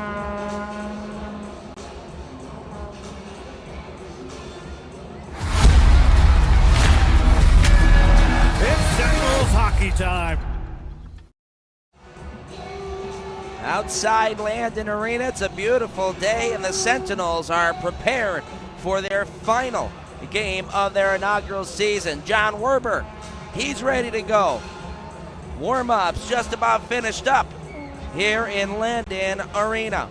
It's Sentinels hockey time. Outside Landon Arena, it's a beautiful day, and the Sentinels are prepared for their final game of their inaugural season. John Werber, he's ready to go. Warm-ups just about finished up here in Landon Arena.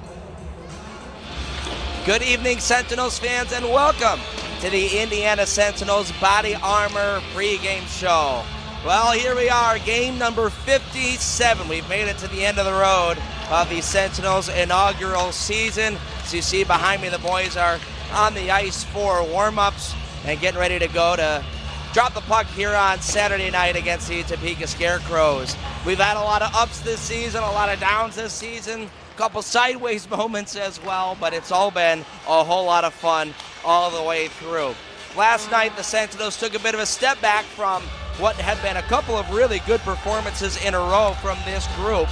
Good evening, Sentinels fans, and welcome to the Indiana Sentinels Body Armor pregame show. Well, here we are, game number 57. We've made it to the end of the road of the Sentinels' inaugural season. As you see behind me, the boys are on the ice for warm-ups and getting ready to go to drop the puck here on Saturday night against the Topeka Scarecrows. We've had a lot of ups this season, a lot of downs this season, a couple sideways moments as well, but it's all been a whole lot of fun all the way through. Last night, the Sentinels took a bit of a step back from what had been a couple of really good performances in a row from this group.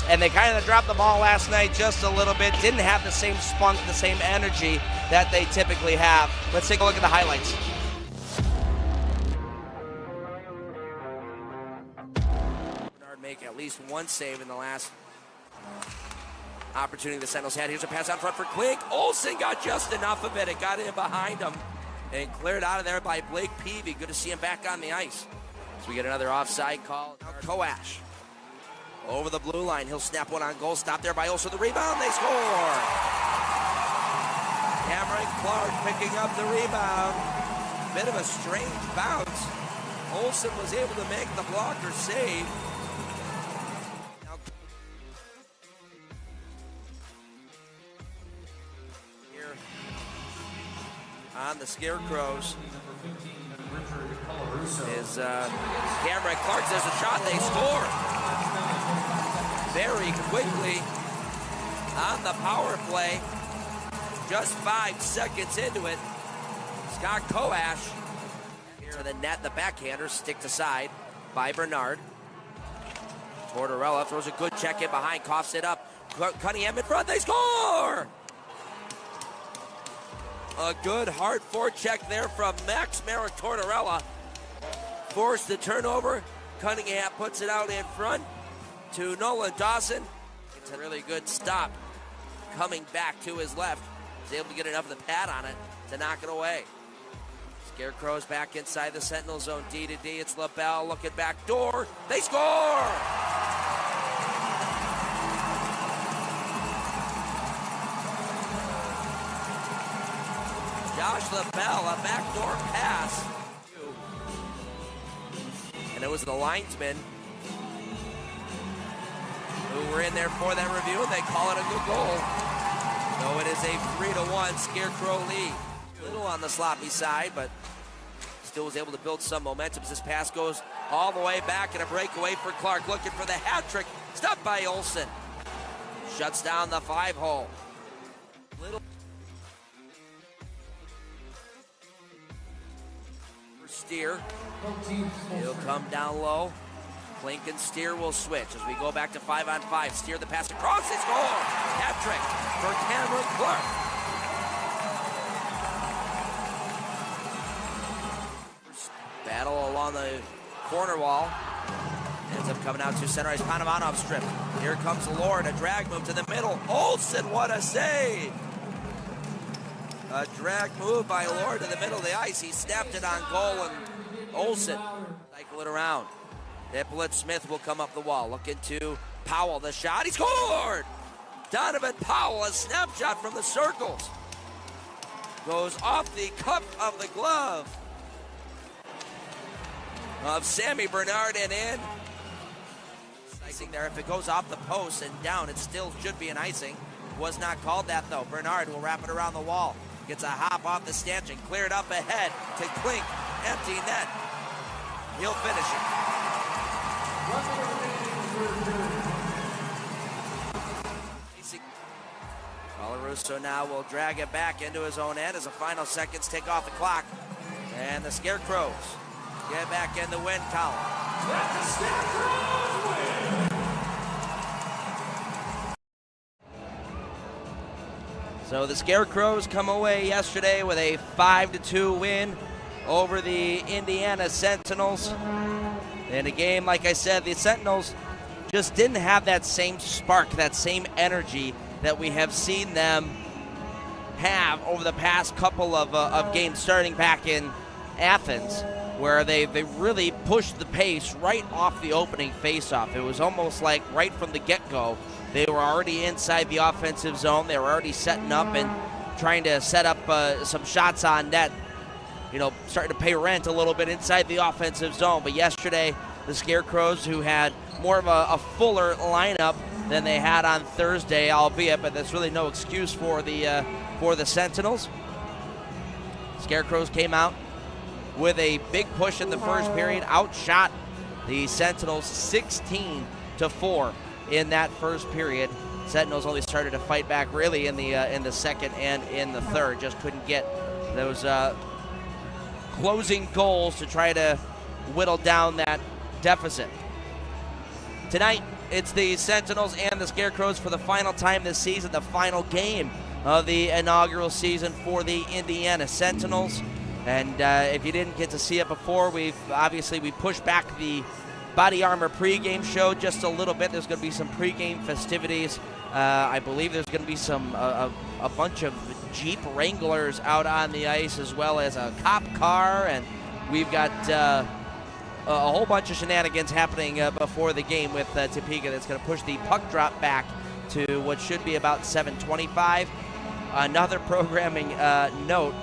And they kind of dropped the ball last night just a little bit. Didn't have the same spunk, the same energy that they typically have. Let's take a look at the highlights. Bernard make at least one save in the last opportunity the Sentinels had. Here's a pass out front for Klink. Olsen got just enough of it. It got in behind him and cleared out of there by Blake Peavy. Good to see him back on the ice. So we get another offside call. Now Koash over the blue line. He'll snap one on goal. Stopped there by Olsen. The rebound. They score. Cameron Clark picking up the rebound. Bit of a strange bounce. Olsen was able to make the blocker save. Now, here on the Scarecrows is Cameron Clark. There's a shot. They score very quickly on the power play. Just 5 seconds into it, Scott Koash to the net. The backhander sticked aside by Bernard. Tortorella throws a good check in behind, coughs it up. Cunningham in front. They score! A good hard forecheck there from Max Merrick Tortorella. Forced the turnover. Cunningham puts it out in front to Nolan Dawson. It's a really good stop coming back to his left. He's able to get enough of the pad on it to knock it away. Scarecrows back inside the Sentinel zone. D to D. It's LaBelle looking back door. They score! Josh LaBelle, a backdoor pass. And it was the linesmen who were in there for that review, and they call it a good goal. So it is a 3-1 Scarecrow lead. Little on the sloppy side, but still was able to build some momentum. This pass goes all the way back, and a breakaway for Clark, looking for the hat trick. Stopped by Olsen. Shuts down the 5-hole. Little for Steer. He'll come down low. Klink and Steer will switch as we go back to 5-on-5. Steer the pass across. They score! Hat trick for Cameron Clark. Battle along the corner wall. Ends up coming out to center ice. Panamanov stripped. Here comes Lord. A drag move to the middle. Olsen, what a save! A drag move by Lord to the middle of the ice. He snapped it on goal, and Olsen cycle it around. Nicolette Smith will come up the wall. Looking to Powell. The shot. He scored! Donovan Powell, a snapshot from the circles. Goes off the cup of the glove of Sammy Bernard and in. Icing there. If it goes off the post and down, it still should be an icing. Was not called that, though. Bernard will wrap it around the wall. Gets a hop off the stanchion. Cleared up ahead to Klink. Empty net. He'll finish it. Colarusso now will drag it back into his own end as the final seconds take off the clock. And the Scarecrows get back in the win column. Let the Scarecrows win! So the Scarecrows come away yesterday with a 5-2 win over the Indiana Sentinels. In a game, like I said, the Sentinels just didn't have that same spark, that same energy that we have seen them have over the past couple of games, starting back in Athens, where they really pushed the pace right off the opening faceoff. It was almost like right from the get-go, they were already inside the offensive zone. They were already setting up and trying to set up some shots on net, you know, starting to pay rent a little bit inside the offensive zone. But yesterday, the Scarecrows, who had more of a fuller lineup than they had on Thursday, albeit, but that's really no excuse for the Sentinels. Scarecrows came out with a big push in the first period, outshot the Sentinels 16-4 in that first period. Sentinels only started to fight back really in the second and in the third. Just couldn't get those closing goals to try to whittle down that deficit. Tonight, it's the Sentinels and the Scarecrows for the final time this season, the final game of the inaugural season for the Indiana Sentinels. And if you didn't get to see it before, we pushed back the Body Armor pregame show just a little bit. There's going to be some pregame festivities. I believe there's going to be some a bunch of Jeep Wranglers out on the ice, as well as a cop car, and we've got a whole bunch of shenanigans happening before the game with Topeka that's going to push the puck drop back to what should be about 7:25. Another programming note,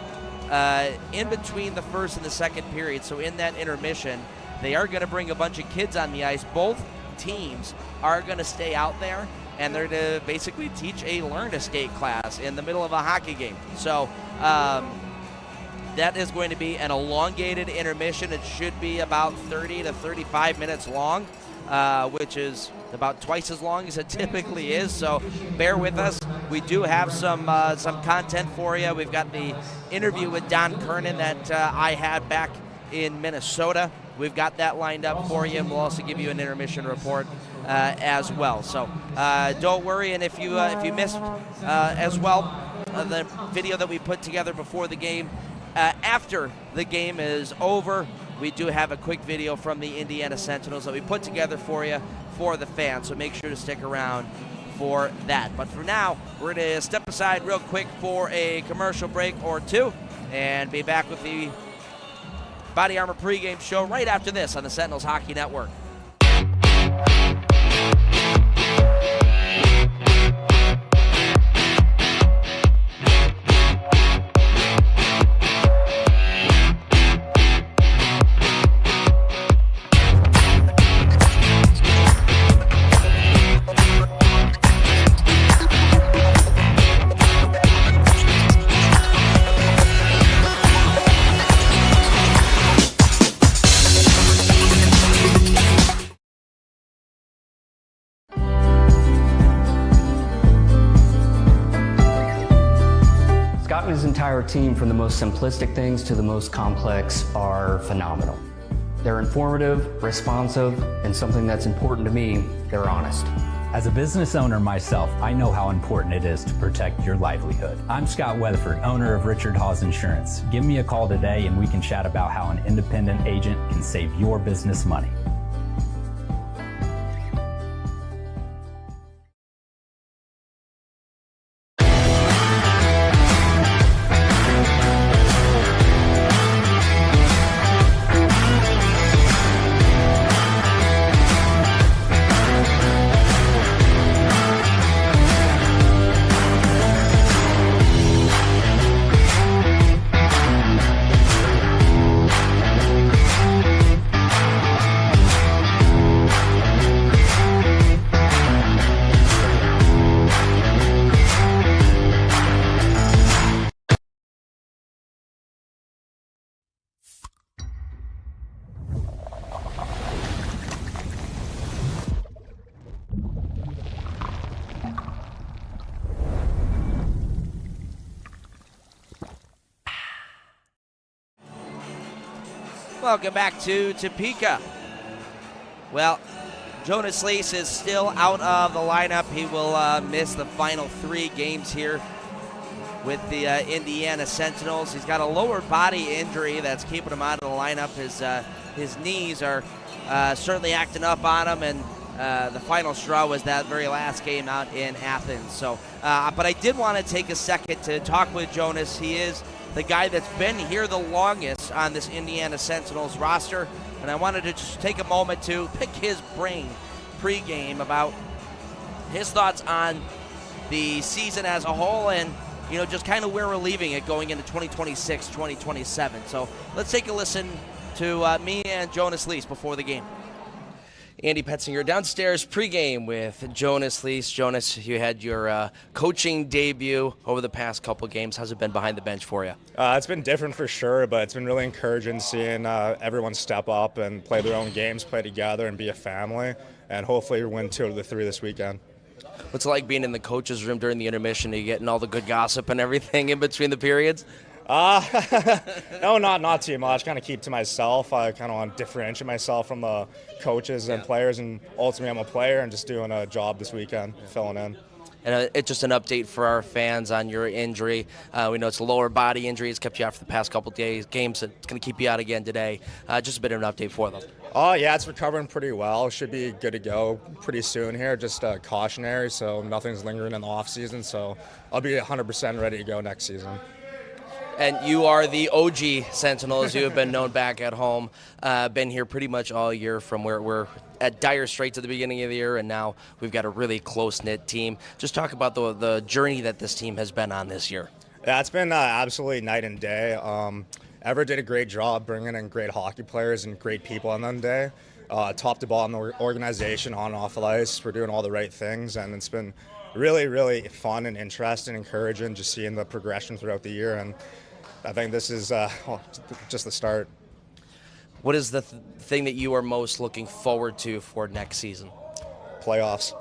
in between the first and the second period, so in that intermission, they are going to bring a bunch of kids on the ice. Both teams are going to stay out there, and they're to basically teach a learn to skate class in the middle of a hockey game. So that is going to be an elongated intermission. It should be about 30 to 35 minutes long, which is about twice as long as it typically is. So bear with us. We do have some content for you. We've got the interview with Don Kernan that I had back in Minnesota. We've got that lined up for you, and we'll also give you an intermission report as well. So don't worry, and if you missed as well the video that we put together before the game, after the game is over, we do have a quick video from the Indiana Sentinels that we put together for you for the fans, so make sure to stick around for that. But for now, we're going to step aside real quick for a commercial break or two and be back with the Body Armor pregame show right after this on the Sentinels Hockey Network. His entire team, from the most simplistic things to the most complex, are phenomenal. They're informative, responsive, and something that's important to me, they're honest. As a business owner myself, I know how important it is to protect your livelihood. I'm Scott Weatherford, owner of Richard Hawes Insurance. Give me a call today and we can chat about how an independent agent can save your business money. Welcome back to Topeka. Well, Jonas Lee is still out of the lineup. He will miss the final 3 games here with the Indiana Sentinels. He's got a lower body injury that's keeping him out of the lineup. His knees are certainly acting up on him, and the final straw was that very last game out in Athens. So, but I did want to take a second to talk with Jonas. He is the guy that's been here the longest on this Indiana Sentinels roster, and I wanted to just take a moment to pick his brain pregame about his thoughts on the season as a whole, and just kind of where we're leaving it going into 2026, 2027. So let's take a listen to me and Jonas Lee before the game. Andy Petzinger downstairs pregame with Jonas Lee. Jonas, you had your coaching debut over the past couple games. How's it been behind the bench for you? It's been different for sure, but it's been really encouraging seeing everyone step up and play their own games, play together, and be a family, and hopefully win 2 of the 3 this weekend. What's it like being in the coach's room during the intermission? Are you getting all the good gossip and everything in between the periods? No, not too much. Kind of keep to myself. I kind of want to differentiate myself from the coaches and players, and ultimately I'm a player and just doing a job this weekend, filling in. And it's just an update for our fans on your injury. We know it's a lower body injury. It's kept you out for the past couple games. It's going to keep you out again today. Just a bit of an update for them. Oh, yeah, it's recovering pretty well. Should be good to go pretty soon here. Just cautionary, so nothing's lingering in the off season. So I'll be 100% ready to go next season. And you are the OG Sentinels. You have been known back at home, been here pretty much all year from where we're at Dire Straits at the beginning of the year, and now we've got a really close-knit team. Just talk about the journey that this team has been on this year. Yeah, it's been absolutely night and day. Everett did a great job bringing in great hockey players and great people on that day. Top to bottom, the organization on and off the ice, we're doing all the right things, and it's been really, really fun and interesting, encouraging, just seeing the progression throughout the year. And I think this is just the start. What is the thing that you are most looking forward to for next season? Playoffs.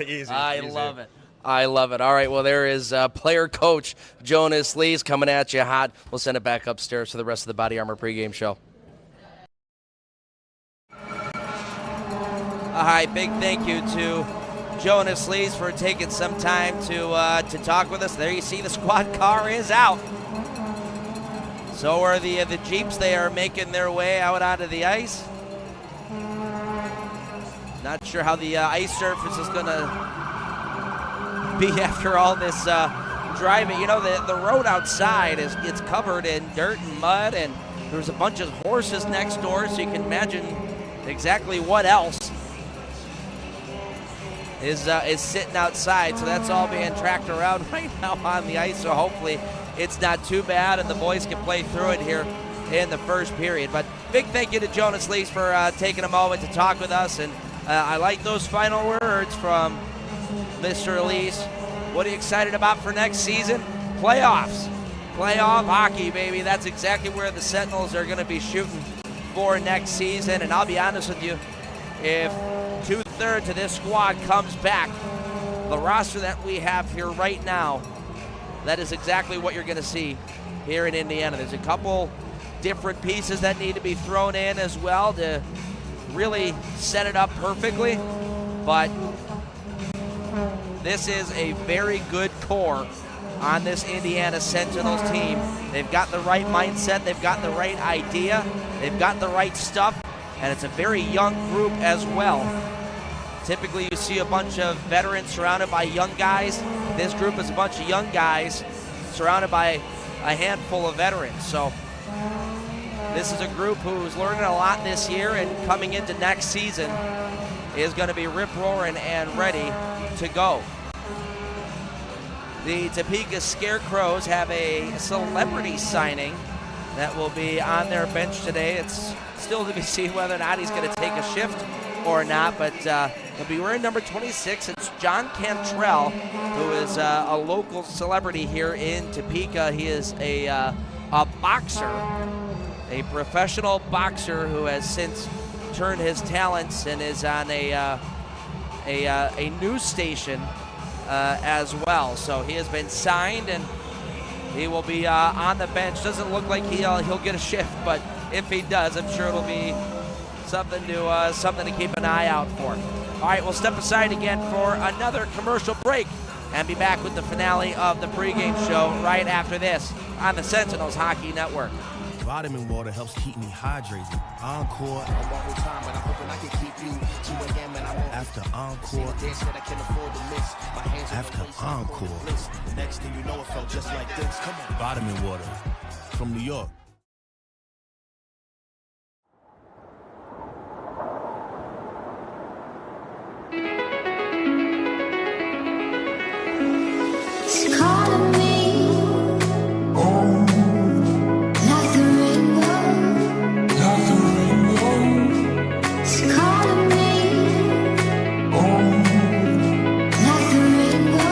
Easy. I love it. I love it. All right, well, there is player coach Jonas Lee coming at you hot. We'll send it back upstairs for the rest of the Body Armor pregame show. All right, big thank you to Jonas Lee for taking some time to talk with us. There you see the squad car is out. So are the Jeeps. They are making their way out onto the ice. Not sure how the ice surface is going to be after all this driving. The road outside it's covered in dirt and mud, and there's a bunch of horses next door, so you can imagine exactly what else is sitting outside. So that's all being tracked around right now on the ice, so hopefully it's not too bad, and the boys can play through it here in the first period. But big thank you to Jonas Lee for taking a moment to talk with us, and I like those final words from Mr. Lee. What are you excited about for next season? Playoffs. Playoff hockey, baby. That's exactly where the Sentinels are going to be shooting for next season, and I'll be honest with you, if 2/3 of this squad comes back, the roster that we have here right now, that is exactly what you're going to see here in Indiana. There's a couple different pieces that need to be thrown in as well to really set it up perfectly, but this is a very good core on this Indiana Sentinels team. They've got the right mindset, they've got the right idea, they've got the right stuff, and it's a very young group as well. Typically you see a bunch of veterans surrounded by young guys. This group is a bunch of young guys surrounded by a handful of veterans. So this is a group who's learning a lot this year, and coming into next season is going to be rip-roaring and ready to go. The Topeka Scarecrows have a celebrity signing that will be on their bench today. It's still to be seen whether or not he's going to take a shift or not, but he'll be wearing number 26. It's John Cantrell, who is a local celebrity here in Topeka. He is a boxer, a professional boxer who has since turned his talents and is on a news station as well. So he has been signed, and he will be on the bench. Doesn't look like he'll get a shift, but if he does, I'm sure it'll be something to keep an eye out for. All right, we'll step aside again for another commercial break and be back with the finale of the pregame show right after this on the Sentinels Hockey Network. Vitamin water helps keep me hydrated. Encore. After encore. After encore. Next thing you know, it felt just like this. Come on. Vitamin water from New York. It's calling me, like the rainbow, It's calling me, like the rainbow,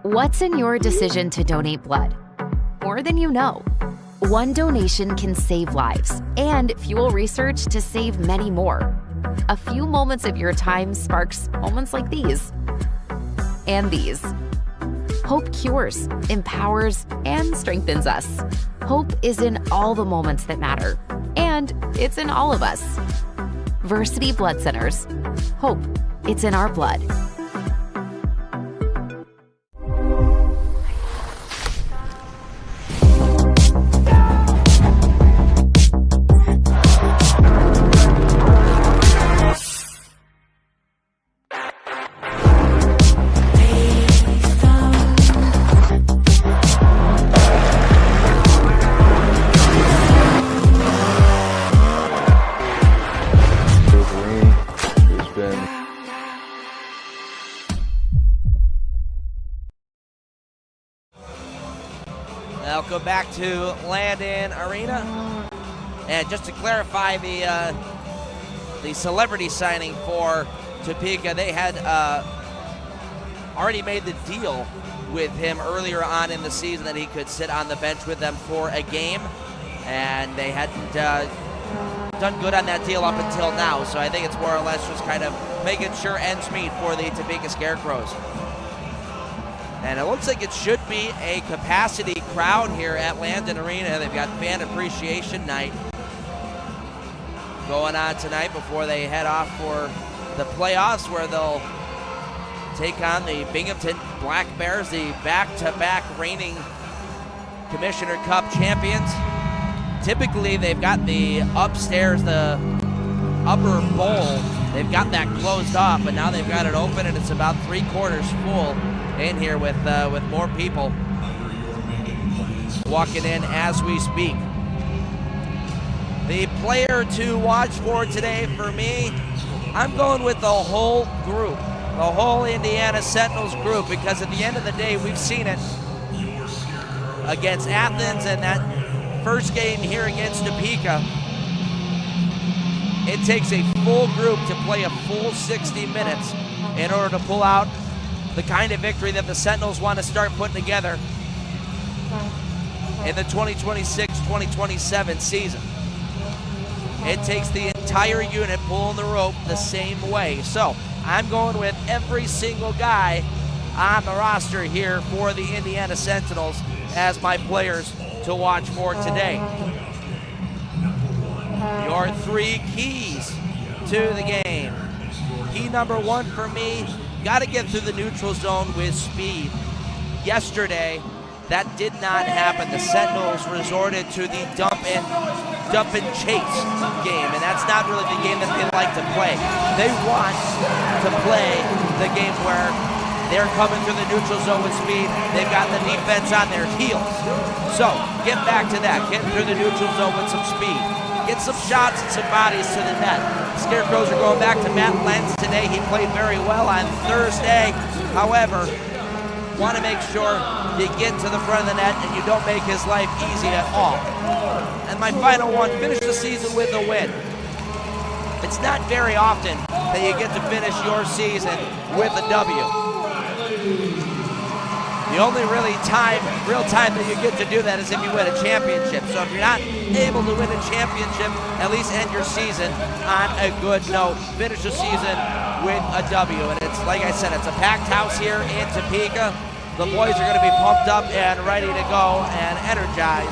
What's in your decision to donate blood? More than you know. One donation can save lives and fuel research to save many more. A few moments of your time sparks moments like these. And these. Hope cures, empowers, and strengthens us. Hope is in all the moments that matter. And it's in all of us. Versity Blood Centers. Hope. It's in our blood. Welcome back to Landon Arena. And just to clarify the celebrity signing for Topeka, they had already made the deal with him earlier on in the season that he could sit on the bench with them for a game, and they hadn't done good on that deal up until now. So I think it's more or less just kind of making sure ends meet for the Topeka Scarecrows. And it looks like it should be a capacity crowd here at Landon Arena. They've got fan appreciation night going on tonight before they head off for the playoffs, where they'll take on the Binghamton Black Bears, the back-to-back reigning Commissioner Cup champions. Typically, they've got the upstairs, the upper bowl, they've got that closed off, but now they've got it open, and it's about 3/4 full in here with more people walking in as we speak. The player to watch for today for me, I'm going with the whole group, the whole Indiana Sentinels group, because at the end of the day, we've seen it against Athens and that first game here against Topeka. It takes a full group to play a full 60 minutes in order to pull out the kind of victory that the Sentinels want to start putting together in the 2026-2027 season. It takes the entire unit pulling the rope the same way. So I'm going with every single guy on the roster here for the Indiana Sentinels as my players to watch for today. Your three keys to the game. Key number one for me, got to get through the neutral zone with speed. Yesterday, that did not happen. The Sentinels resorted to the dump and chase game, and that's not really the game that they like to play. They want to play the game where they're coming through the neutral zone with speed. They've got the defense on their heels. So get back to that. Get through the neutral zone with some speed. Get some shots and some bodies to the net. Scarecrows are going back to Matt Lenz today. He played very well on Thursday. However, want to make sure you get to the front of the net and you don't make his life easy at all. And my final one, finish the season with a win. It's not very often that you get to finish your season with a W. The only real time that you get to do that is if you win a championship. So if you're not able to win a championship, at least end your season on a good note. Finish the season with a W. And it's, like I said, it's a packed house here in Topeka. the boys are going to be pumped up and ready to go and energized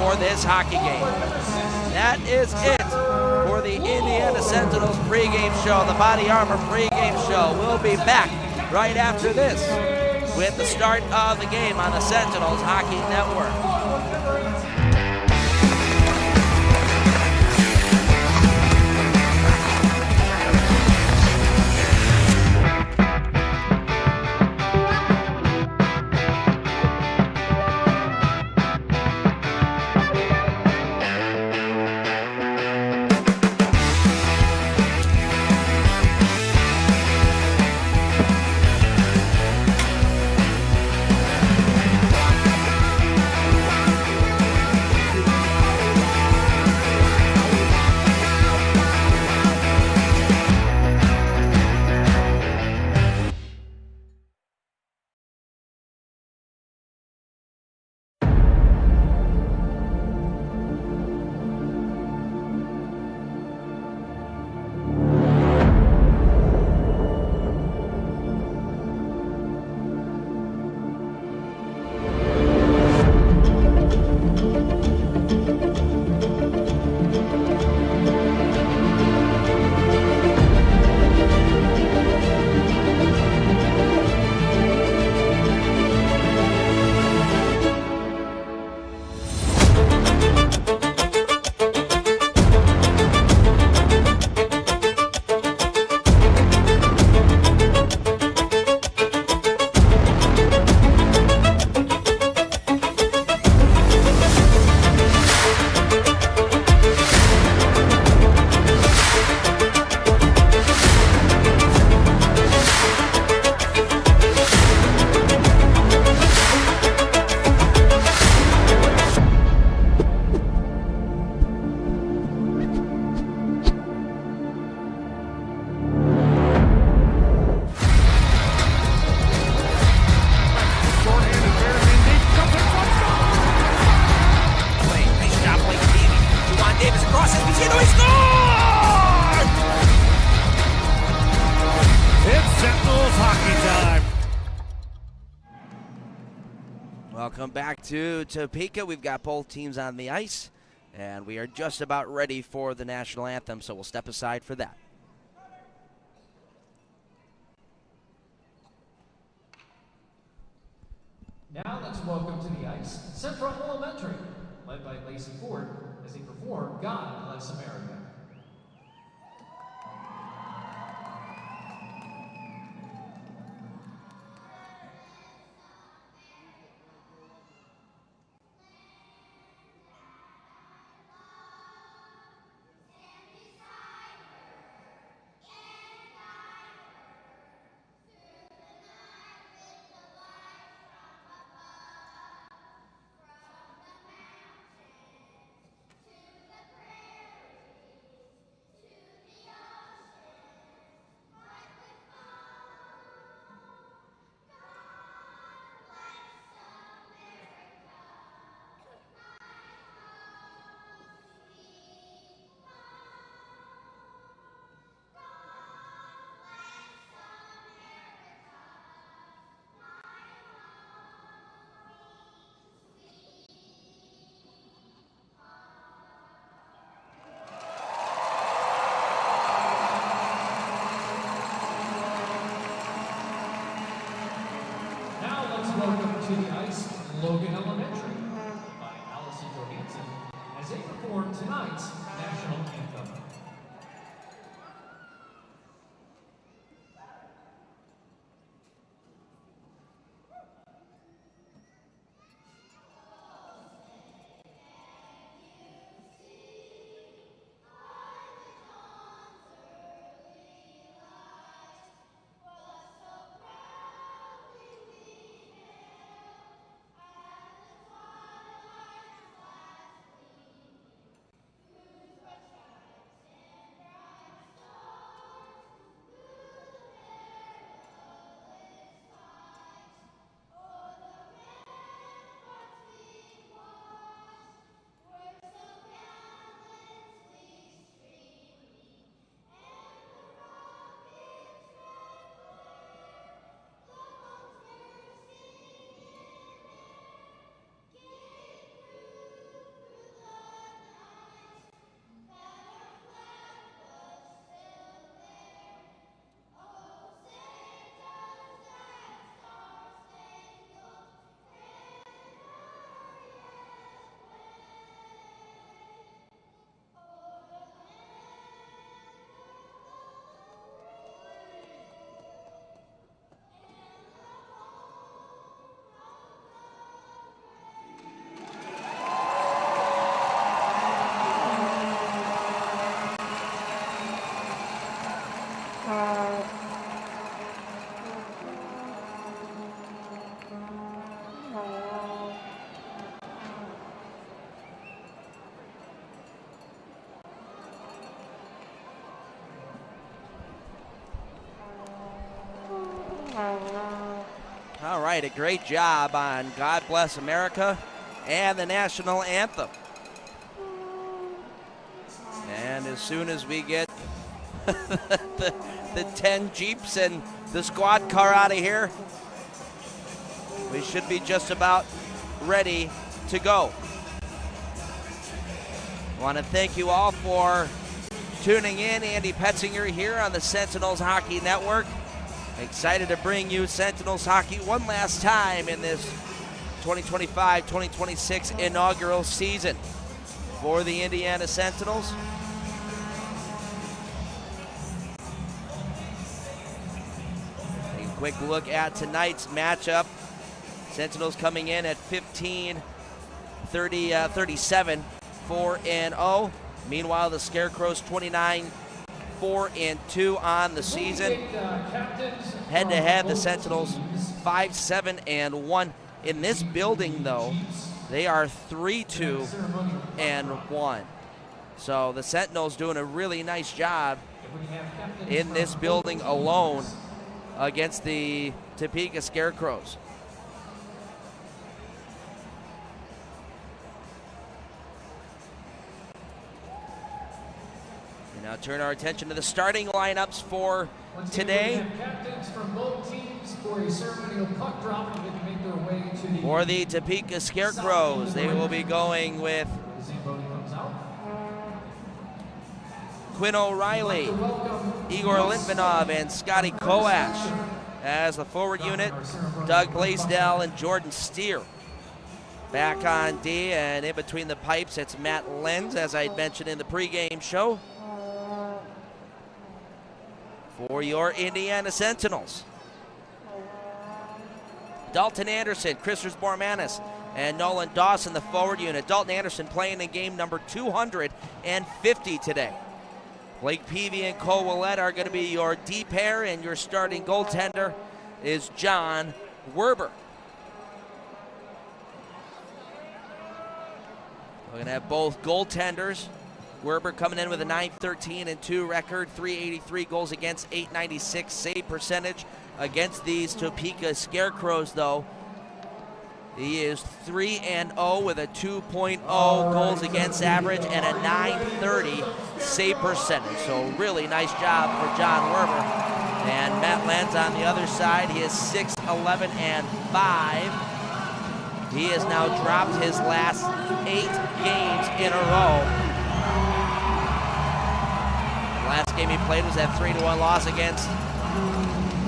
for this hockey game. That is it for the Indiana Sentinels pregame show, the Body Armor pregame show. We'll be back right after this with the start of the game on the Sentinels Hockey Network. Welcome back to Topeka. We've got both teams on the ice, and we are just about ready for the national anthem, so we'll step aside for that. Now let's welcome to the ice Central Elementary, led by Lacey Ford, as they perform God Bless America. Welcome to the ice, Logan Elementary, by Allison Johansson, as they perform tonight's national anthem. right, a great job on God Bless America and the national anthem. And as soon as we get the 10 Jeeps and the squad car out of here, we should be just about ready to go. I want to thank you all for tuning in. Andy Petzinger here on the Sentinels Hockey Network. Excited to bring you Sentinels hockey one last time in this 2025-2026 inaugural season for the Indiana Sentinels. Take a quick look at tonight's matchup. Sentinels coming in at 15-37, 4-0. Meanwhile, the Scarecrows 29-4-2 on the season. Head-to-head, the Sentinels 5-7-1. In this building, though, they are 3-2-1. So the Sentinels doing a really nice job in this building alone against the Topeka Scarecrows. Now turn our attention to the starting lineups for today. For the Topeka Scarecrows, they will be going with Quinn O'Reilly, Igor Litvinov, and Scotty Koash as the forward unit. Doug Blaisdell and Jordan Steer. Back on D, and in between the pipes, it's Matt Lenz, as I mentioned in the pregame show, for your Indiana Sentinels. Dalton Anderson, Christopher Bormanis, and Nolan Dawson, the forward unit. Dalton Anderson playing in game number 250 today. Blake Peavy and Cole Willett are going to be your D pair, and your starting goaltender is John Werber. We're going to have both goaltenders. Werber coming in with a .913-2 record, .383 goals against, .896 save percentage against these Topeka Scarecrows, though. He is 3-0 with a 2.0 goals against average and a .930 save percentage. So really nice job for John Werber. And Matt Lenz on the other side, he is 6-11-5. He has now dropped his last 8 games in a row. Last game he played was that 3-1 loss against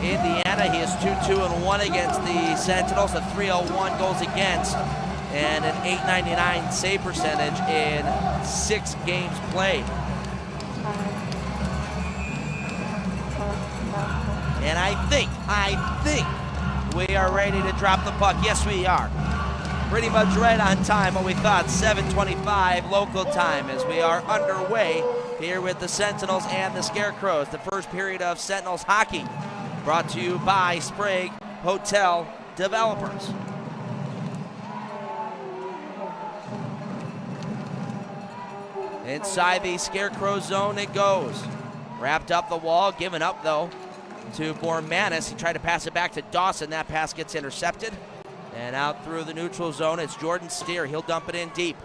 Indiana. He is 2-2-1 against the Sentinels, a .301 goals against, and an .899 save percentage in 6 games played. And I think we are ready to drop the puck. Yes, we are. Pretty much right on time, what we thought, 7:25 local time, as we are underway here with the Sentinels and the Scarecrows. The first period of Sentinels hockey, brought to you by Sprague Hotel Developers. Inside the Scarecrow zone it goes. Wrapped up the wall, given up though to Bormanis. He tried to pass it back to Dawson. That pass gets intercepted. And out through the neutral zone, it's Jordan Steer. He'll dump it in deep.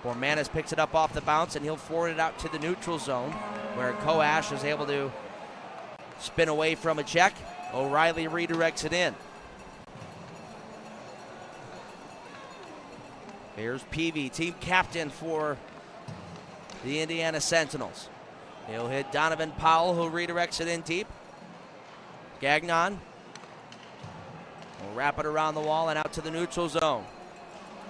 Bormanis picks it up off the bounce, and he'll forward it out to the neutral zone, where Koash is able to spin away from a check. O'Reilly redirects it in. Here's Peavy, team captain for the Indiana Sentinels. He'll hit Donovan Powell, who redirects it in deep. Gagnon will wrap it around the wall and out to the neutral zone.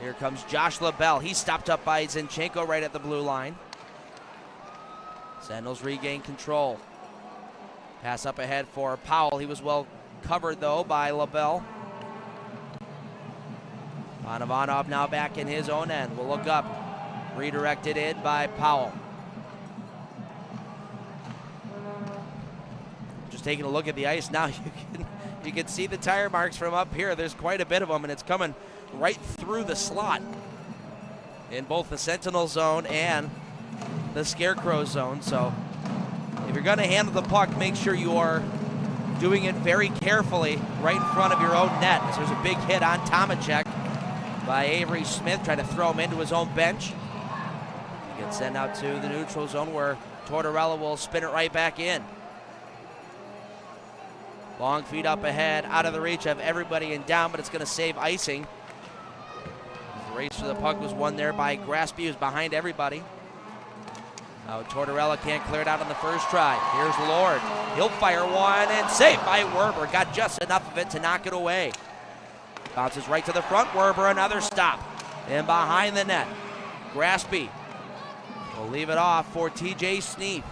Here comes Josh LaBelle. He's stopped up by Zinchenko right at the blue line. Sentinels regain control. Pass up ahead for Powell. He was well covered, though, by LaBelle. Ivanov now back in his own end. Will look up. Redirected in by Powell. Just taking a look at the ice now, you can see the tire marks from up here. There's quite a bit of them, and it's coming right through the slot in both the Sentinel zone and the Scarecrow zone. So if you're going to handle the puck, make sure you are doing it very carefully right in front of your own net. As there's a big hit on Tomacek by Avery Smith, trying to throw him into his own bench. He gets sent out to the neutral zone where Tortorella will spin it right back in. Long feed up ahead, out of the reach of everybody and down, but it's going to save icing. The race for the puck was won there by Graspy, who's behind everybody. Now Tortorella can't clear it out on the first try. Here's Lord. He'll fire one and saved by Werber. Got just enough of it to knock it away. Bounces right to the front. Werber, another stop. And behind the net, Graspy will leave it off for TJ Sneap.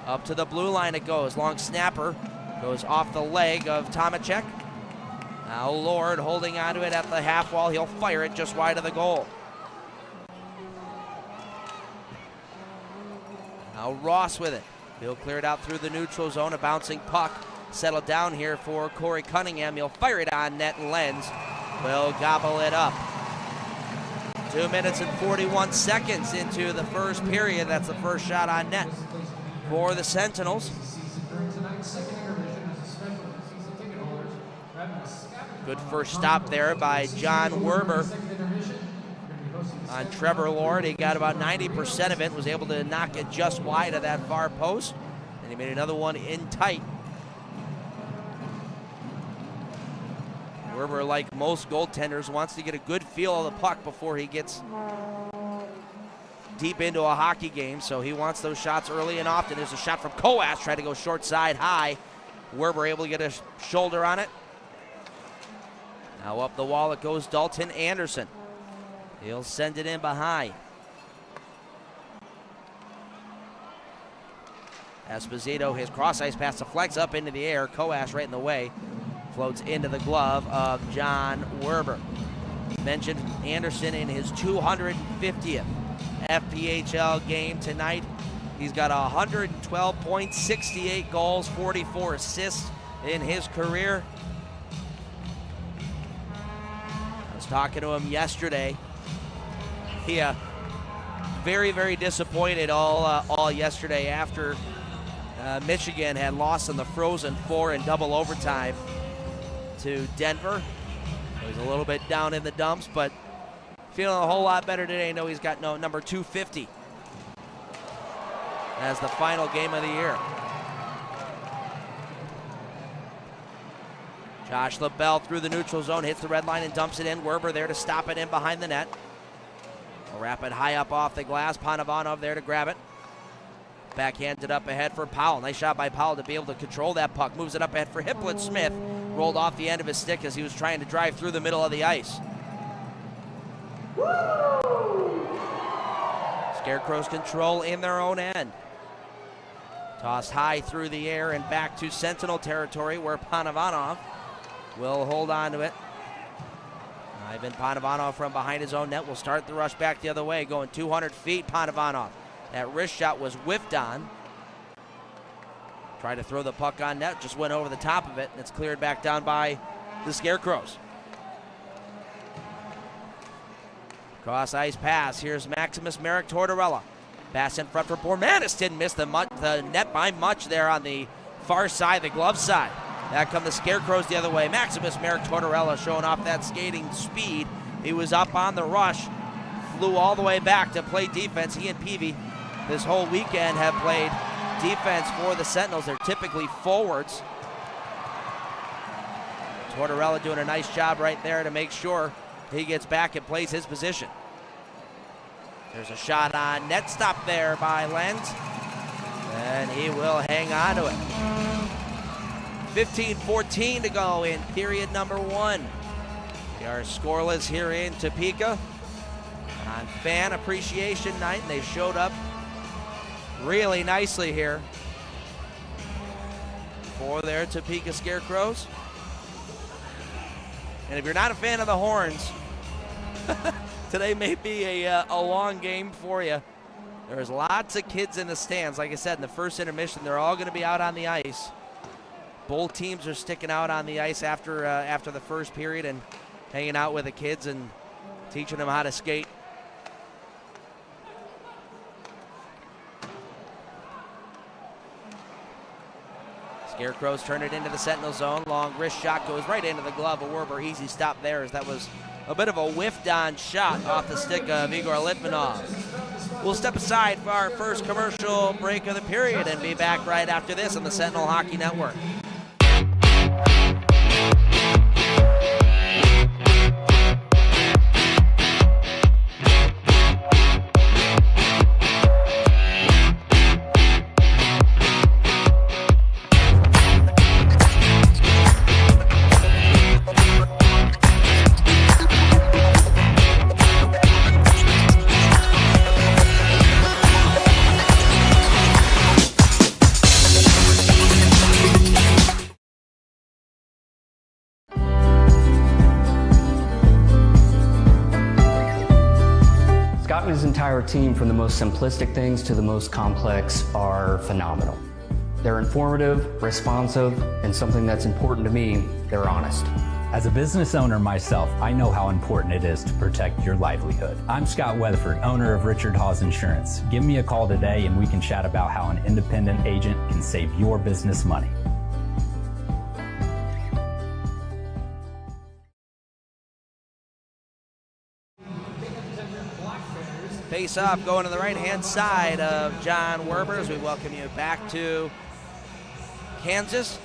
Up to the blue line it goes. Long snapper. Goes off the leg of Tomacek. Now Lord holding onto it at the half wall. He'll fire it just wide of the goal. Now Ross with it. He'll clear it out through the neutral zone. A bouncing puck settled down here for Corey Cunningham. He'll fire it on net, and Lenz will gobble it up. 2 minutes and 41 seconds into the first period. That's the first shot on net for the Sentinels. Good first stop there by John Werber on Trevor Lord. He got about 90% of it, was able to knock it just wide of that far post, and he made another one in tight. Werber, like most goaltenders, wants to get a good feel of the puck before he gets deep into a hockey game, so he wants those shots early and often. There's a shot from Coas, trying to go short side high. Werber able to get a shoulder on it. Now up the wall it goes, Dalton Anderson. He'll send it in behind. Esposito, his cross ice pass deflects up into the air. Coas right in the way. Floats into the glove of John Werber. Mentioned Anderson in his 250th FPHL game tonight. He's got 112 points, 68 goals, 44 assists in his career. I was talking to him yesterday. He very, very disappointed all yesterday after Michigan had lost in the Frozen Four in double overtime to Denver. He was a little bit down in the dumps, but feeling a whole lot better today. No, he's got number 250 as the final game of the year. Josh LaBelle through the neutral zone, hits the red line and dumps it in. Werber there to stop it in behind the net. We'll wrap it high up off the glass. Panovanov there to grab it. Backhanded up ahead for Powell. Nice shot by Powell to be able to control that puck. Moves it up ahead for Hiplet. Smith rolled off the end of his stick as he was trying to drive through the middle of the ice. Scarecrows control in their own end. Tossed high through the air and back to Sentinel territory where Panovanov will hold on to it. Ivan Panovanov from behind his own net will start the rush back the other way, going 200 feet. Panovanov. That wrist shot was whiffed on. Tried to throw the puck on net, just went over the top of it, and it's cleared back down by the Scarecrows. Cross ice pass. Here's Maximus Merrick Tortorella. Pass in front for Bormanis. Didn't miss the net by much there on the far side, the glove side. That come the Scarecrows the other way. Maximus Merrick Tortorella showing off that skating speed. He was up on the rush, flew all the way back to play defense. He and Peavy this whole weekend have played defense for the Sentinels. They're typically forwards. Tortorella doing a nice job right there to make sure he gets back and plays his position. There's a shot on net, stop there by Lenz, and he will hang on to it. 15-14 to go in period number one. We are scoreless here in Topeka on Fan Appreciation Night, and they showed up really nicely here for their Topeka Scarecrows. And if you're not a fan of the horns, today may be a long game for you. There's lots of kids in the stands. Like I said, in the first intermission, they're all going to be out on the ice. Both teams are sticking out on the ice after the first period and hanging out with the kids and teaching them how to skate. Scarecrows turn it into the Sentinel zone. Long wrist shot goes right into the glove of Werber. Easy stop there, as that was a bit of a whiffed-on shot off the stick of Igor Litvinov. We'll step aside for our first commercial break of the period and be back right after this on the Sentinel Hockey Network. His entire team, from the most simplistic things to the most complex, are phenomenal. They're informative, responsive, and something that's important to me, they're honest. As a business owner myself, I know how important it is to protect your livelihood. I'm Scott Weatherford, owner of Richard Hawes Insurance. Give me a call today and we can chat about how an independent agent can save your business money. Face off going to the right-hand side of John Werber as we welcome you back to Kansas,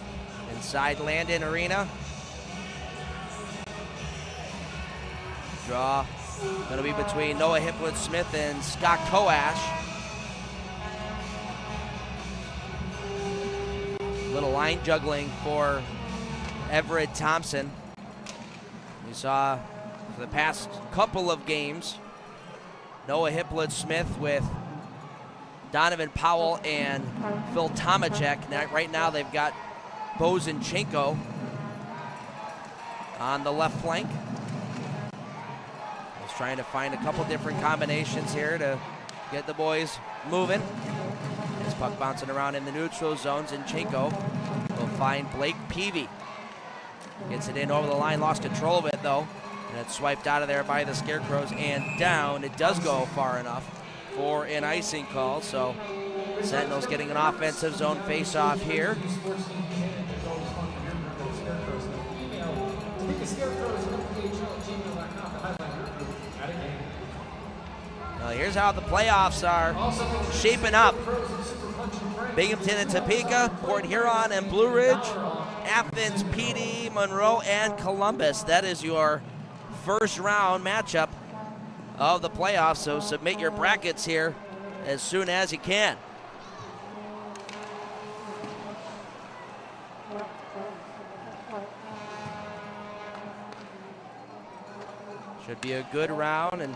inside Landon Arena. Draw going to be between Noah Hipwood-Smith and Scott Koash. Little line juggling for Everett Thompson. We saw for the past couple of games Noah Hipwood-Smith with Donovan Powell and Phil Tomacek. Now, right now they've got Bozinchenko on the left flank. Just trying to find a couple different combinations here to get the boys moving. This puck bouncing around in the neutral zone. Zinchenko will find Blake Peavy. Gets it in over the line, lost control of it though. And it's swiped out of there by the Scarecrows and down. It does go far enough for an icing call. So Sentinels getting an offensive zone face-off here. Now here's how the playoffs are shaping up. Binghamton and Topeka, Port Huron and Blue Ridge, Athens, PD, Monroe, and Columbus. That is your first round matchup of the playoffs, so submit your brackets here as soon as you can. Should be a good round, and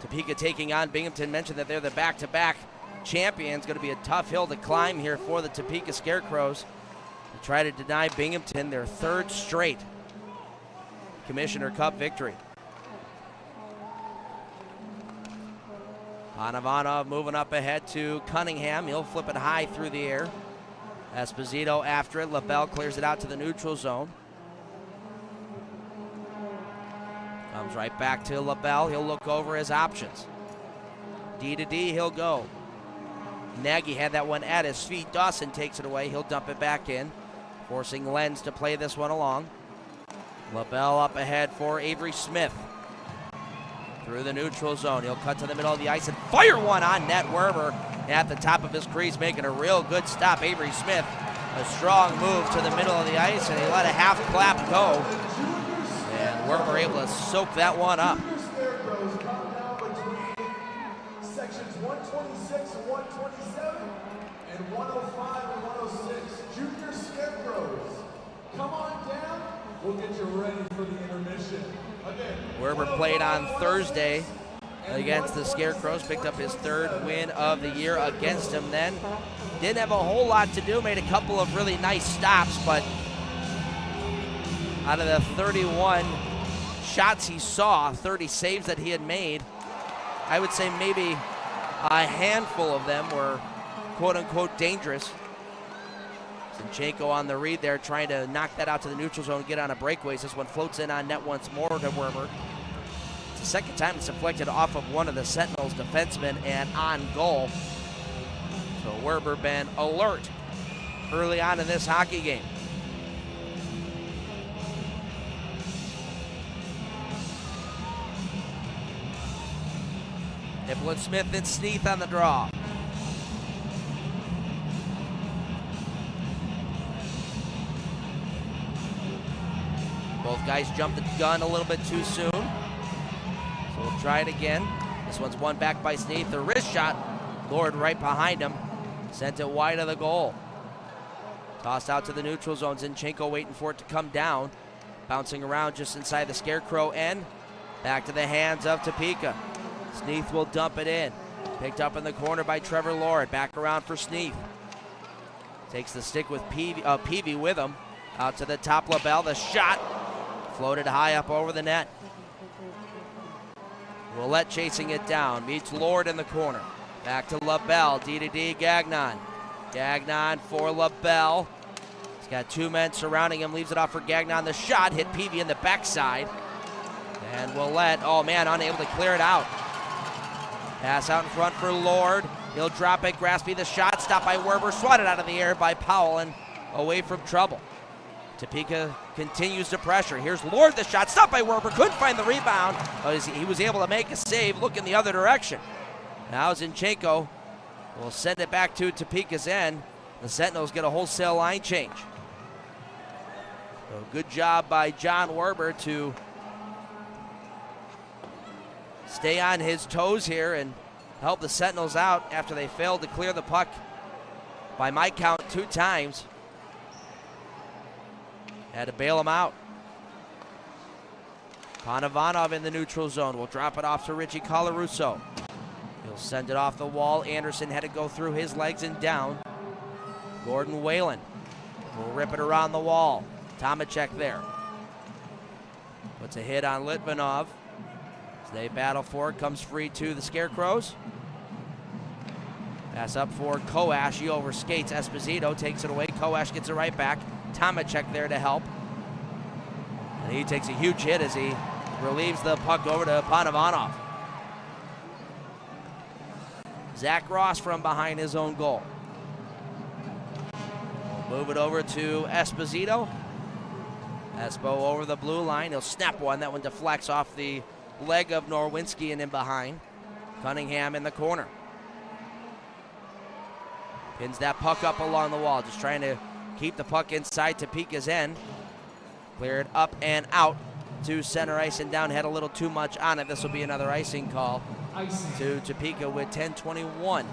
Topeka taking on Binghamton. Mentioned that they're the back-to-back champions. Going to be a tough hill to climb here for the Topeka Scarecrows to try to deny Binghamton their third straight Commissioner Cup victory. Panavanov moving up ahead to Cunningham. He'll flip it high through the air. Esposito after it. LaBelle clears it out to the neutral zone. Comes right back to LaBelle. He'll look over his options. D to D, he'll go. Nagy had that one at his feet. Dawson takes it away. He'll dump it back in, forcing Lenz to play this one along. LaBelle up ahead for Avery Smith. Through the neutral zone. He'll cut to the middle of the ice and fire one on net. Werber at the top of his crease making a real good stop. Avery Smith, a strong move to the middle of the ice, and he let a half clap go. And Werber able to soak that one up. Sections 126 and 127 and 105 and 106. Junior Scarecrows, come on down. We'll get you ready for the intermission. Again, Werber played on Thursday against the Scarecrows, picked up his third win of the year against them then. Didn't have a whole lot to do, made a couple of really nice stops, but out of the 31 shots he saw, 30 saves that he had made, I would say maybe a handful of them were quote-unquote dangerous. Zinchenko on the read there, trying to knock that out to the neutral zone, get on a breakaway. This one floats in on net once more to Werber. It's the second time it's deflected off of one of the Sentinels defensemen and on goal. So Werber been alert early on in this hockey game. Niblin Smith and Sneath on the draw. Both guys jumped the gun a little bit too soon. So we'll try it again. This one's won back by Sneath. The wrist shot, Lord right behind him. Sent it wide of the goal. Tossed out to the neutral zone. Zinchenko waiting for it to come down. Bouncing around just inside the Scarecrow end. Back to the hands of Topeka. Sneath will dump it in. Picked up in the corner by Trevor Lord. Back around for Sneath. Takes the stick with Peavy with him. Out to the top label. The shot floated high up over the net. Willette chasing it down. Meets Lord in the corner. Back to LaBelle. D-to-D, Gagnon. Gagnon for LaBelle. He's got two men surrounding him. Leaves it off for Gagnon. The shot hit Peavy in the backside. And Willette, oh man, unable to clear it out. Pass out in front for Lord. He'll drop it. Graspy the shot. Stopped by Werber. Swatted out of the air by Powell and away from trouble. Topeka continues to pressure. Here's Lord, the shot. Stopped by Werber. Couldn't find the rebound. He was able to make a save. Look in the other direction. Now Zinchenko will send it back to Topeka's end. The Sentinels get a wholesale line change. So good job by John Werber to stay on his toes here and help the Sentinels out after they failed to clear the puck by my count 2 times. Had to bail him out. Panovanov in the neutral zone. Will drop it off to Richie Colarusso. He'll send it off the wall. Anderson had to go through his legs and down. Gordon Whalen will rip it around the wall. Tomacek there. Puts a hit on Litvinov. As they battle for it, comes free to the Scarecrows. Pass up for Koash. He overskates Esposito, takes it away. Koash gets it right back. Tomacek there to help. And he takes a huge hit as he relieves the puck over to Panovanov. Zach Ross from behind his own goal. We'll move it over to Esposito. Espo over the blue line. He'll snap one. That one deflects off the leg of Norwinski and in behind. Cunningham in the corner. Pins that puck up along the wall. Just trying to keep the puck inside Topeka's end. Clear it up and out to center ice and down. Had a little too much on it. This will be another icing call to Topeka with 10:21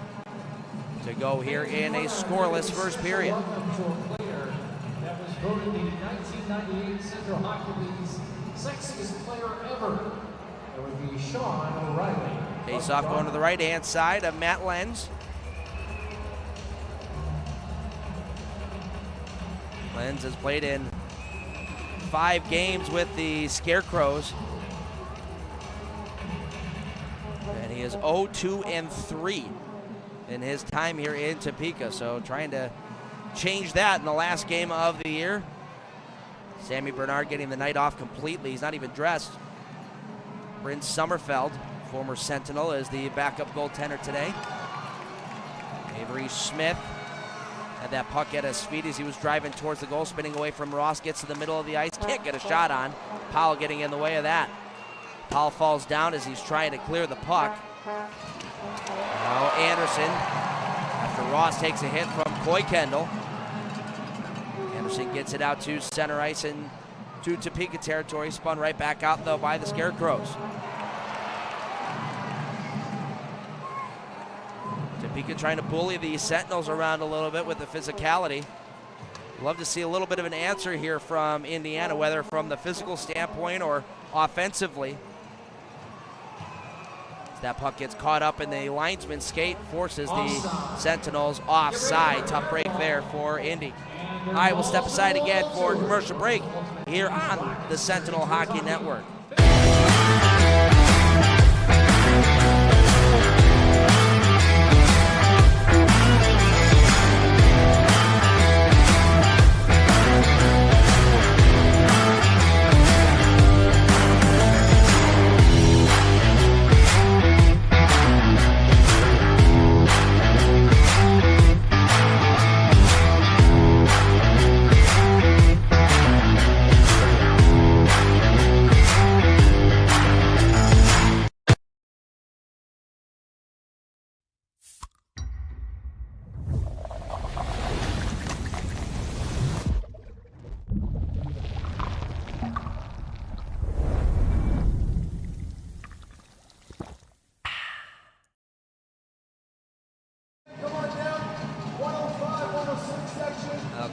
to go here in a scoreless first period. That was voted the 1998 Central Hockey League's sexiest player ever. That would be Sean O'Reilly. Face off going to the right-hand side of Matt Lenz. Lenz has played in 5 games with the Scarecrows. And he is 0-2-3 in his time here in Topeka. So trying to change that in the last game of the year. Sammy Bernard getting the night off completely. He's not even dressed. Bryn Sommerfeld, former Sentinel, is the backup goaltender today. Avery Smith had that puck at his feet as he was driving towards the goal, spinning away from Ross, gets to the middle of the ice, can't get a shot on. Powell getting in the way of that. Powell falls down as he's trying to clear the puck. Now Anderson, after Ross takes a hit from Coy Kendall. Anderson gets it out to center ice and to Topeka territory, spun right back out though by the Scarecrows. Topeka trying to bully the Sentinels around a little bit with the physicality. Love to see a little bit of an answer here from Indiana, whether from the physical standpoint or offensively. As that puck gets caught up in the linesman's skate, forces the Sentinels offside. Tough break there for Indy. All right, we'll step aside again for a commercial break here on the Sentinel Hockey Network.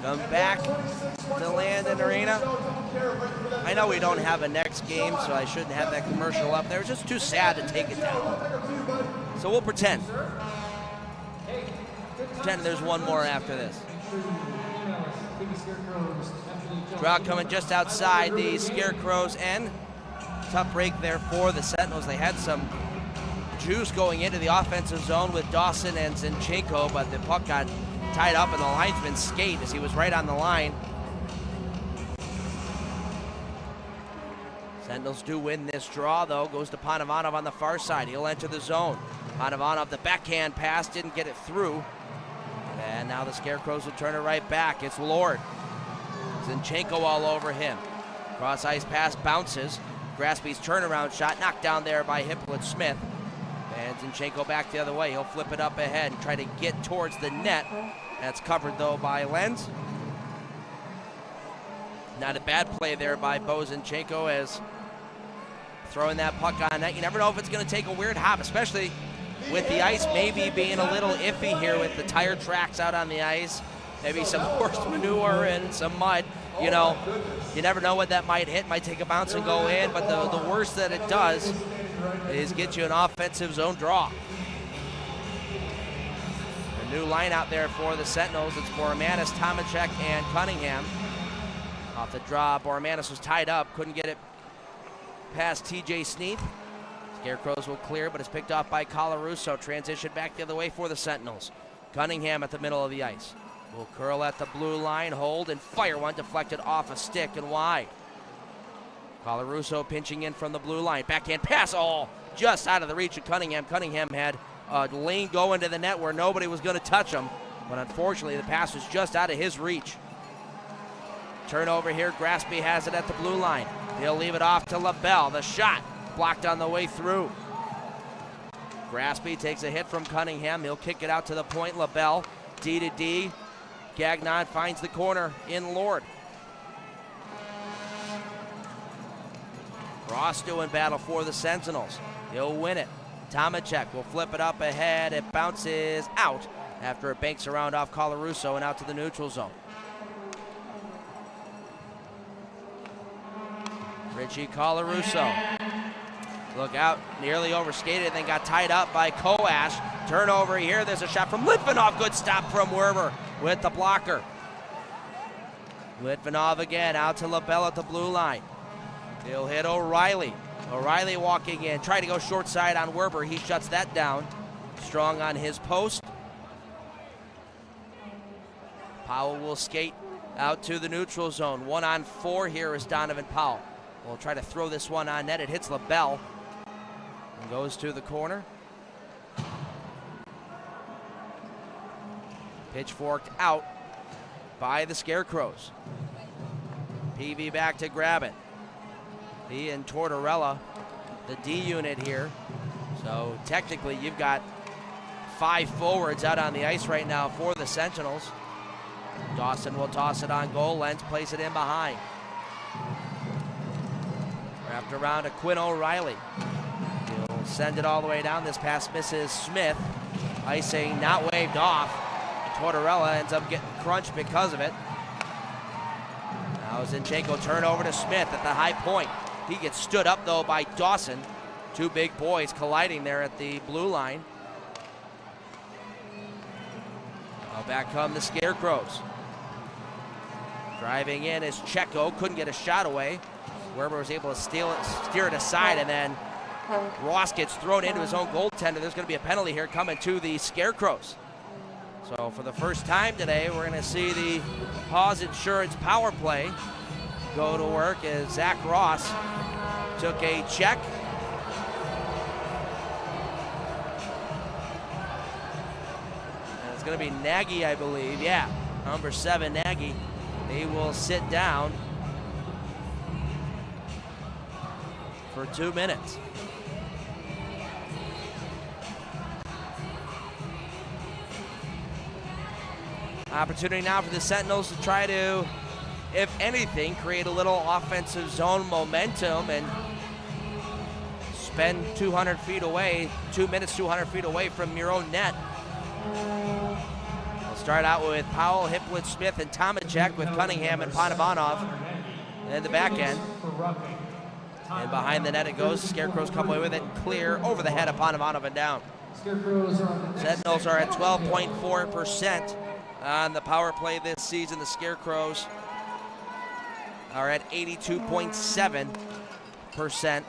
come back to Landon Arena. I know we don't have a next game, so I shouldn't have that commercial up there. It's just too sad to take it down. So we'll pretend. Pretend there's one more after this. Crowd coming just outside the Scarecrows end. Tough break there for the Sentinels. They had some juice going into the offensive zone with Dawson and Zinchenko, but the puck got tied up and the linesman skate as he was right on the line. Sentinels do win this draw, though. Goes to Panovanov on the far side. He'll enter the zone. Panovanov, the backhand pass, didn't get it through. And now the Scarecrows will turn it right back. It's Lord. Zinchenko all over him. Cross ice pass bounces. Graspy's turnaround shot knocked down there by Hippolyte Smith. And Zinchenko back the other way. He'll flip it up ahead and try to get towards the net. That's covered, though, by Lenz. Not a bad play there by Bo Zinchenko as throwing that puck on net. You never know if it's going to take a weird hop, especially with the ice maybe being a little iffy here with the tire tracks out on the ice. Maybe some horse manure and some mud. You know, you never know what that might hit. Might take a bounce and go in, but the worst that it does is get you an offensive zone draw. A new line out there for the Sentinels. It's Bormanis, Tomacek, and Cunningham. Off the draw, Bormanis was tied up, couldn't get it past TJ Sneath. Scarecrows will clear, but it's picked off by Colarusso. Transition back the other way for the Sentinels. Cunningham at the middle of the ice. Will curl at the blue line, hold, and fire one deflected off a stick and wide. Colarusso pinching in from the blue line. Backhand pass, all just out of the reach of Cunningham. Cunningham had a lane going to the net where nobody was going to touch him, but unfortunately the pass was just out of his reach. Turnover here, Graspy has it at the blue line. He'll leave it off to LaBelle. The shot blocked on the way through. Graspy takes a hit from Cunningham. He'll kick it out to the point. LaBelle, D to D. Gagnon finds the corner in Lord. Ross doing battle for the Sentinels. He'll win it. Tomacek will flip it up ahead. It bounces out after it banks around off Colarusso and out to the neutral zone. Richie Colarusso. Look out, nearly overskated, then got tied up by Koash. Turnover here, there's a shot from Litvinov. Good stop from Werber with the blocker. Litvinov again, out to LaBelle at the blue line. He'll hit O'Reilly. O'Reilly walking in, trying to go short side on Werber. He shuts that down. Strong on his post. Powell will skate out to the neutral zone. 1-on-4 here is Donovan Powell. We'll try to throw this one on net. It hits LaBelle and goes to the corner. Pitchforked out by the Scarecrows. PV back to grab it. He and Tortorella, the D unit here. So technically you've got 5 forwards out on the ice right now for the Sentinels. Dawson will toss it on goal. Lenz plays it in behind. Wrapped around to Quinn O'Reilly. He'll send it all the way down. This pass misses Smith. Icing not waved off. Tortorella ends up getting crunched because of it. Now Zinchenko turn over to Smith at the high point. He gets stood up though by Dawson. Two big boys colliding there at the blue line. Now back come the Scarecrows. Driving in is Checo, couldn't get a shot away. Werber was able to steer it aside, and then Ross gets thrown into his own goaltender. There's going to be a penalty here coming to the Scarecrows. So for the first time today, we're going to see the Pause Insurance power play go to work as Zach Ross took a check. And it's going to be Nagy, I believe. Yeah, number 7, Nagy. He will sit down for 2 minutes. Opportunity now for the Sentinels to try to, if anything, create a little offensive zone momentum and spend 200 feet away, 2 minutes, 200 feet away from your own net. They'll start out with Powell, Hipwood, Smith, and Tomacek with Cunningham and Panovanov in the back end. And behind the net it goes. Scarecrows come away with it, clear over the head of Panovanov and down. Sentinels are at 12.4% on the power play this season. The Scarecrows are at 82.7%.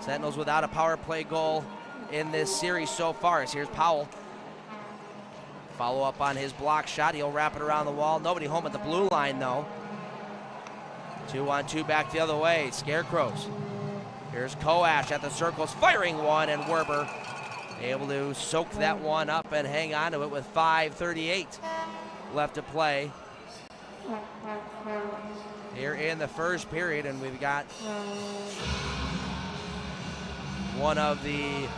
Sentinels without a power play goal in this series so far. As here's Powell. Follow up on his block shot. He'll wrap it around the wall. Nobody home at the blue line though. 2-on-2 back the other way. Scarecrows. Here's Koash at the circles, firing one, and Werber able to soak that one up and hang on to it with 5:38 left to play here in the first period. And we've got one of the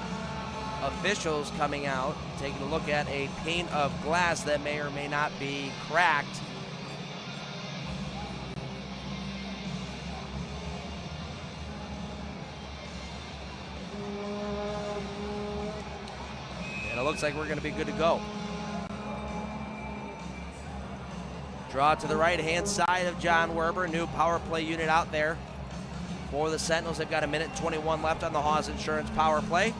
officials coming out, taking a look at a pane of glass that may or may not be cracked. And it looks like we're going to be good to go. Draw to the right-hand side of John Werber. New power play unit out there for the Sentinels. They've got 1:21 left on the Haas Insurance power play.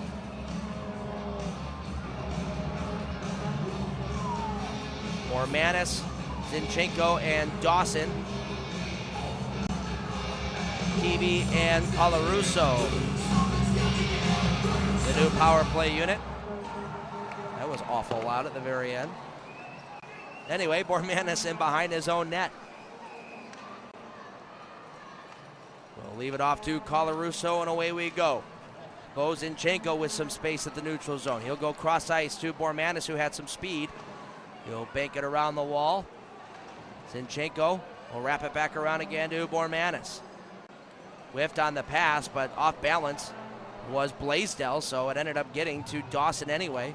Bormanis, Zinchenko, and Dawson. Peavy and Colarusso. The new power play unit. That was awful loud at the very end. Anyway, Bormanis in behind his own net. We'll leave it off to Colarusso, and away we go. Bo Zinchenko with some space at the neutral zone. He'll go cross ice to Bormanis, who had some speed. He'll bank it around the wall. Zinchenko will wrap it back around again to Bormanis. Whiffed on the pass, but off balance was Blaisdell, so it ended up getting to Dawson anyway.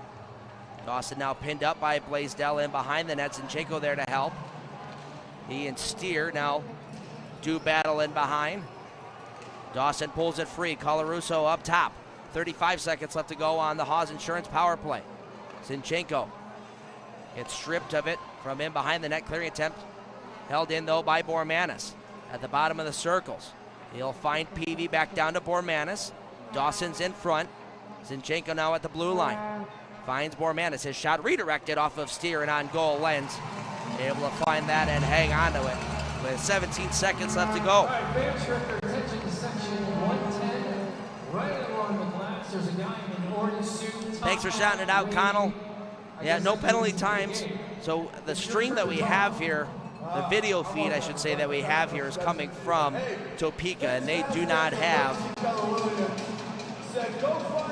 Dawson now pinned up by Blaisdell in behind the net. Zinchenko there to help. He and Steer now do battle in behind. Dawson pulls it free. Colarusso up top. 35 seconds left to go on the Haas Insurance power play. Zinchenko gets stripped of it from in behind the net. Clearing attempt held in though by Bormanis at the bottom of the circles. He'll find Peavy back down to Bormanis. Dawson's in front. Zinchenko now at the blue line. Finds Bormanis. His shot redirected off of Steer and on goal. Lenz able to find that and hang on to it with 17 seconds left to go. All right, fans, your attention to section 110. Right along the glass, there's a guy in an orange suit. Thanks for shouting it out, Connell. Yeah, no penalty times. So the stream that we have here, the video feed, I should say, that we have here is coming from Topeka, and they do not have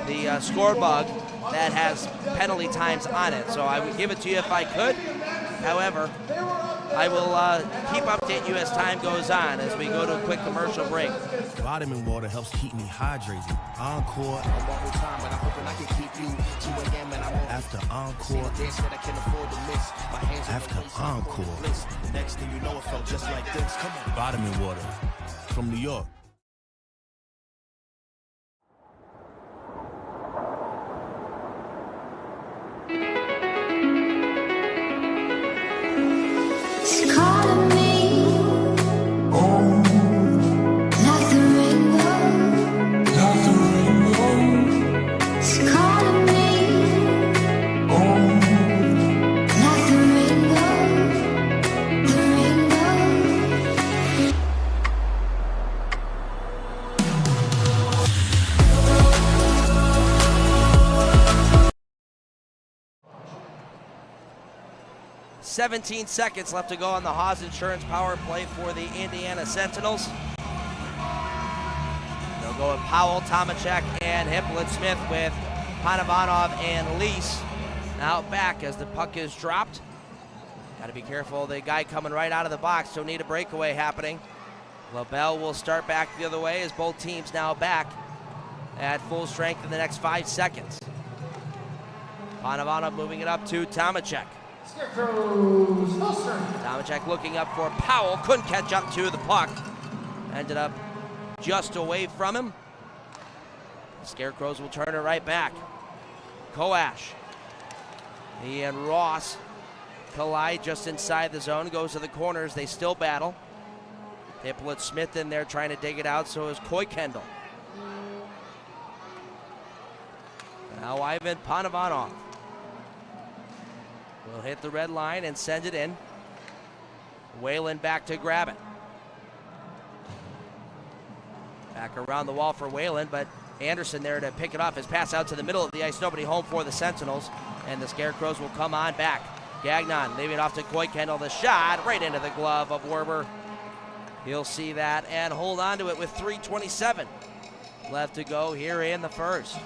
the score bug that has penalty times on it. So I would give it to you if I could. However, I will keep updating you as time goes on as we go to a quick commercial break. Vitamin water helps keep me hydrated. Encore. After encore. After encore. Next thing you know, it felt just like this. Come on. Vitamin water from New York. .17 seconds left to go on the Haas Insurance power play for the Indiana Sentinels. They'll go with Powell, Tomacek, and Hippolyte Smith with Panovanov and Lease out back as the puck is dropped. Got to be careful. The guy coming right out of the box, so need a breakaway happening. LaBelle will start back the other way as both teams now back at full strength in the next 5 seconds. Panovanov moving it up to Tomacek. Scarecrows, Tomacek looking up for Powell, couldn't catch up to the puck. Ended up just away from him. The Scarecrows will turn it right back. Koash. He and Ross collide just inside the zone, goes to the corners. They still battle. Hippolyte Smith in there trying to dig it out, so is Coy Kendall. Now Ivan Panovanov will hit the red line and send it in. Whalen back to grab it. Back around the wall for Whalen, but Anderson there to pick it off. His pass out to the middle of the ice. Nobody home for the Sentinels, and the Scarecrows will come on back. Gagnon leaving it off to Coy Kendall. The shot right into the glove of Werber. He'll see that and hold on to it with 3:27 left to go here in the first.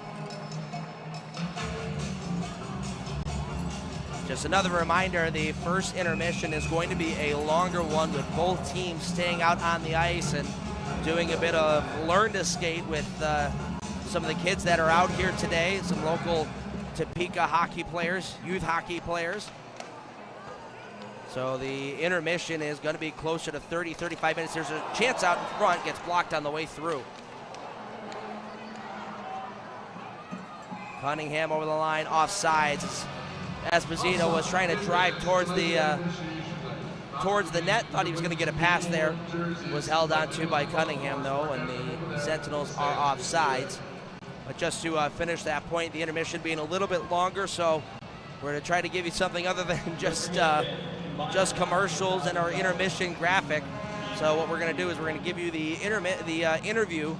Just another reminder, the first intermission is going to be a longer one with both teams staying out on the ice and doing a bit of learn to skate with some of the kids that are out here today, some local Topeka hockey players, youth hockey players. So the intermission is going to be closer to 30, 35 minutes. There's a chance out in front, gets blocked on the way through. Cunningham over the line, offsides. Esposito was trying to drive towards the net, thought he was going to get a pass there. Was held on to by Cunningham though, and the Sentinels are offsides. But just to finish that point, the intermission being a little bit longer, so we're going to try to give you something other than just commercials and our intermission graphic. So what we're going to do is we're going to give you the interview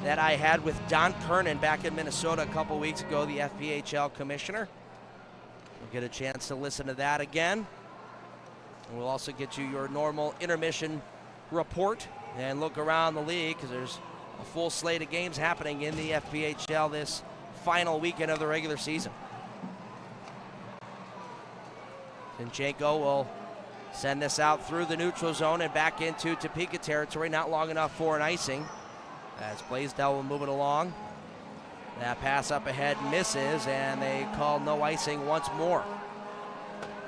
that I had with Don Kernan back in Minnesota a couple weeks ago, the FPHL commissioner. We'll get a chance to listen to that again. And we'll also get you your normal intermission report and look around the league, because there's a full slate of games happening in the FPHL this final weekend of the regular season. Zinchenko will send this out through the neutral zone and back into Topeka territory, not long enough for an icing. As Blaisdell will move it along. That pass up ahead misses, and they call no icing once more.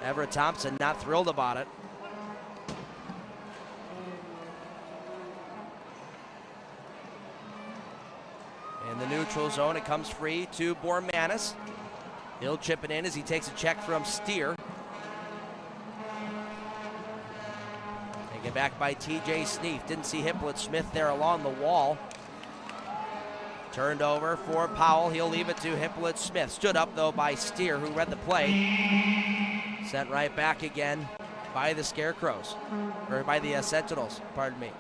Everett Thompson not thrilled about it. In the neutral zone, it comes free to Bormanis. He'll chip it in as he takes a check from Steer. Taken back by TJ Sneef. Didn't see Hippolyte Smith there along the wall. Turned over for Powell. He'll leave it to Hippolyte Smith. Stood up, though, by Steer, who read the play. Sent right back again by the Scarecrows. Or by the Sentinels, pardon me.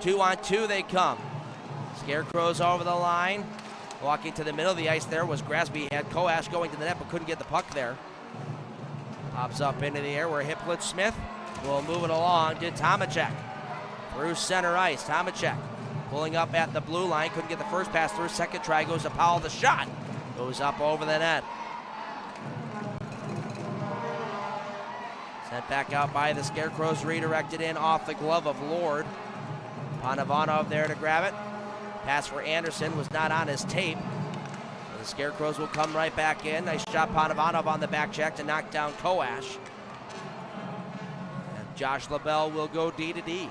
2-on-2 they come. Scarecrows over the line. Walking to the middle of the ice there was Grasby. He had Koash going to the net, but couldn't get the puck there. Pops up into the air where Hippolyte Smith will move it along to Tomacek. Through center ice, Tomacek pulling up at the blue line. Couldn't get the first pass through. Second try goes to Powell. The shot goes up over the net. Sent back out by the Scarecrows. Redirected in off the glove of Lord. Panovanov there to grab it. Pass for Anderson was not on his tape. The Scarecrows will come right back in. Nice shot, Panovanov on the back check to knock down Koash. And Josh LaBelle will go D to D.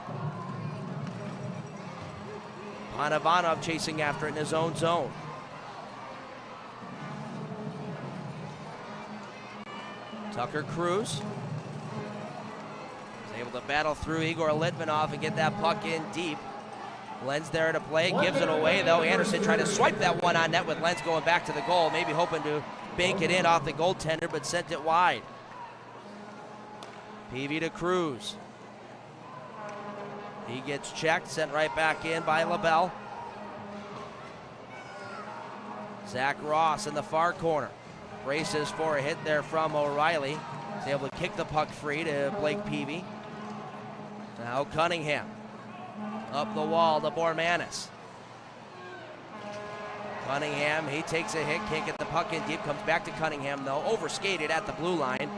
Panovanov chasing after it in his own zone. Tucker Cruz is able to battle through Igor Litvinov and get that puck in deep. Lenz there to play, gives it away though. Anderson trying to swipe that one on net with Lenz going back to the goal, maybe hoping to bank it in off the goaltender, but sent it wide. Peavy to Cruz. He gets checked, sent right back in by LaBelle. Zach Ross in the far corner. Braces for a hit there from O'Reilly. He's able to kick the puck free to Blake Peavy. Now Cunningham. Up the wall to Bormanis. Cunningham, he takes a hit, can't get the puck in deep, comes back to Cunningham though, overskated at the blue line.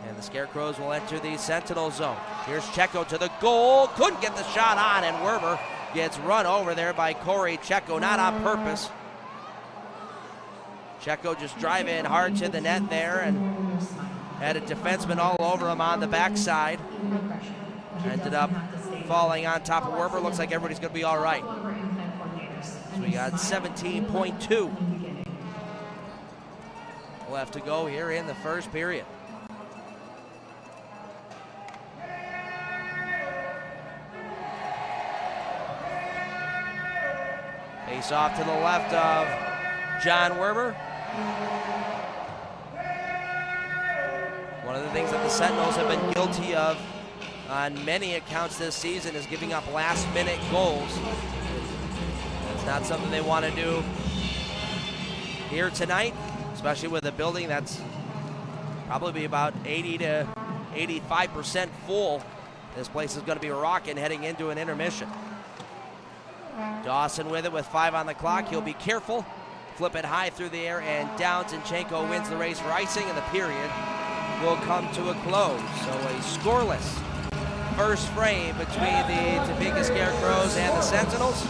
And the Scarecrows will enter the Sentinel zone. Here's Checo to the goal, couldn't get the shot on, and Werber gets run over there by Corey Checo, not on purpose. Checo just driving hard to the net there and had a defenseman all over him on the backside. Ended up falling on top of Werber. Looks like everybody's going to be all right. So we got 17.2 left to go here in the first period. Face off to the left of John Werber. One of the things that the Sentinels have been guilty of on many accounts this season is giving up last-minute goals. That's not something they want to do here tonight, especially with a building that's probably about 80 to 85% full. This place is going to be rocking heading into an intermission. Dawson with it with 5 on the clock. He'll be careful. Flip it high through the air, and Zinchenko wins the race for icing, and the period will come to a close. So a scoreless first frame between the Topeka Scarecrows and the Sentinels.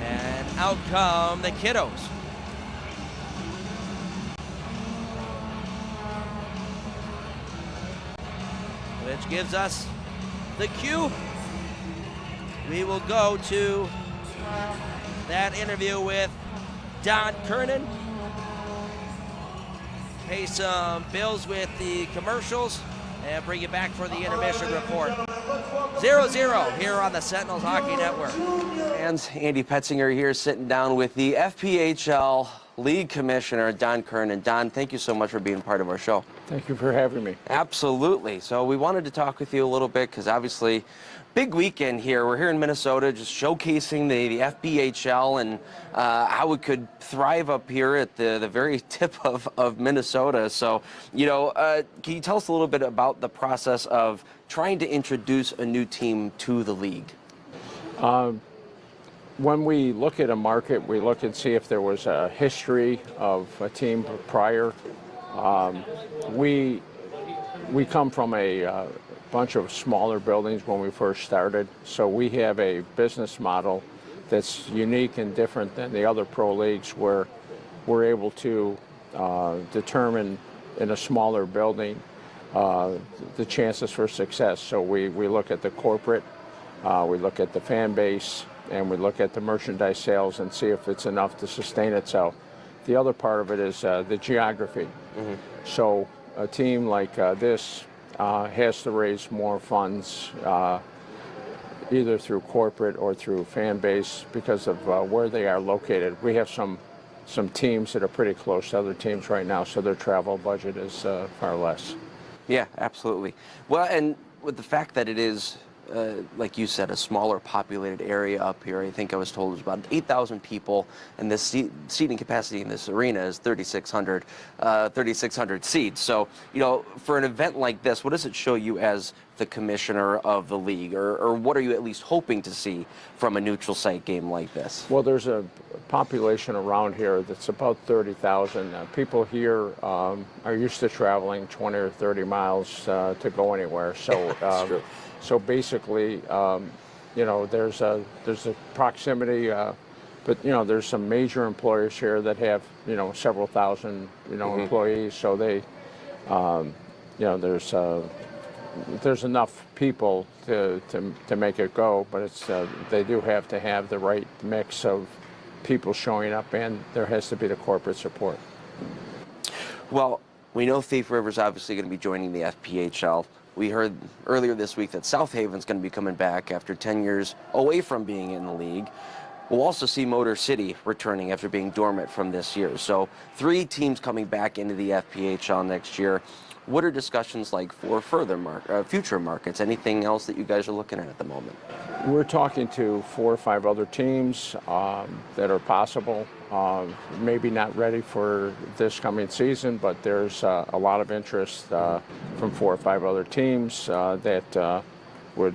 And out come the Kiddos. Which gives us the cue. We will go to that interview with Don Kernan. Pay some bills with the commercials and bring you back for the intermission report. 0-0 here on the Sentinels Hockey Network. And Andy Petzinger here sitting down with the FPHL League Commissioner, Don Kernan. Don, thank you so much for being part of our show. Thank you for having me. Absolutely. So we wanted to talk with you a little bit because obviously big weekend here. We're here in Minnesota just showcasing the FPHL and how it could thrive up here at the very tip of Minnesota. So, can you tell us a little bit about the process of trying to introduce a new team to the league? When we look at a market, we look and see if there was a history of a team prior. We come from a bunch of smaller buildings when we first started, so we have a business model that's unique and different than the other pro leagues, where we're able to determine in a smaller building the chances for success. So we look at the corporate, we look at the fan base, and we look at the merchandise sales and see if it's enough to sustain itself. The other part of it is the geography. Mm-hmm. So a team like this has to raise more funds either through corporate or through fan base because of where they are located. We have some teams that are pretty close to other teams right now, so their travel budget is far less. Yeah, absolutely. Well, and with the fact that it is, like you said, a smaller populated area up here, I think I was told it was about 8,000 people, and the seating capacity in this arena is 3,600 seats. So, for an event like this, what does it show you as the commissioner of the league, or what are you at least hoping to see from a neutral site game like this? Well, there's a population around here that's about 30,000. People here are used to traveling 20 or 30 miles to go anywhere. So. That's true. So basically, there's a proximity, but there's some major employers here that have several thousand mm-hmm. employees. So they, there's enough people to make it go, but it's they do have to have the right mix of people showing up, and there has to be the corporate support. Well, we know Thief River's obviously going to be joining the FPHL. We heard earlier this week that South Haven's going to be coming back after 10 years away from being in the league. We'll also see Motor City returning after being dormant from this year. So 3 teams coming back into the FPHL next year. What are discussions like for further future markets? Anything else that you guys are looking at the moment? We're talking to 4 or 5 other teams that are possible. Maybe not ready for this coming season, but there's a lot of interest from 4 or 5 other teams that would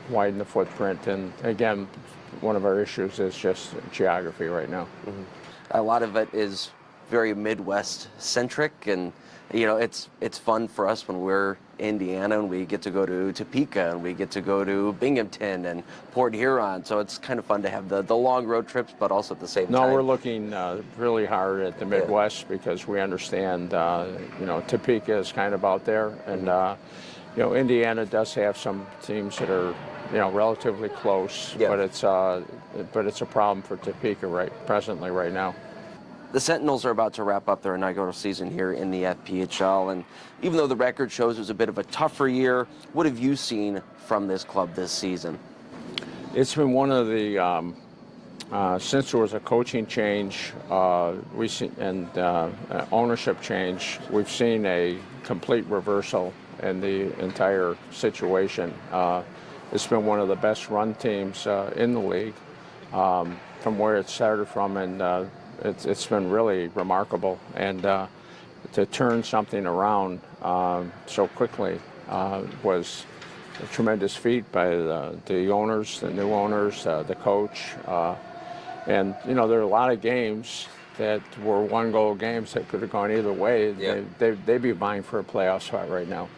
widen the footprint. And again, one of our issues is just geography right now. Mm-hmm. A lot of it is very Midwest centric, and it's fun for us when we're Indiana and we get to go to Topeka and we get to go to Binghamton and Port Huron. So it's kind of fun to have the long road trips, but also at the same time. No, we're looking really hard at the Midwest because we understand, Topeka is kind of out there, and Indiana does have some teams that are relatively close, but it's a problem for Topeka presently right now. The Sentinels are about to wrap up their inaugural season here in the FPHL, and even though the record shows it was a bit of a tougher year, what have you seen from this club this season? It's been one of the, since there was a coaching change and ownership change, we've seen a complete reversal in the entire situation. It's been one of the best run teams in the league from where it started from, and it's been really remarkable. And to turn something around so quickly was a tremendous feat by the owners, the new owners, the coach. And, you know, there are a lot of games that were one-goal games that could have gone either way. Yeah. They'd be vying for a playoff spot right now.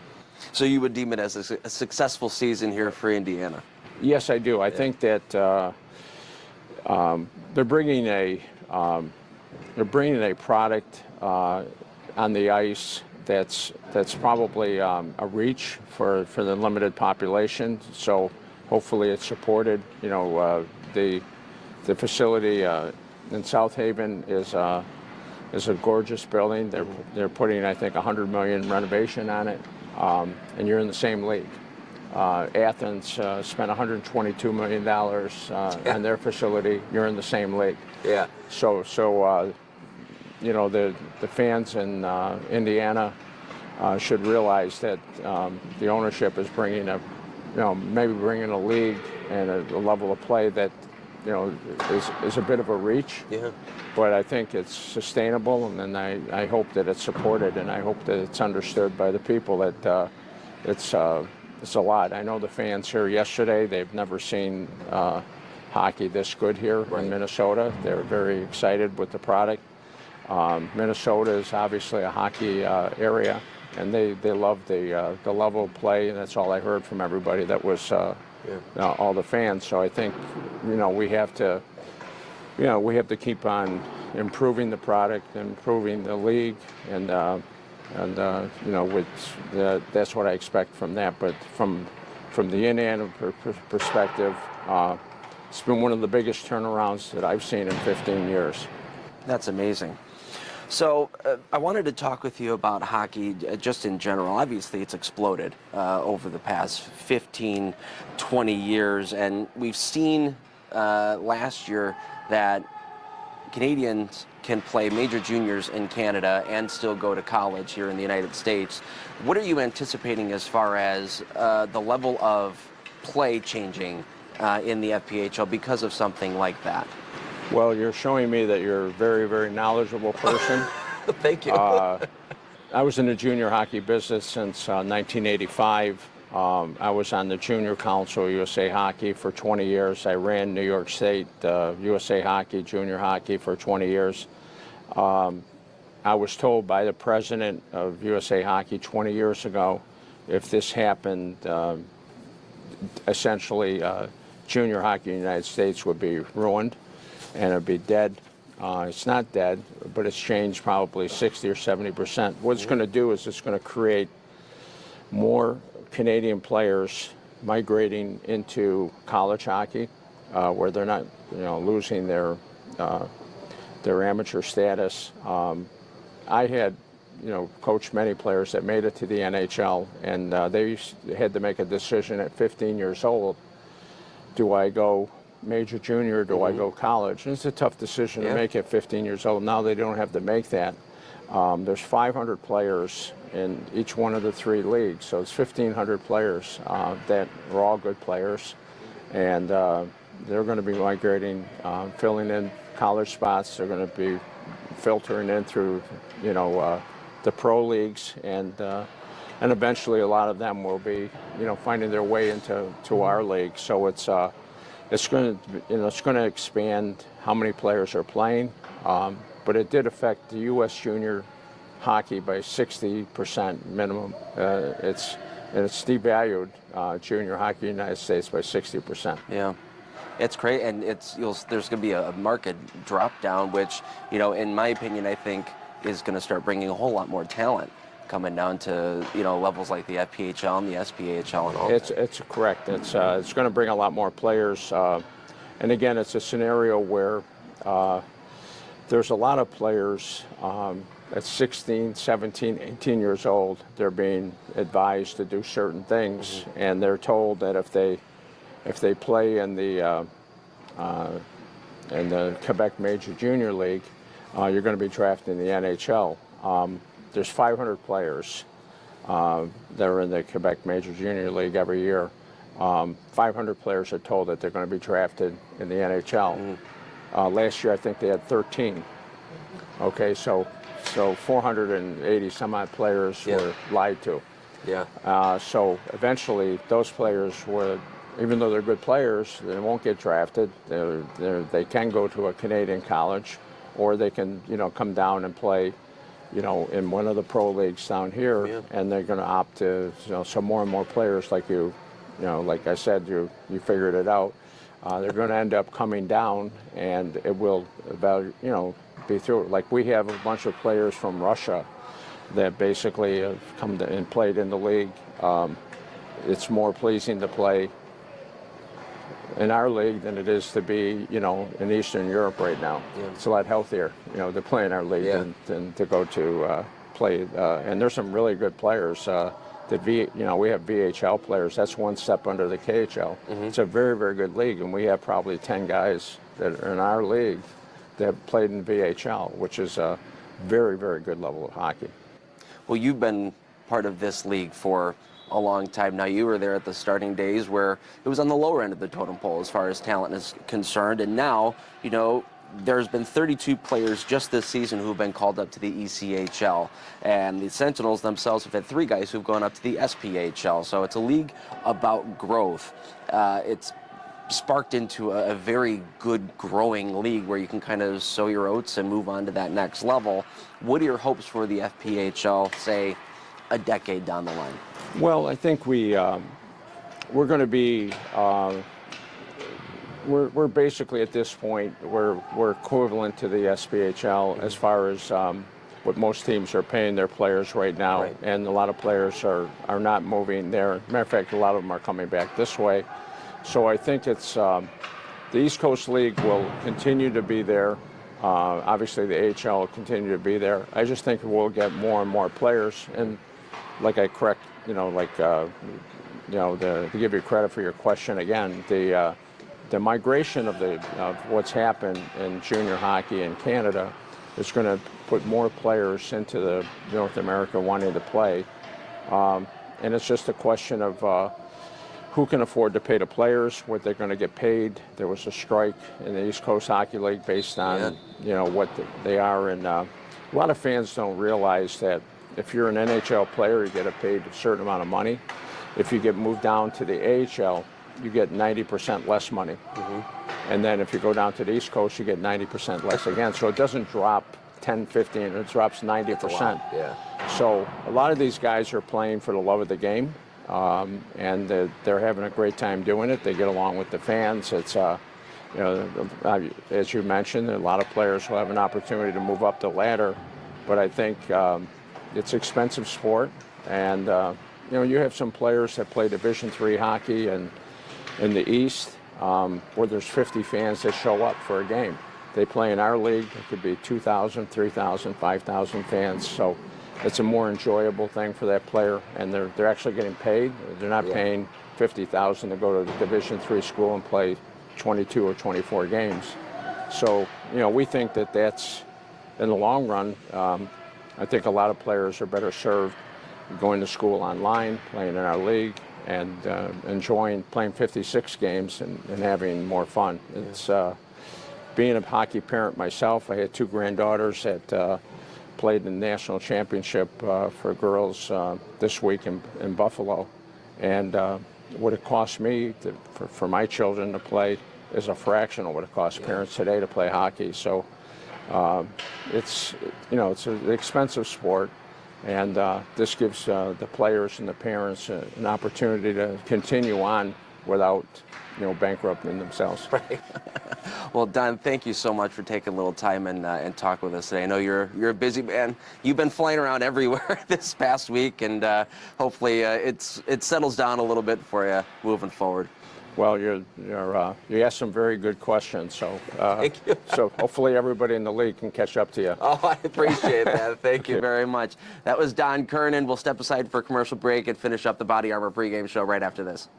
So you would deem it as a successful season here for Indiana? Yes, I do. I think that they're bringing a product on the ice that's probably a reach for the limited population. So hopefully it's supported. You know, the facility in South Haven is a gorgeous building. They're putting, I think, $100 million renovation on it, and you're in the same league. Athens spent $122 million on their facility. You're in the same league. Yeah. So you know, the fans in Indiana should realize that the ownership is bringing maybe bringing a league and a level of play that, you know, is a bit of a reach. Yeah. But I think it's sustainable, and then I hope that it's supported, and I hope that it's understood by the people that it's a lot. I know the fans here yesterday, they've never seen hockey this good here in Minnesota. They're very excited with the product. Minnesota is obviously a hockey area, and they love the level of play, and that's all I heard from everybody that was all the fans. So I think, you know, we have to keep on improving the product, improving the league, and you know, that's what I expect from that. But from the Indiana perspective, it's been one of the biggest turnarounds that I've seen in 15 years. That's amazing. So I wanted to talk with you about hockey just in general. Obviously, it's exploded over the past 15, 20 years, and we've seen last year that Canadians can play major juniors in Canada and still go to college here in the United States. What are you anticipating as far as the level of play changing in the FPHL because of something like that? Well, you're showing me that you're a very, very knowledgeable person. Thank you. I was in the junior hockey business since 1985. I was on the Junior Council USA Hockey for 20 years. I ran New York State USA Hockey, junior hockey for 20 years. I was told by the president of USA Hockey 20 years ago, if this happened, essentially junior hockey in the United States would be ruined and it'd be dead. It's not dead, but it's changed probably 60 or 70%. What it's going to do is it's going to create more Canadian players migrating into college hockey, where they're not, you know, losing their amateur status. I had, you know, coached many players that made it to the NHL, and they had to make a decision at 15 years old. Do I go major junior, do I go college? And it's a tough decision to make at 15 years old. Now they don't have to make that. There's 500 players in each one of the three leagues, so it's 1,500 players that are all good players, and they're going to be migrating, filling in college spots. They're going to be filtering in through, you know, the pro leagues, and eventually a lot of them will be, you know, finding their way into our league. So it's going to, you know, it's going to expand how many players are playing, but it did affect the U.S. junior hockey by 60% minimum. It's devalued junior hockey in the United States by 60%. Yeah. It's great, and there's going to be a market drop down, which, you know, in my opinion, I think is going to start bringing a whole lot more talent coming down to, you know, levels like the FPHL and the SPHL and all. It's correct. It's going to bring a lot more players, and again, it's a scenario where there's a lot of players at 16, 17, 18 years old. They're being advised to do certain things, and they're told that if they play in the Quebec Major Junior League, you're going to be drafted in the NHL. There's 500 players that are in the Quebec Major Junior League every year. 500 players are told that they're going to be drafted in the NHL. Last year, I think they had 13. Okay, so 480 some odd players were lied to. Yeah. So eventually, those players even though they're good players, they won't get drafted. They can go to a Canadian college, or they can, come down and play, in one of the pro leagues down here, and they're going to opt to, so more and more players like like I said, you figured it out. They're going to end up coming down, and it will, be through. Like we have a bunch of players from Russia that basically have come and played in the league. It's more pleasing to play in our league than it is to be, in Eastern Europe right now. It's a lot healthier, to play in our league than to go to play. And there's some really good players. We have VHL players. That's one step under the KHL. It's a very, very good league, and we have probably 10 guys that are in our league that have played in VHL, which is a very, very good level of hockey. Well, you've been part of this league for a long time now. You were there at the starting days where it was on the lower end of the totem pole as far as talent is concerned, and now, there's been 32 players just this season who've been called up to the ECHL, and the Sentinels themselves have had 3 guys who've gone up to the SPHL. So it's a league about growth. It's sparked into a very good growing league where you can kind of sow your oats and move on to that next level. What are your hopes for the FPHL, say, a decade down the line? Well, I think we're going to be. We're basically at this point we're equivalent to the SPHL as far as what most teams are paying their players right now, and a lot of players are not moving there. Matter of fact, a lot of them are coming back this way. So I think it's the East Coast League will continue to be there. Obviously, the AHL will continue to be there. I just think we'll get more and more players, and like I correct, to give you credit for your question again, the migration of what's happened in junior hockey in Canada is going to put more players into the North America wanting to play, and it's just a question of who can afford to pay the players, what they're going to get paid. There was a strike in the East Coast Hockey League based on what they are, and a lot of fans don't realize that if you're an NHL player, you get paid a certain amount of money. If you get moved down to the AHL, you get 90% less money. And then if you go down to the East Coast, you get 90% less again. So it doesn't drop 10, 15, it drops 90%. So a lot of these guys are playing for the love of the game, and they're having a great time doing it. They get along with the fans. It's, as you mentioned, a lot of players will have an opportunity to move up the ladder, but I think it's expensive sport, and you have some players that play Division III hockey and in the East, where there's 50 fans that show up for a game. They play in our league, it could be 2,000, 3,000, 5,000 fans, so it's a more enjoyable thing for that player, and they're actually getting paid. They're not paying $50,000 to go to the Division III school and play 22 or 24 games. So, we think that that's, in the long run, I think a lot of players are better served going to school online, playing in our league, and enjoying playing 56 games and having more fun. It's being a hockey parent myself. I had 2 granddaughters that played in the national championship for girls this week in Buffalo, and what it cost me for my children to play is a fraction of what it costs parents today to play hockey. So it's an expensive sport. And this gives the players and the parents an opportunity to continue on without, bankrupting themselves. Right. Well, Don, thank you so much for taking a little time and talk with us today. I know you're a busy man. You've been flying around everywhere this past week, and hopefully it settles down a little bit for you moving forward. Well, you asked some very good questions, so Thank you. so hopefully everybody in the league can catch up to you. Oh, I appreciate that. Thank you very much. That was Don Kernan. We'll step aside for a commercial break and finish up the Body Armor pregame show right after this.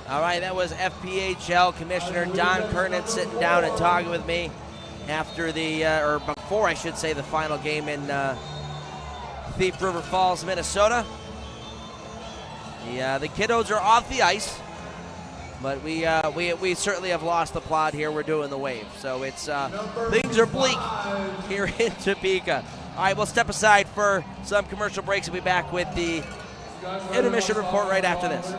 All right, that was FPHL Commissioner Don Kernan sitting down and talking with me after or before, I should say, the final game in Thief River Falls, Minnesota. The kiddos are off the ice, but we certainly have lost the plot here. We're doing the wave, so it's things are bleak here in Topeka. All right, we'll step aside for some commercial breaks. We'll be back with the intermission report right after this.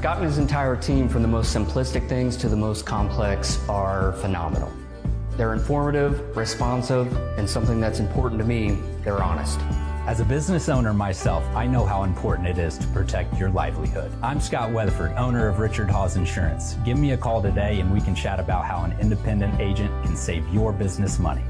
Scott and his entire team, from the most simplistic things to the most complex, are phenomenal. They're informative, responsive, and something that's important to me, they're honest. As a business owner myself, I know how important it is to protect your livelihood. I'm Scott Weatherford, owner of Richard Hawes Insurance. Give me a call today and we can chat about how an independent agent can save your business money.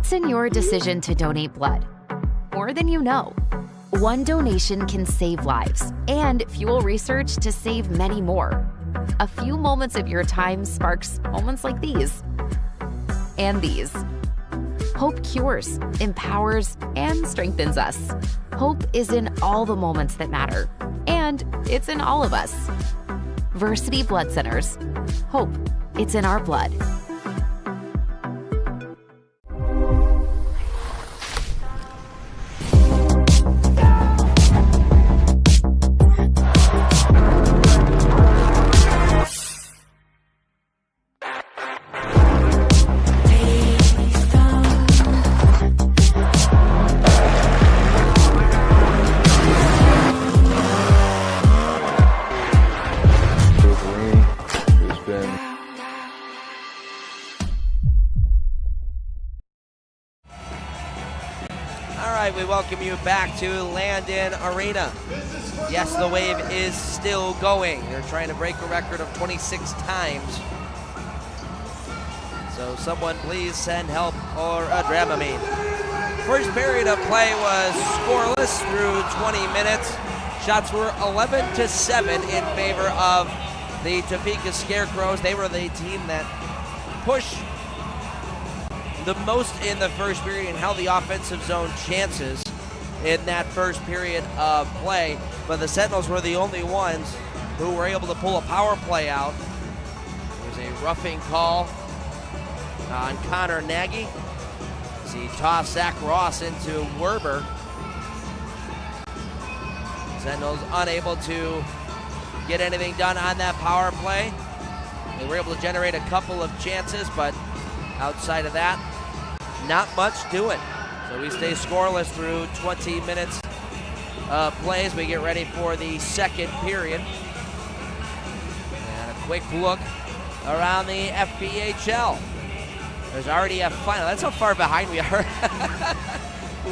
What's in your decision to donate blood? More than you know. One donation can save lives and fuel research to save many more. A few moments of your time sparks moments like these. And these. Hope cures, empowers, and strengthens us. Hope is in all the moments that matter. And it's in all of us. Versity Blood Centers. Hope. It's in our blood. We welcome you back to Landon Arena. Yes, the wave is still going. They're trying to break a record of 26 times. So someone please send help or a Dramamine. First period of play was scoreless through 20 minutes. Shots were 11-7 in favor of the Topeka Scarecrows. They were the team that pushed the most in the first period and held the offensive zone chances in that first period of play. But the Sentinels were the only ones who were able to pull a power play out. There's a roughing call on Connor Nagy as he tossed Zach Ross into Werber. Sentinels unable to get anything done on that power play. They were able to generate a couple of chances, but outside of that, not much doing. So we stay scoreless through 20 minutes of play as we get ready for the second period. And a quick look around the FPHL. There's already a final. That's how far behind we are.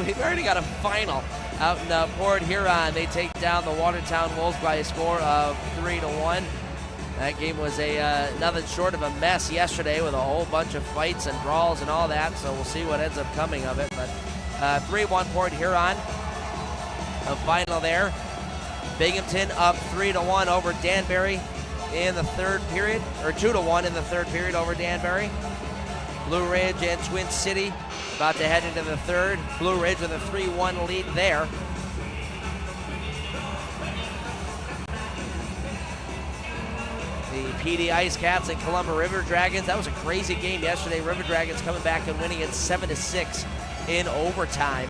We've already got a final out in Port Huron. They take down the Watertown Wolves by a score of 3-1. That game was nothing short of a mess yesterday with a whole bunch of fights and brawls and all that, so we'll see what ends up coming of it. But 3-1 Port Huron, a final there. Binghamton up 3-1 over Danbury in the third period, or 2-1 in the third period over Danbury. Blue Ridge and Twin City about to head into the third. Blue Ridge with a 3-1 lead there. The PD Ice Cats and Columbia River Dragons. That was a crazy game yesterday. River Dragons coming back and winning it 7-6 in overtime.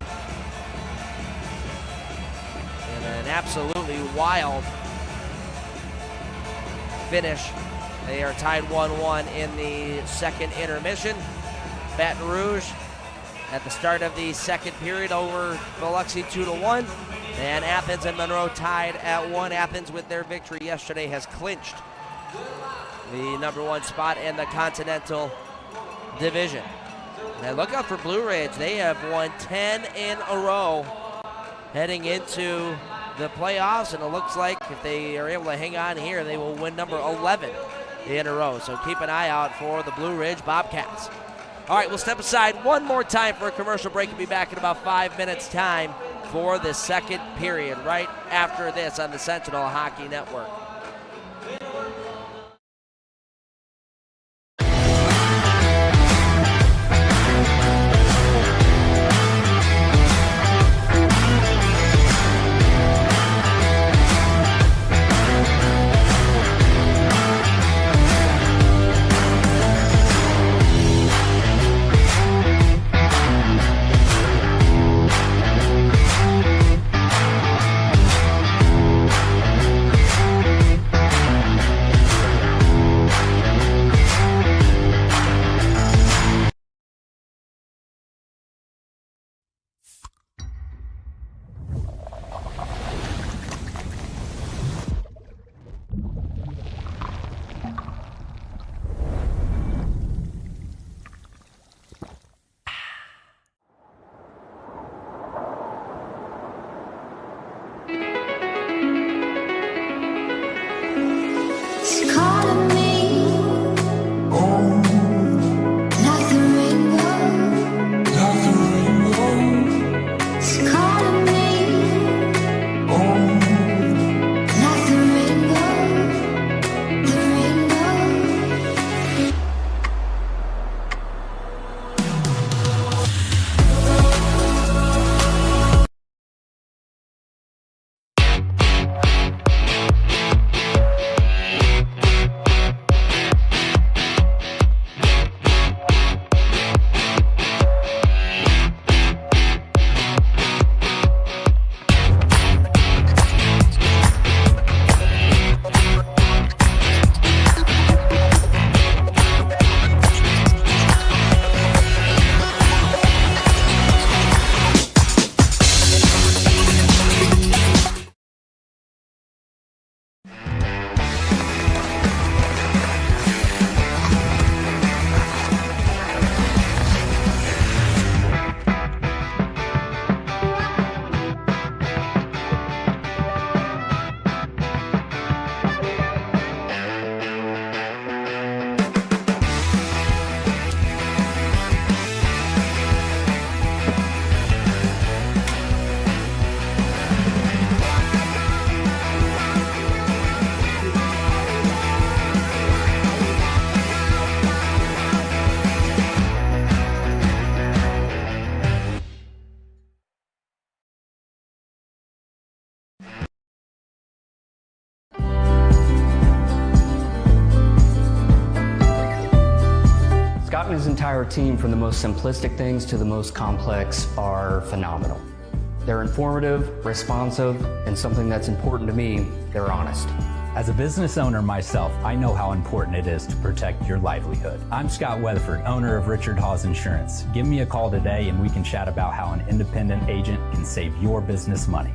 And an absolutely wild finish. They are tied 1-1 in the second intermission. Baton Rouge at the start of the second period over Biloxi 2-1. And Athens and Monroe tied at 1. Athens, with their victory yesterday, has clinched the number 1 spot in the Continental Division. Now look out for Blue Ridge. They have won 10 in a row heading into the playoffs, and it looks like if they are able to hang on here, they will win number 11 in a row. So keep an eye out for the Blue Ridge Bobcats. All right, we'll step aside one more time for a commercial break and be back in about 5 minutes' time for the second period right after this on the Sentinel Hockey Network. entire team, from the most simplistic things to the most complex, are phenomenal. They're informative, responsive, and something that's important to me, they're honest. As a business owner myself, I know how important it is to protect your livelihood. I'm Scott Weatherford, owner of Richard Hawes Insurance. Give me a call today and we can chat about how an independent agent can save your business money.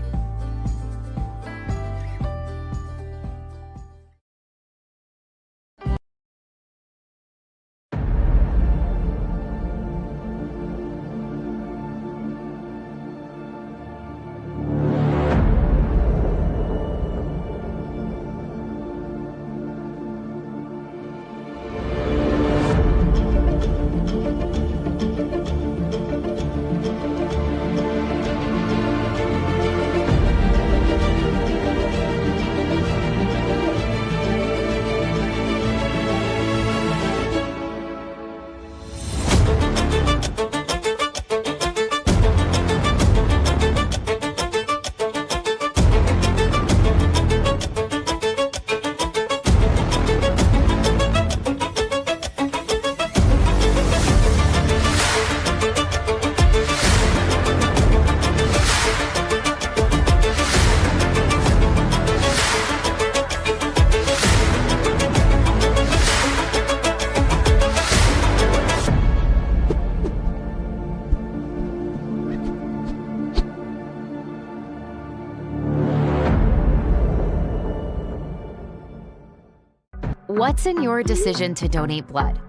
What's in your decision to donate blood?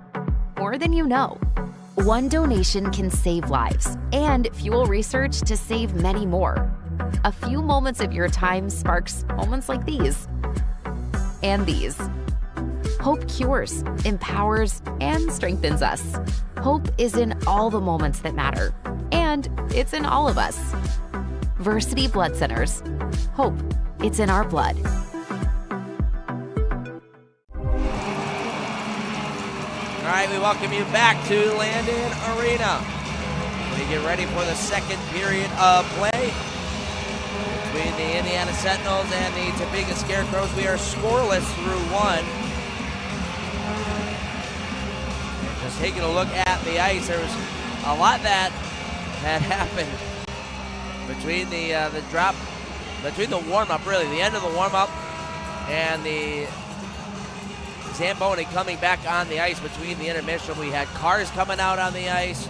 More than you know. One donation can save lives and fuel research to save many more. A few moments of your time sparks moments like these. And these. Hope cures, empowers, and strengthens us. Hope is in all the moments that matter. And it's in all of us. Versity Blood Centers. Hope. It's in our blood. All right, we welcome you back to Landon Arena. We get ready for the second period of play between the Indiana Sentinels and the Topeka Scarecrows. We are scoreless through one. And just taking a look at the ice, there was a lot that had happened between between the warm-up, really, the end of the warm-up and the Zamboni coming back on the ice between the intermission. We had cars coming out on the ice.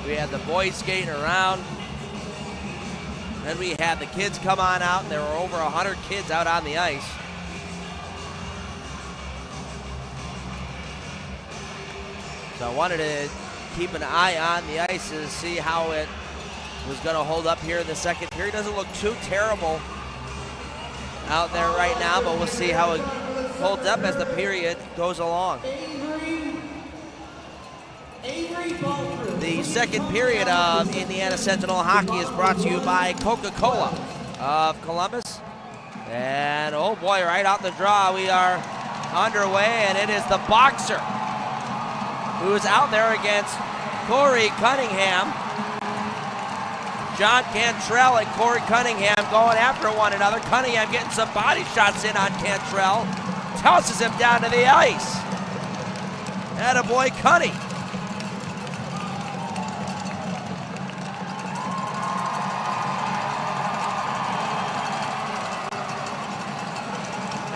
We had the boys skating around. Then we had the kids come on out, and there were over 100 kids out on the ice. So I wanted to keep an eye on the ice to see how it was going to hold up here in the second period. Doesn't look too terrible out there right now, but we'll see how it holds up as the period goes along. The second period of Indiana Sentinel hockey is brought to you by Coca-Cola of Columbus. And oh boy, right out the draw, we are underway, and it is the boxer who is out there against Corey Cunningham. John Cantrell and Corey Cunningham going after one another. Cunningham getting some body shots in on Cantrell. Tosses him down to the ice. Attaboy, Cunny.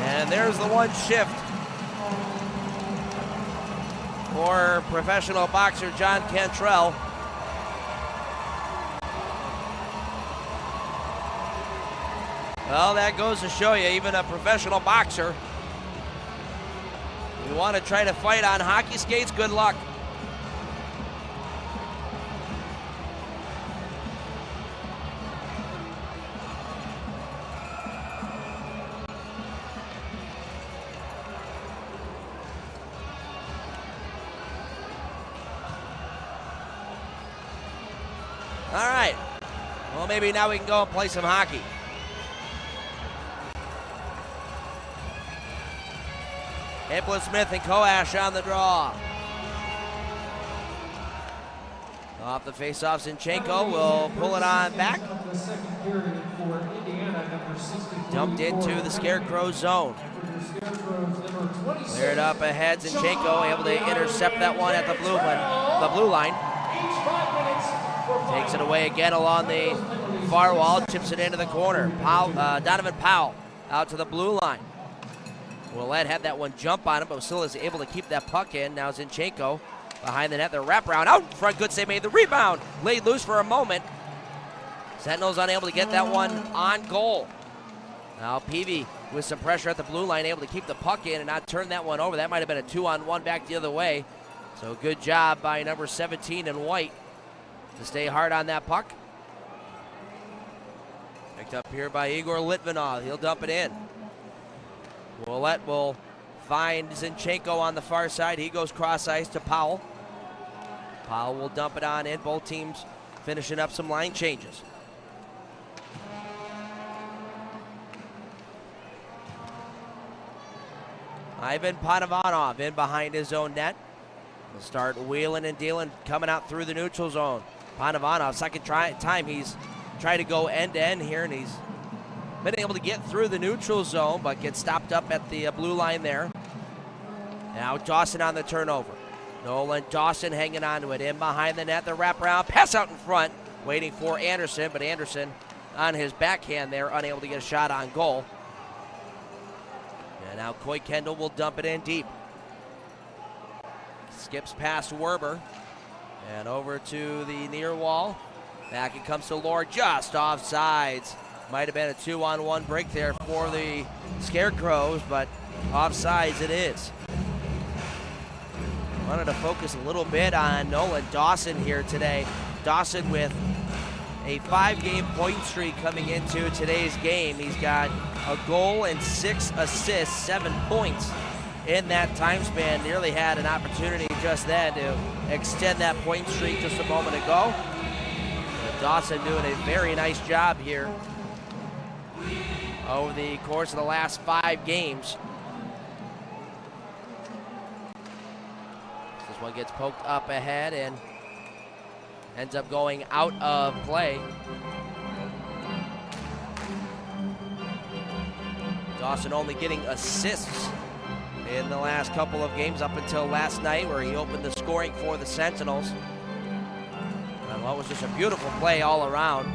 And there's the one shift for professional boxer John Cantrell. Well, that goes to show you, even a professional boxer, you want to try to fight on hockey skates, good luck. All right, well, maybe now we can go and play some hockey. Hippolyte Smith and Koash on the draw. Off the faceoff, Zinchenko will pull it on back. Dumped into the Scarecrow zone. Cleared up ahead, Zinchenko able to intercept that one at the blue one. the blue line. Takes it away again along the far wall, chips it into the corner. Donovan Powell out to the blue line. Willett had that one jump on him, but still is able to keep that puck in. Now Zinchenko behind the net, the wraparound out in front, good save made. The rebound laid loose for a moment. Sentinels unable to get that one on goal. Now Peavy with some pressure at the blue line, able to keep the puck in and not turn that one over. That might have been a 2-on-1 back the other way. So good job by number 17 in white to stay hard on that puck. Picked up here by Igor Litvinov. He'll dump it in. Willett will find Zinchenko on the far side. He goes cross ice to Powell. Powell will dump it on in. Both teams finishing up some line changes. Ivan Panovanov in behind his own net. He'll start wheeling and dealing, coming out through the neutral zone. Panovanov, second time he's tried to go end-to-end here, and he's been able to get through the neutral zone, but gets stopped up at the blue line there. Now Dawson on the turnover. Nolan Dawson hanging on to it. In behind the net, the wraparound. Pass out in front, waiting for Anderson, but Anderson on his backhand there, unable to get a shot on goal. And now Coy Kendall will dump it in deep. Skips past Werber and over to the near wall. Back it comes to Lord, just off sides. Might have been a 2-on-1 break there for the Scarecrows, but offsides it is. Wanted to focus a little bit on Nolan Dawson here today. Dawson with a 5-game point streak coming into today's game. He's got a goal and 6 assists, 7 points in that time span. Nearly had an opportunity just then to extend that point streak just a moment ago. But Dawson doing a very nice job here over the course of the last 5 games. This one gets poked up ahead and ends up going out of play. Dawson only getting assists in the last couple of games up until last night, where he opened the scoring for the Sentinels. And what was just a beautiful play all around.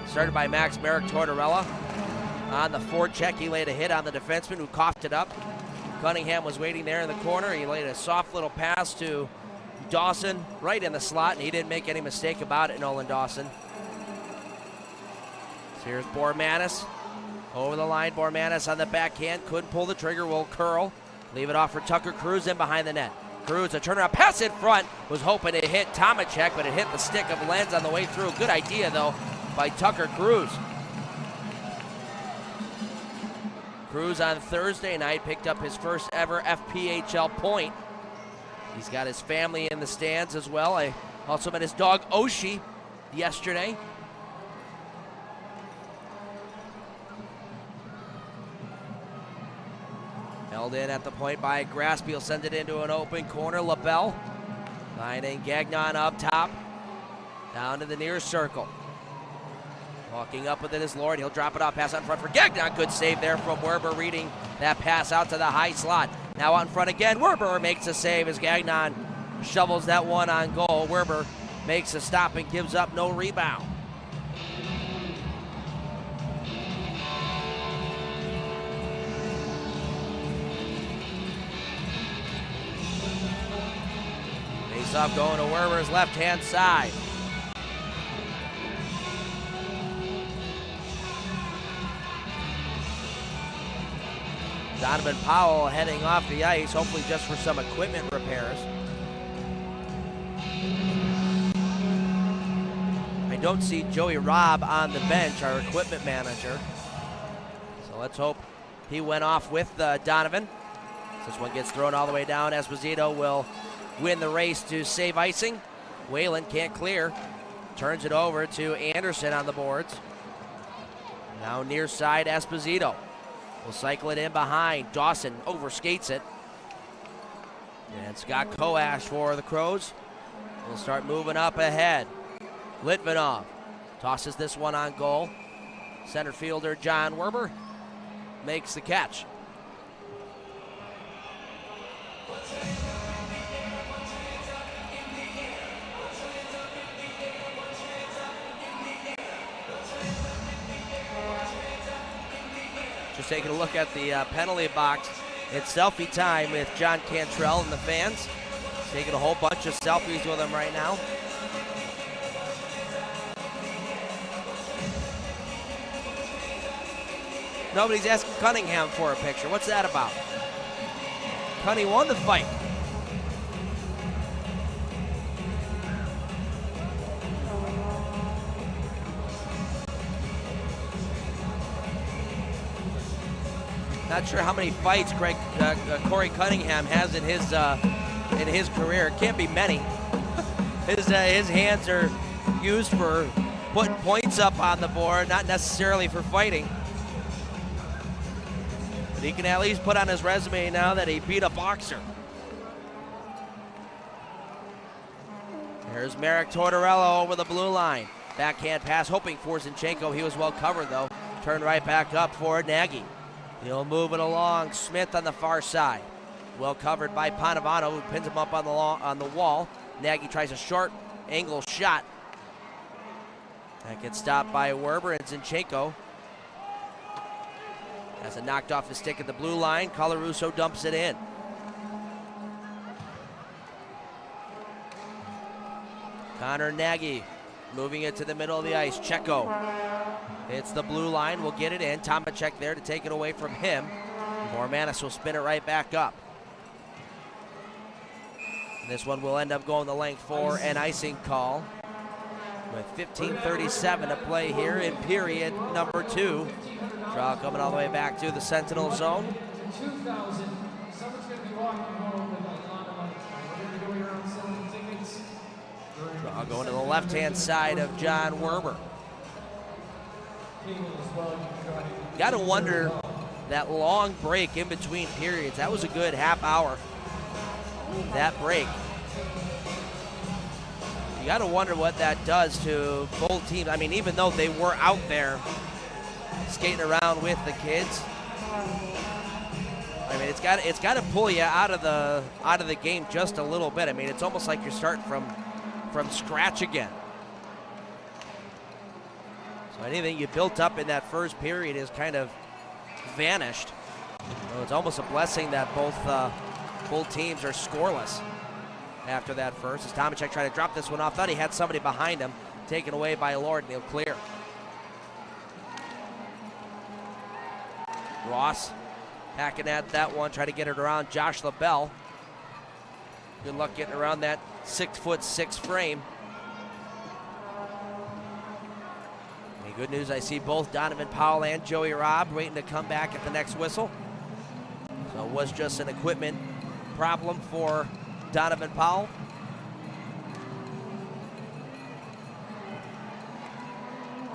Started by Max Merrick Tortorella. On the forecheck, he laid a hit on the defenseman who coughed it up. Cunningham was waiting there in the corner. He laid a soft little pass to Dawson right in the slot, and he didn't make any mistake about it, Nolan Dawson. So here's Bormanis over the line. Bormanis on the backhand, couldn't pull the trigger, will curl. Leave it off for Tucker Cruz in behind the net. Cruz, a turnaround pass in front, was hoping to hit Tomacek, but it hit the stick of Lenz on the way through. Good idea, though, by Tucker Cruz. Cruz on Thursday night picked up his first ever FPHL point. He's got his family in the stands as well. I also met his dog Oshi yesterday. Held in at the point by Grasp. He'll send it into an open corner. LaBelle finding Gagnon up top. Down to the near circle. Walking up with it is Lord. He'll drop it off. Pass out in front for Gagnon. Good save there from Werber, reading that pass out to the high slot. Now out in front again. Werber makes a save as Gagnon shovels that one on goal. Werber makes a stop and gives up no rebound. Face-off going to Werber's left-hand side. Donovan Powell heading off the ice, hopefully just for some equipment repairs. I don't see Joey Robb on the bench, our equipment manager. So let's hope he went off with Donovan. This one gets thrown all the way down. Esposito will win the race to save icing. Whalen can't clear. Turns it over to Anderson on the boards. Now near side, Esposito. Will cycle it in behind. Dawson overskates it. And Scott Koash for the Crows will start moving up ahead. Litvinov tosses this one on goal. Center fielder John Werber makes the catch. Just taking a look at the penalty box. It's selfie time with John Cantrell and the fans. Taking a whole bunch of selfies with him right now. Nobody's asking Cunningham for a picture. What's that about? Cunny won the fight. Not sure how many fights Corey Cunningham has in his career. It can't be many. His hands are used for putting points up on the board, not necessarily for fighting. But he can at least put on his resume now that he beat a boxer. Here's Marek Tortorella over the blue line. Backhand pass, hoping for Zinchenko. He was well covered though. Turned right back up for Nagy. He'll move it along. Smith on the far side. Well covered by Panavano, who pins him up on the wall. Nagy tries a short angle shot. That gets stopped by Werber and Zinchenko. Has it knocked off the stick at the blue line. Colarusso dumps it in. Connor Nagy moving it to the middle of the ice. Checo. It's the blue line. We'll get it in. Tomacek there to take it away from him. Bormanis will spin it right back up. And this one will end up going the length for an icing call. With 15:37 to play here in period number 2. Draw coming all the way back to the Sentinel zone. Draw going to the left-hand side of John Werber. Got to wonder that long break in between periods. That was a good half hour, that break. You got to wonder what that does to both teams. I mean, even though they were out there skating around with the kids, I mean, it's got to pull you out of the game just a little bit. I mean, it's almost like you're starting from scratch again. So anything you built up in that first period is kind of vanished. So it's almost a blessing that both teams are scoreless after that first. As Tomacek tried to drop this one off, thought he had somebody behind him, taken away by Lord, and he'll clear. Ross hacking at that one, try to get it around Josh LaBelle. Good luck getting around that 6'6" frame. Any good news, I see both Donovan Powell and Joey Robb waiting to come back at the next whistle. So it was just an equipment problem for Donovan Powell.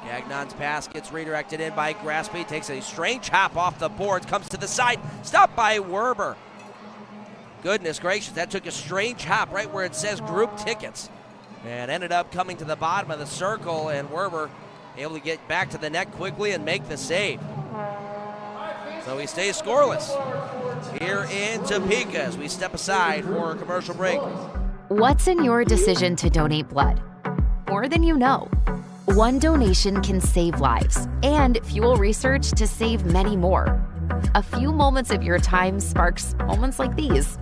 Gagnon's pass gets redirected in by Graspy, takes a strange hop off the boards, comes to the side, stopped by Werber. Goodness gracious, that took a strange hop right where it says group tickets and ended up coming to the bottom of the circle, and Werber able to get back to the net quickly and make the save. So he stays scoreless here in Topeka as we step aside for a commercial break. What's in your decision to donate blood? More than you know. One donation can save lives and fuel research to save many more. A few moments of your time sparks moments like these.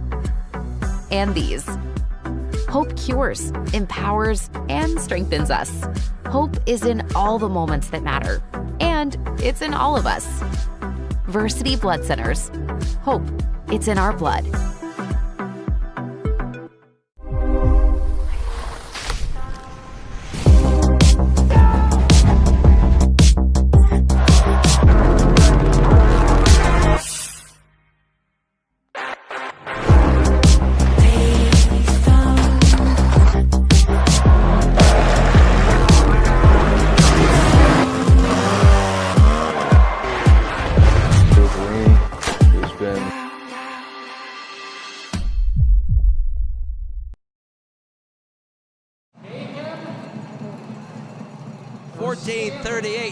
And these. Hope cures, empowers, and strengthens us. Hope is in all the moments that matter. And it's in all of us. Versity Blood Centers. Hope. It's in our blood.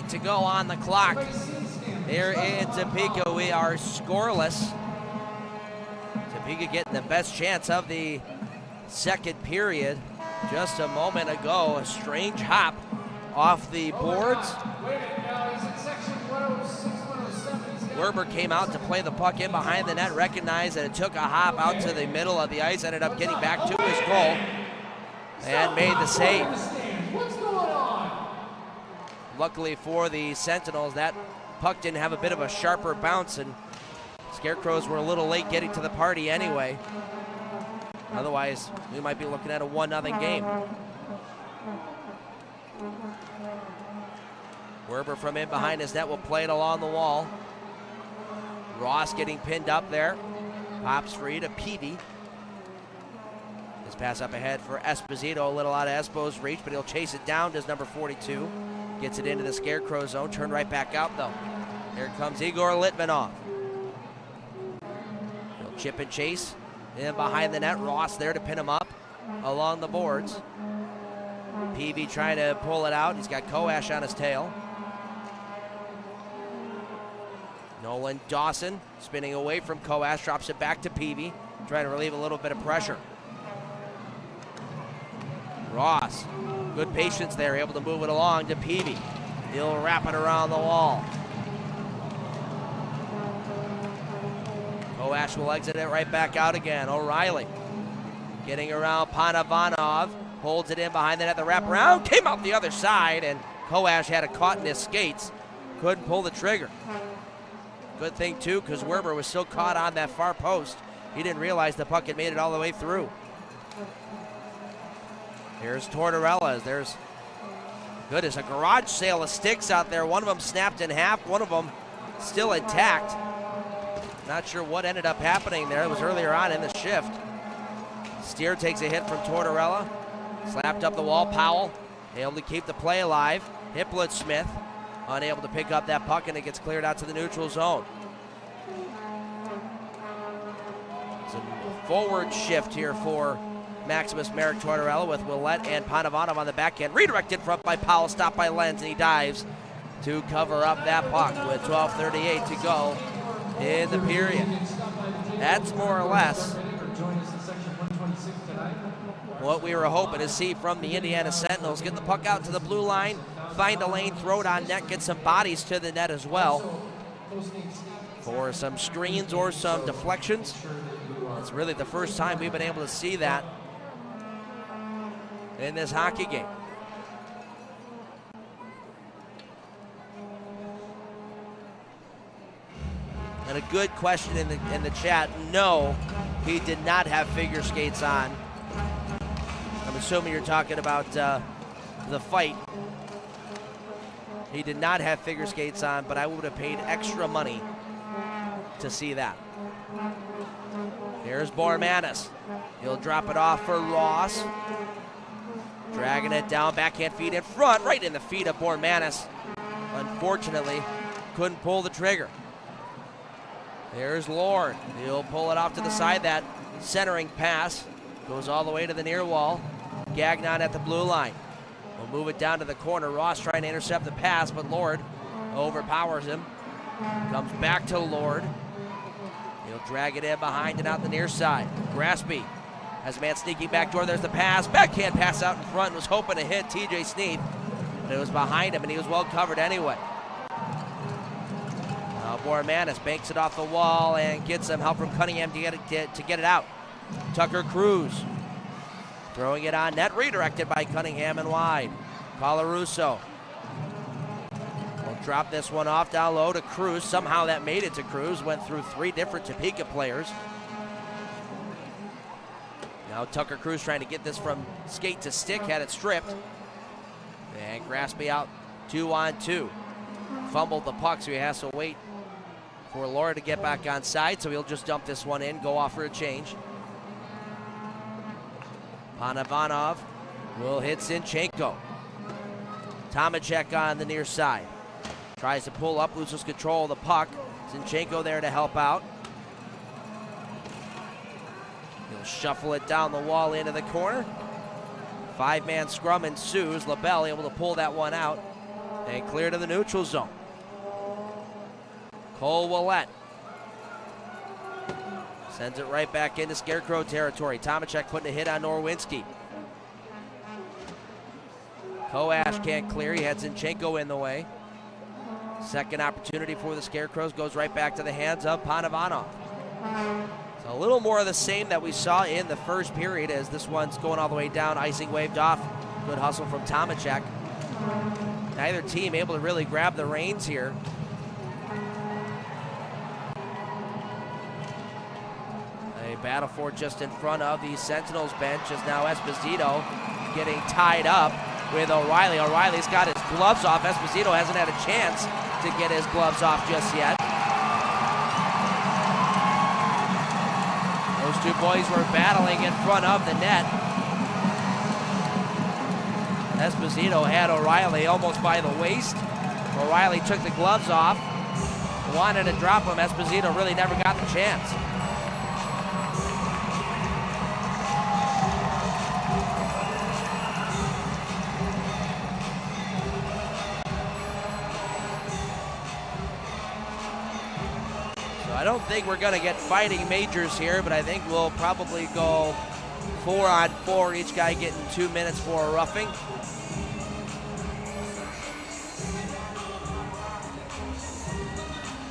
To go on the clock here in Topeka. We are scoreless. Topeka getting the best chance of the second period. Just a moment ago, a strange hop off the boards. Werber came out to play the puck in behind the net, recognized that it took a hop out to the middle of the ice, ended up getting back to his goal, and made the save. Luckily for the Sentinels, that puck didn't have a bit of a sharper bounce, and Scarecrows were a little late getting to the party anyway. Otherwise, we might be looking at a 1-0 game. Werber from in behind his net will play it along the wall. Ross getting pinned up there. Pops free to Peavy. His pass up ahead for Esposito, a little out of Espo's reach, but he'll chase it down, does number 42. Gets it into the Scarecrow zone, turned right back out though. Here comes Igor Litvinov. He'll chip and chase. In behind the net, Ross there to pin him up along the boards. Peavy trying to pull it out. He's got Koash on his tail. Nolan Dawson spinning away from Koash, drops it back to Peavy, trying to relieve a little bit of pressure. Ross, good patience there, able to move it along to Peavy. He'll wrap it around the wall. Koash will exit it right back out again. O'Reilly getting around Panavanov, holds it in behind the net, the wraparound, came out the other side, and Koash had it caught in his skates. Couldn't pull the trigger. Good thing too, because Werber was still caught on that far post. He didn't realize the puck had made it all the way through. Here's Tortorella. There's, goodness, a garage sale of sticks out there. One of them snapped in half, one of them still intact. Not sure what ended up happening there. It was earlier on in the shift. Steer takes a hit from Tortorella. Slapped up the wall. Powell able to keep the play alive. Hiplet Smith unable to pick up that puck, and it gets cleared out to the neutral zone. It's a forward shift here for Maximus Merrick Tortorella with Willette and Panavanov on the backhand. Redirected front by Powell, stopped by Lenz, and he dives to cover up that puck with 12:38 to go in the period. That's more or less what we were hoping to see from the Indiana Sentinels. Get the puck out to the blue line, find a lane, throw it on net, get some bodies to the net as well for some screens or some deflections. It's really the first time we've been able to see that in this hockey game. And a good question in the chat. No, he did not have figure skates on. I'm assuming you're talking about the fight. He did not have figure skates on, but I would have paid extra money to see that. Here's Bormanis. He'll drop it off for Ross. Dragging it down, backhand feed in front, right in the feet of Bormanis. Unfortunately, couldn't pull the trigger. There's Lord. He'll pull it off to the side. That centering pass goes all the way to the near wall. Gagnon at the blue line. We'll move it down to the corner. Ross trying to intercept the pass, but Lord overpowers him. Comes back to Lord. He'll drag it in behind and out the near side. Graspy has a man sneaking back door. There's the pass. Backhand pass out in front. Was hoping to hit TJ Sneed, but it was behind him, and he was well covered anyway. Bormanis banks it off the wall and gets some help from Cunningham to get it out. Tucker Cruz throwing it on net, redirected by Cunningham and wide. Colarusso will drop this one off down low to Cruz. Somehow that made it to Cruz. Went through three different Topeka players. Now Tucker Cruz trying to get this from skate to stick, had it stripped. And Graspy out 2-on-2. Fumbled the puck, so he has to wait for Laura to get back on side, so he'll just dump this one in, go off for a change. Panavanov will hit Zinchenko. Tomacek on the near side. Tries to pull up, loses control of the puck. Zinchenko there to help out. He'll shuffle it down the wall into the corner. Five-man scrum ensues. LaBelle able to pull that one out and clear to the neutral zone. Cole Willette sends it right back into Scarecrow territory. Tomacek putting a hit on Norwinski. Koash can't clear. He had Zinchenko in the way. Second opportunity for the Scarecrows goes right back to the hands of Panavanov. So a little more of the same that we saw in the first period as this one's going all the way down, icing waved off. Good hustle from Tomacek. Neither team able to really grab the reins here. A battle for just in front of the Sentinels bench is now Esposito getting tied up with O'Reilly. O'Reilly's got his gloves off. Esposito hasn't had a chance to get his gloves off just yet. Those two boys were battling in front of the net. Esposito had O'Reilly almost by the waist. O'Reilly took the gloves off, wanted to drop him. Esposito really never got the chance. I don't think we're going to get fighting majors here, but I think we'll probably go 4-on-4, each guy getting 2 minutes for a roughing.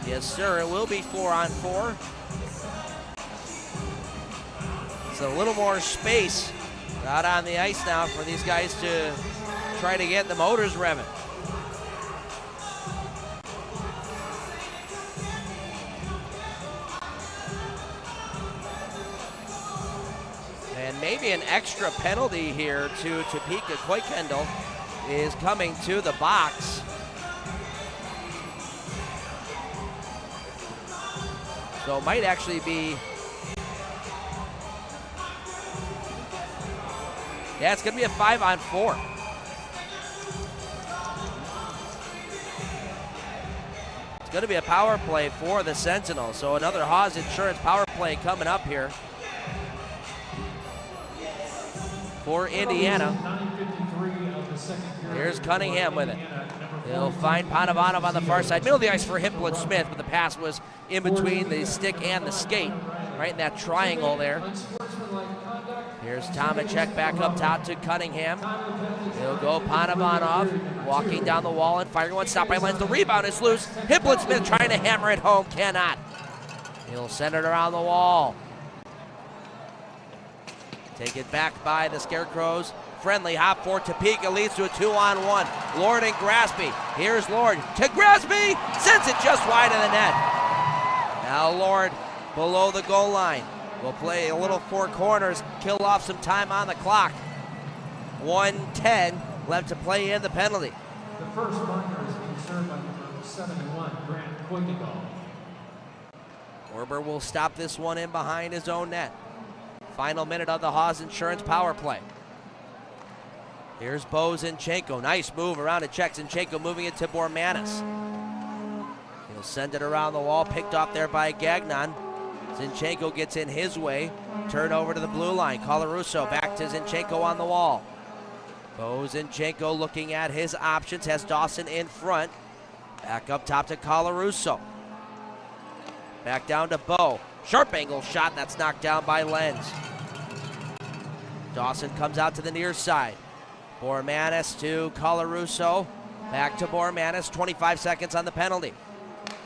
Yes, sir, it will be 4-on-4. It's a little more space out on the ice now for these guys to try to get the motors revving. Maybe an extra penalty here to Topeka. Koikendall is coming to the box. So it might actually be, yeah, it's going to be a 5-on-4. It's going to be a power play for the Sentinels. So another Haas Insurance power play coming up here for Indiana. Here's Cunningham with it. He'll find Panavanov on the far side. Middle of the ice for Hippolyte Smith, but the pass was in between the stick and the skate, right in that triangle there. Here's Tomacek back up top to Cunningham. He'll go Panavanov, walking down the wall and firing one, stop by Lenz. The rebound is loose. Hippolyte Smith trying to hammer it home, cannot. He'll send it around the wall. Taken back by the Scarecrows. Friendly hop for Topeka, leads to a 2-on-1. Lord and Grasby. Here's Lord to Grasby. Sends it just wide of the net. Now Lord below the goal line. Will play a little four corners, kill off some time on the clock. 1:10 left to play in the penalty. The first marker is being served by number 71, Grant Koikendall. Korber will stop this one in behind his own net. Final minute of the Haas Insurance power play. Here's Bo Zinchenko. Nice move around to check. Zinchenko moving it to Bormanis. He'll send it around the wall, picked off there by Gagnon. Zinchenko gets in his way. Turn over to the blue line. Colarusso back to Zinchenko on the wall. Bo Zinchenko looking at his options. Has Dawson in front. Back up top to Colarusso. Back down to Bo. Sharp angle shot that's knocked down by Lenz. Dawson comes out to the near side. Bormanis to Colarusso. Back to Bormanis. 25 seconds on the penalty.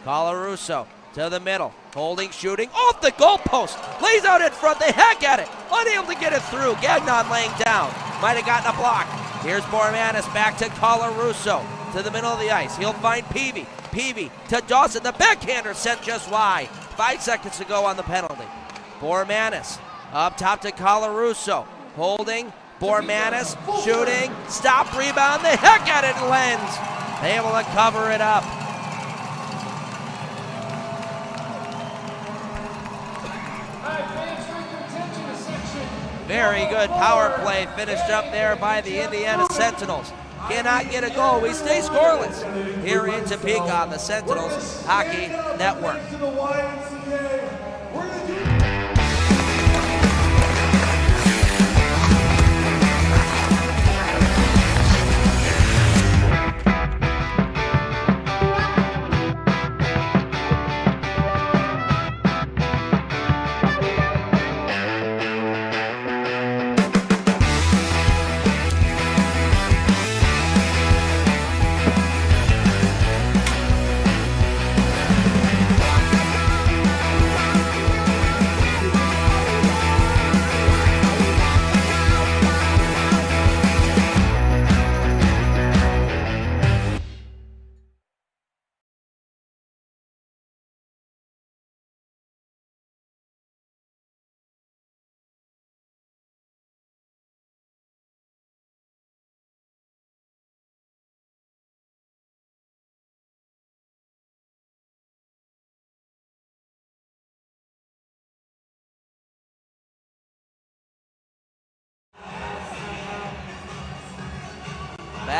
Colarusso to the middle. Holding, shooting. Off the goalpost. Lays out in front. The heck at it. Unable to get it through. Gagnon laying down. Might have gotten a block. Here's Bormanis back to Colarusso. To the middle of the ice. He'll find Peavy. Peavy to Dawson. The backhander sent just wide. 5 seconds to go on the penalty. Bormanis up top to Colarusso. Holding. Bormanis shooting. Stop, rebound. The heck at it, Lenz. Able to cover it up. Very good power play finished up there by the Indiana Sentinels. Cannot get a goal. We stay scoreless here in Topeka on the Sentinels Hockey Network.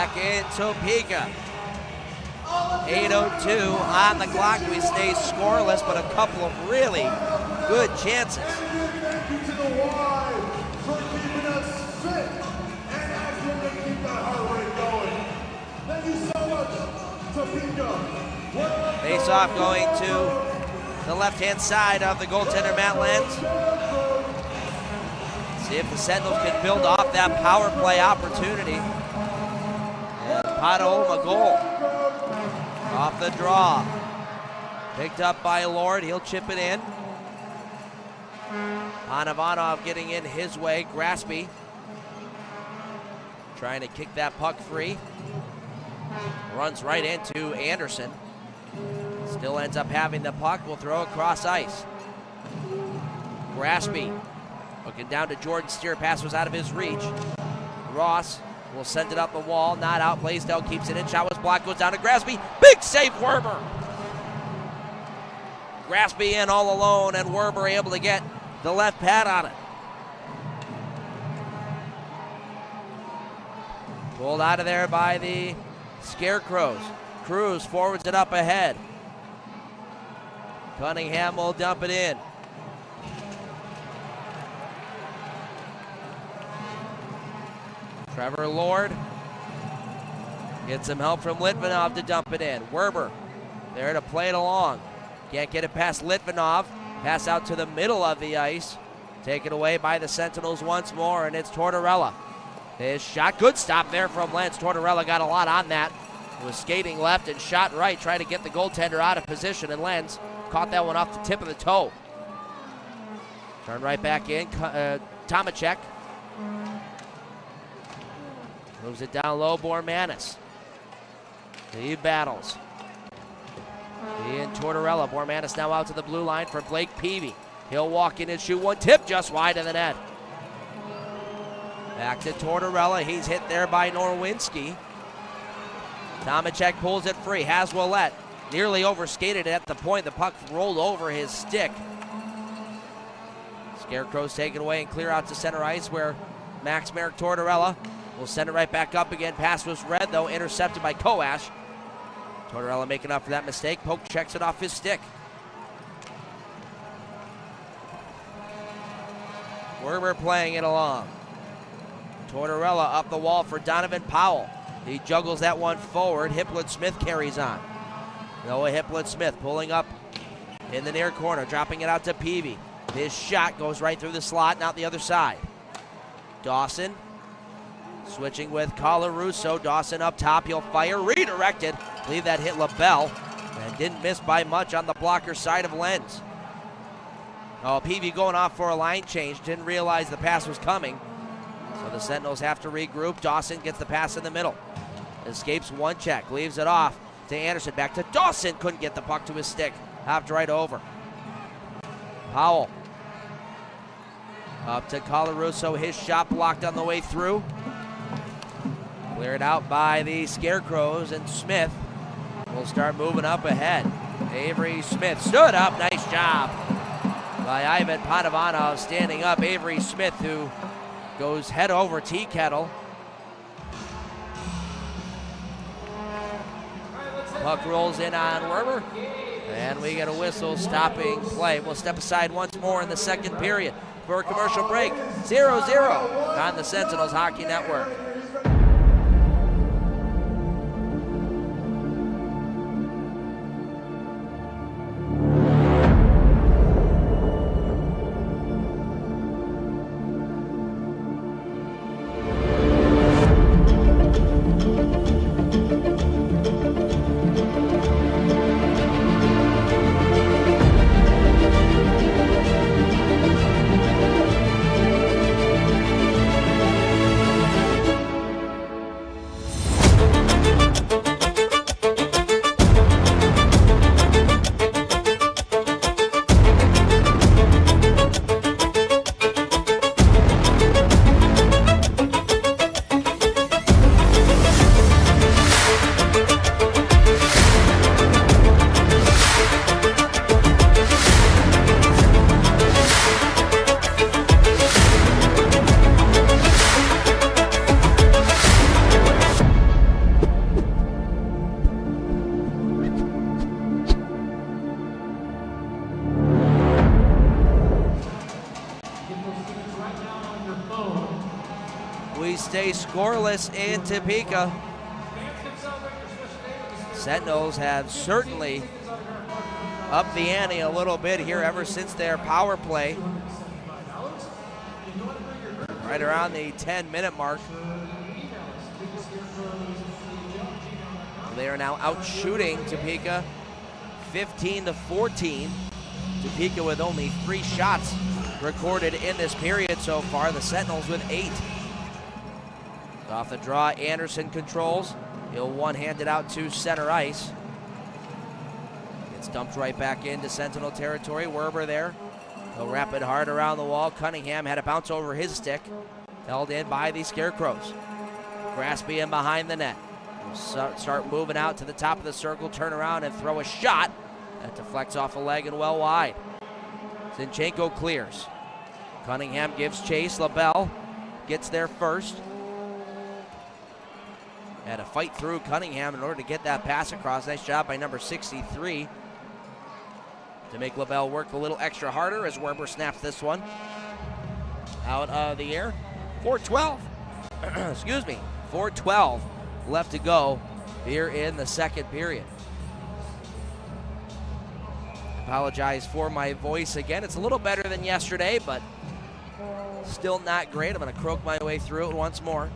back in Topeka. 8:02 on the clock. We stay scoreless, but a couple of really good chances. Thank you to the Y for keeping us fit and active and keep that heart rate going. Thank you so much, Topeka. Face off going to the left-hand side of the goaltender, Matt Lenz. See if the Sentinels can build off that power play opportunity. And Padoma goal. Off the draw. Picked up by Lord. He'll chip it in. Panavanov getting in his way. Graspy trying to kick that puck free. Runs right into Anderson. Still ends up having the puck. Will throw across ice. Graspy looking down to Jordan Steer. Pass was out of his reach. Ross will send it up the wall. Not out. Blaisdell keeps it in. Shot was blocked. Goes down to Graspy. Big save, Werber. Graspy in all alone, and Werber able to get the left pad on it. Pulled out of there by the Scarecrows. Cruz forwards it up ahead. Cunningham will dump it in. Trevor Lord gets some help from Litvinov to dump it in. Werber there to play it along. Can't get it past Litvinov. Pass out to the middle of the ice. Taken away by the Sentinels once more, and it's Tortorella. His shot, good stop there from Lenz. Tortorella got a lot on that. Was skating left and shot right, trying to get the goaltender out of position, and Lenz caught that one off the tip of the toe. Turn right back in. Tomacek moves it down low. Bormanis. He battles. He and Tortorella. Bormanis now out to the blue line for Blake Peavy. He'll walk in and shoot one. Tip just wide of the net. Back to Tortorella. He's hit there by Norwinski. Tomacek pulls it free. Haswellette nearly overskated at the point. The puck rolled over his stick. Scarecrows take it away and clear out to center ice where Max Merrick Tortorella will send it right back up again. Pass was red though, intercepted by Koash. Tortorella making up for that mistake. Poke checks it off his stick. Werber playing it along. Tortorella up the wall for Donovan Powell. He juggles that one forward. Hiplet-Smith carries on. Noah Hiplet-Smith pulling up in the near corner, dropping it out to Peavy. His shot goes right through the slot and out the other side. Dawson switching with Colarusso. Dawson up top. He'll fire. Redirected. I believe that hit LaBelle and didn't miss by much on the blocker side of Lenz. Oh, Peavy going off for a line change. Didn't realize the pass was coming. So the Sentinels have to regroup. Dawson gets the pass in the middle. Escapes one check. Leaves it off to Anderson. Back to Dawson. Couldn't get the puck to his stick. Hopped right over. Powell. Up to Colarusso. His shot blocked on the way through. Cleared out by the Scarecrows, and Smith will start moving up ahead. Avery Smith stood up. Nice job by Ivan Panavanov standing up. Avery Smith, who goes head over tea kettle. Puck rolls in on Werber, and we get a whistle stopping play. We'll step aside once more in the second period for a commercial break. 0-0 on the Sentinels Hockey Network. stay scoreless in Topeka. Sentinels have certainly upped the ante a little bit here ever since their power play. Right around the 10-minute mark. They are now out shooting Topeka 15-14. Topeka with only 3 shots recorded in this period so far. The Sentinels with 8. Off the draw, Anderson controls. He'll one-hand it out to center ice. Gets dumped right back into Sentinel territory. Werber there. He'll wrap it hard around the wall. Cunningham had a bounce over his stick. Held in by the Scarecrows. Graspy in behind the net. He'll start moving out to the top of the circle, turn around and throw a shot. That deflects off a leg and well wide. Zinchenko clears. Cunningham gives chase. LaBelle gets there first. Had to fight through Cunningham in order to get that pass across. Nice job by number 63 to make LaBelle work a little extra harder as Werber snaps this one out of the air. 4:12. Excuse me. 4:12 left to go here in the second period. Apologize for my voice again. It's a little better than yesterday, but still not great. I'm going to croak my way through it once more.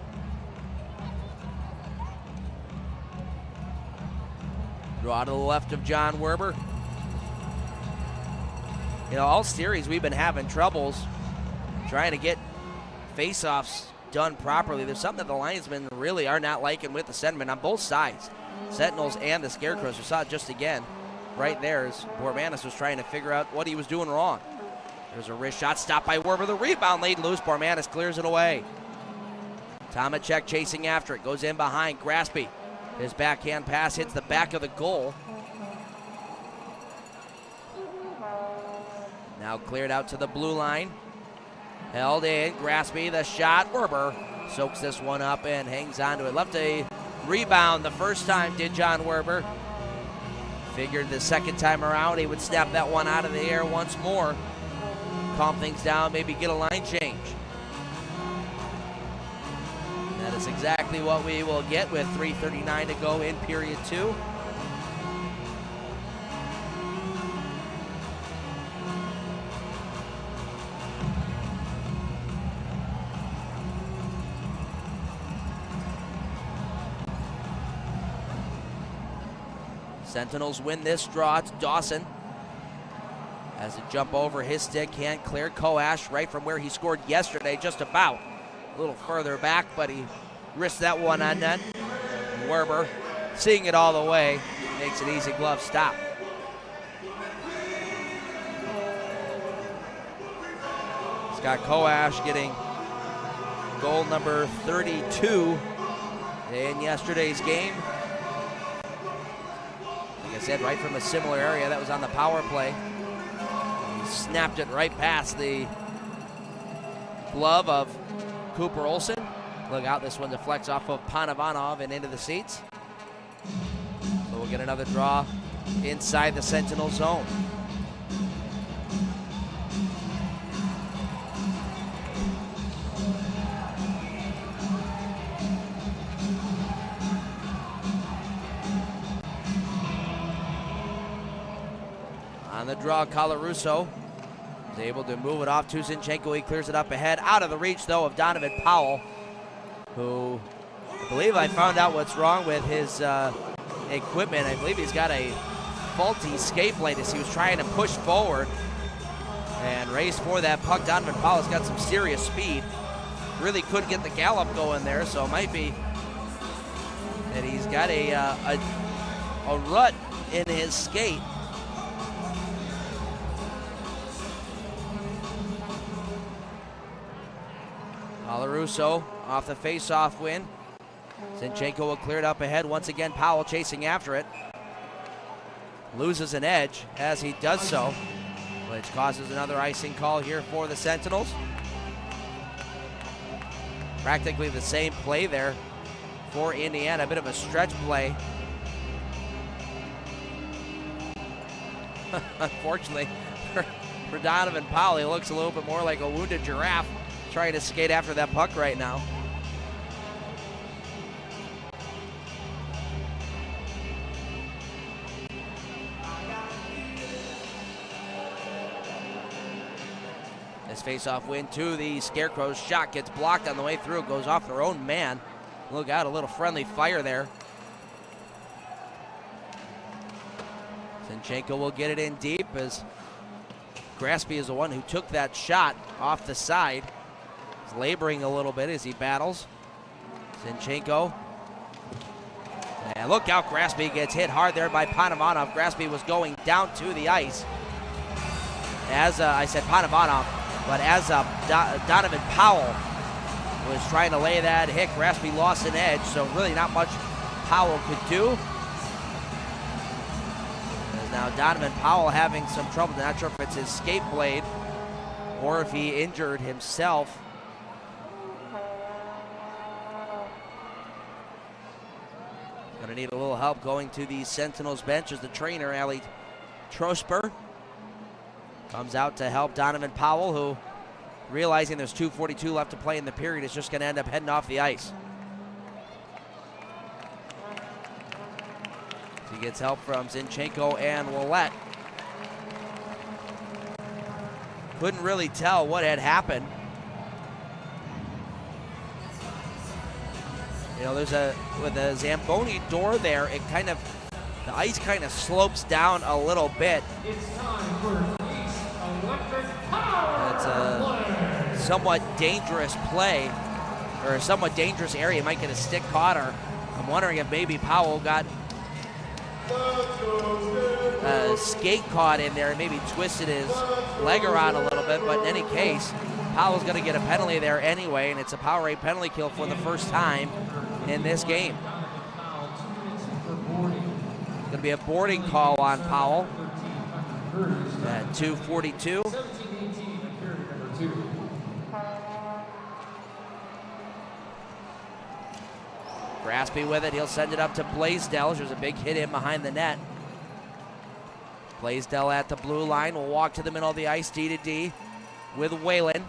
Draw to the left of John Werber. You know, all series we've been having troubles trying to get face-offs done properly. There's something that the linesmen really are not liking with the centermen on both sides. Sentinels and the Scarecrows. We saw it just again right there as Bormanis was trying to figure out what he was doing wrong. There's a wrist shot stopped by Werber. The rebound laid loose. Bormanis clears it away. Tomacek chasing after it. Goes in behind. Graspy. His backhand pass hits the back of the goal. Now cleared out to the blue line. Held in. Graspy, the shot. Werber soaks this one up and hangs on to it. Left a rebound the first time, did John Werber. Figured the second time around he would snap that one out of the air once more. Calm things down, maybe get a line change. That is exactly what we will get with 3:39 to go in period 2. Sentinels win this draw. It's Dawson. Has a jump over his stick, can't clear. Koash right from where he scored yesterday, just about. A little further back, but he risked that one on net. Werber, seeing it all the way, makes an easy glove stop. Scott Koash getting goal number 32 in yesterday's game. Like I said, right from a similar area. That was on the power play. He snapped it right past the glove of Cooper Olsen. Look out, this one deflects off of Panavanov and into the seats. So we'll get another draw inside the Sentinel zone. On the draw, Colarusso is able to move it off to Zinchenko. He clears it up ahead. Out of the reach, though, of Donovan Powell, who I believe I found out what's wrong with his equipment. I believe he's got a faulty skate plate as he was trying to push forward and race for that puck. Donovan Powell's got some serious speed. Really couldn't get the gallop going there, so it might be that he's got a rut in his skate. Colarusso off the face-off win. Zinchenko will clear it up ahead. Once again, Powell chasing after it. Loses an edge as he does so, which causes another icing call here for the Sentinels. Practically the same play there for Indiana. A bit of a stretch play. Unfortunately for Donovan Powell, he looks a little bit more like a wounded giraffe trying to skate after that puck right now. Nice face-off win to the Scarecrows. Shot gets blocked on the way through. Goes off their own man. Look out, a little friendly fire there. Zinchenko will get it in deep as Graspy is the one who took that shot off the side. He's laboring a little bit as he battles. Zinchenko. And look out, Graspy gets hit hard there by Panovanov. Graspy was going down to the ice. As I said Panovanov, but as Donovan Powell was trying to lay that hit, Graspy lost an edge, so really not much Powell could do. As now Donovan Powell having some trouble. Not sure if it's his skate blade or if he injured himself. Gonna need a little help going to the Sentinels bench as the trainer, Ali Trosper, comes out to help Donovan Powell, who, realizing there's 2:42 left to play in the period, is just gonna end up heading off the ice. He gets help from Zinchenko and Willette. Couldn't really tell what had happened. You know, with a Zamboni door there, it kind of, the ice kind of slopes down a little bit. It's time for East Electric Power. It's a somewhat dangerous play, or a somewhat dangerous area. Might get a stick caught, or I'm wondering if maybe Powell got a skate caught in there and maybe twisted his leg around a little bit. But in any case, Powell's going to get a penalty there anyway, and it's a Powerade penalty kill for the first time in this game. It's going to be a boarding call on Powell at 2:42. Graspy with it. He'll send it up to Blaisdell. There's a big hit in behind the net. Blaisdell at the blue line will walk to the middle of the ice, D to D with Whalen.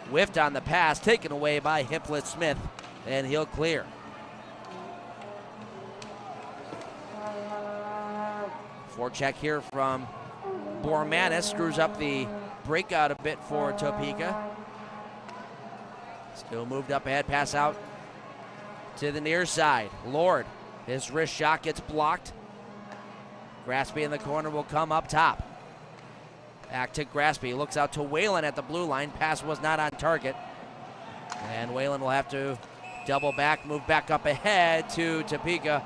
Whiffed on the pass, taken away by Hiplet Smith, and he'll clear. Forecheck here from Bormanis, screws up the breakout a bit for Topeka. Still moved up ahead, pass out to the near side. Lord, his wrist shot gets blocked. Graspy in the corner will come up top. Back to Graspy, looks out to Whalen at the blue line. Pass was not on target. And Whalen will have to double back, move back up ahead to Topeka.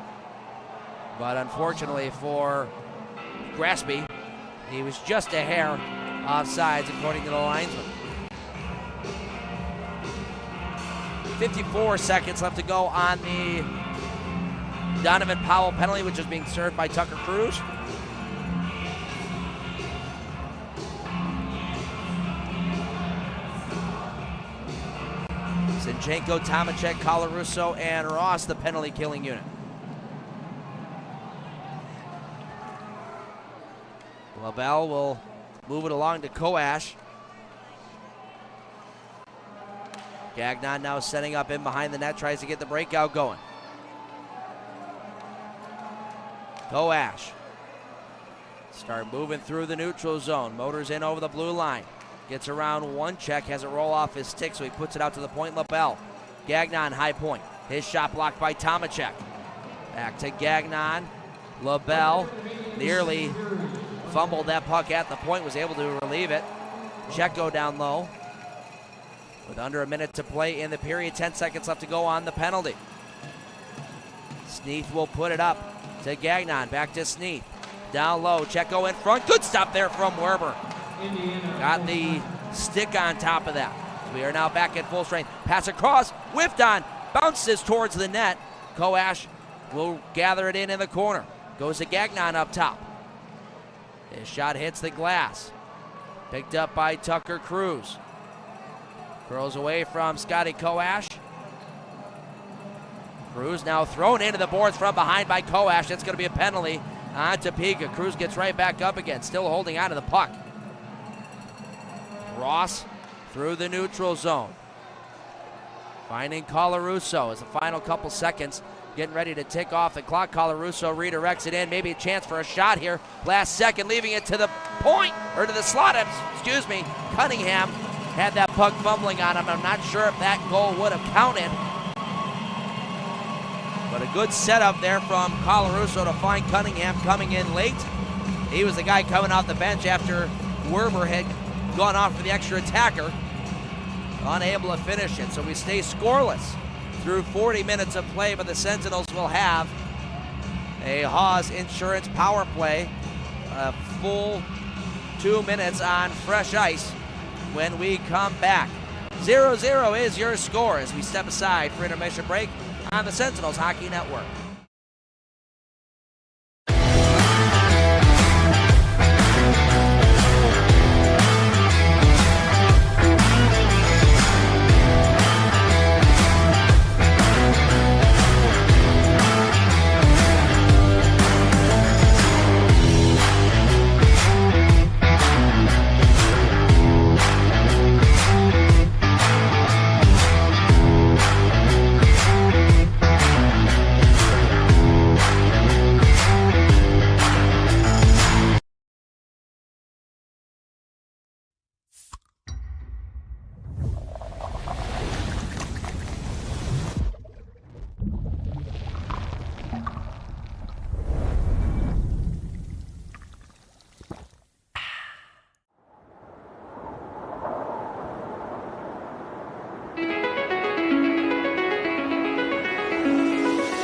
But unfortunately for Graspy, he was just a hair offsides according to the linesman. 54 seconds left to go on the Donovan Powell penalty, which is being served by Tucker Cruz. Zinchenko, Tomacek, Colarusso, and Ross, the penalty killing unit. LaBelle will move it along to Koash. Gagnon now setting up in behind the net, tries to get the breakout going. Koash. Start moving through the neutral zone. Motors in over the blue line. Gets around one check, has it roll off his stick, so he puts it out to the point. LaBelle. Gagnon, high point. His shot blocked by Tomacek. Back to Gagnon. LaBelle nearly fumbled that puck at the point, was able to relieve it. Checo down low. With under a minute to play in the period, 10 seconds left to go on the penalty. Sneath will put it up to Gagnon. Back to Sneath. Down low, Checo in front. Good stop there from Werber. Got the stick on top of that. We are now back at full strength. Pass across, whiffed on, bounces towards the net. Koash will gather it in the corner. Goes to Gagnon up top. His shot hits the glass. Picked up by Tucker Cruz. Curls away from Scotty Koash. Cruz now thrown into the boards from behind by Koash. That's going to be a penalty on Topeka. Cruz gets right back up again, still holding on to the puck. Ross through the neutral zone. Finding Colarusso as the final couple seconds getting ready to tick off the clock. Colarusso redirects it in. Maybe a chance for a shot here. Last second, leaving it to the point, or to the slot, excuse me. Cunningham had that puck fumbling on him. I'm not sure if that goal would have counted. But a good setup there from Colarusso to find Cunningham coming in late. He was the guy coming off the bench after Werber had gone off for the extra attacker. Unable to finish it, so we stay scoreless through 40 minutes of play, but the Sentinels will have a Haas Insurance power play, a full 2 minutes on fresh ice when we come back. 0-0 is your score as we step aside for intermission break on the Sentinels Hockey Network.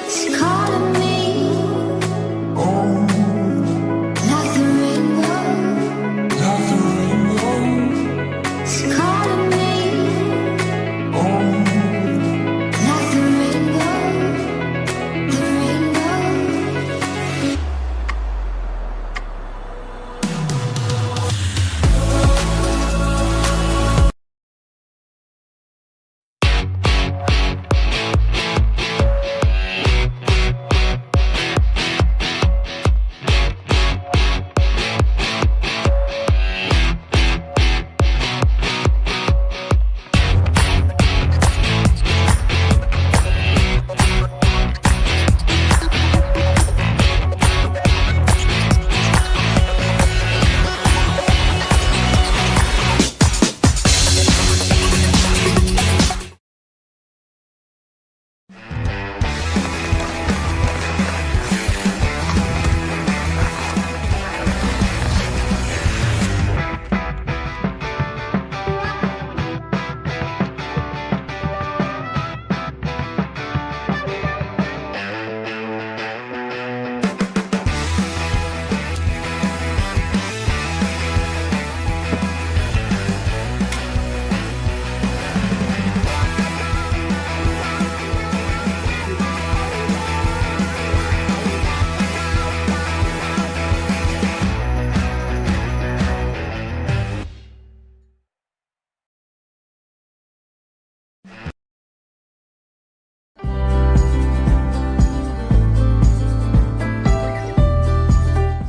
It's calling me. Like the rainbow. It's calling me. Like the rainbow. The rainbow.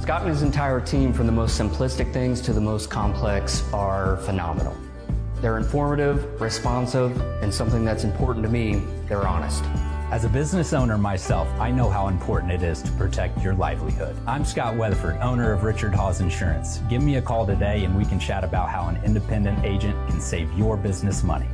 Scott and his entire team, from the most simplistic things to the most complex, are phenomenal. They're informative, responsive, and something that's important to me, they're honest. As a business owner myself, I know how important it is to protect your livelihood. I'm Scott Weatherford, owner of Richard Hawes Insurance. Give me a call today and we can chat about how an independent agent can save your business money.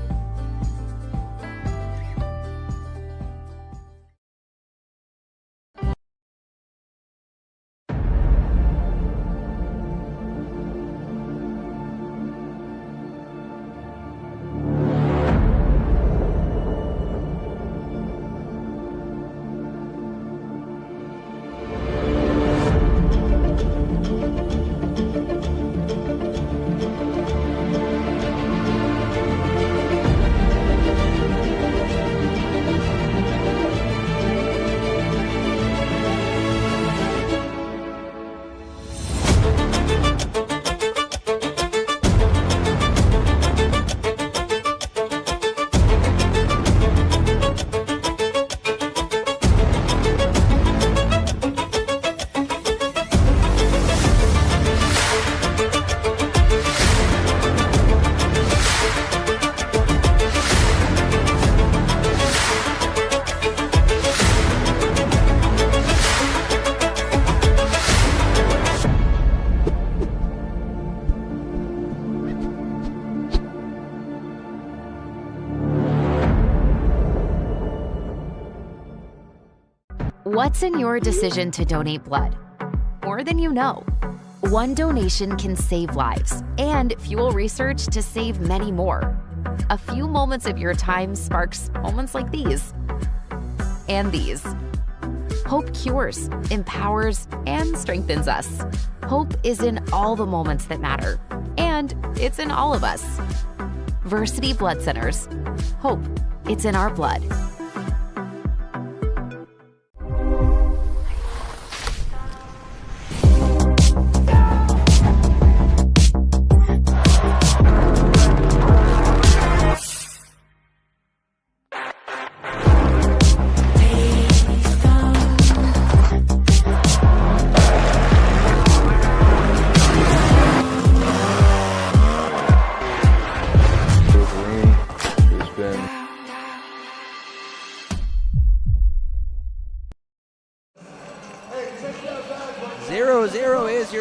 What's in your decision to donate blood? More than you know. One donation can save lives and fuel research to save many more. A few moments of your time sparks moments like these. And these. Hope cures, empowers, and strengthens us. Hope is in all the moments that matter. And it's in all of us. Versity Blood Centers. Hope. It's in our blood.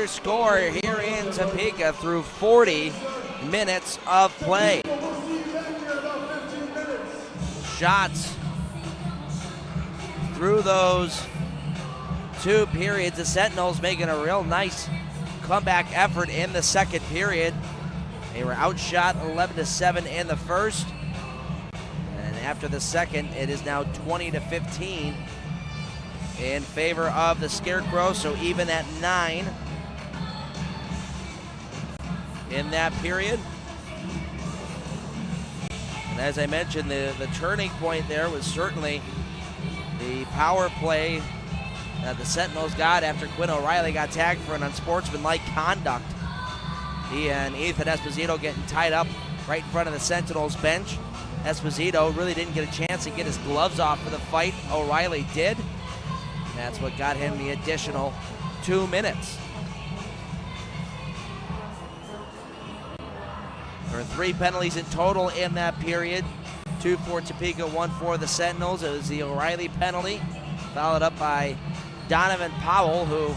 Score here in Topeka through 40 minutes of play. Shots through those 2 periods. The Sentinels making a real nice comeback effort in the second period. They were outshot 11-7 in the first. And after the second, it is now 20-15 in favor of the Scarecrows, so even at 9 in that period. And as I mentioned, the turning point there was certainly the power play that the Sentinels got after Quinn O'Reilly got tagged for an unsportsmanlike conduct. He and Ethan Esposito getting tied up right in front of the Sentinels bench. Esposito really didn't get a chance to get his gloves off for the fight. O'Reilly did. And that's what got him the additional 2 minutes. There were 3 penalties in total in that period. 2 for Topeka, 1 for the Sentinels. It was the O'Reilly penalty, followed up by Donovan Powell, who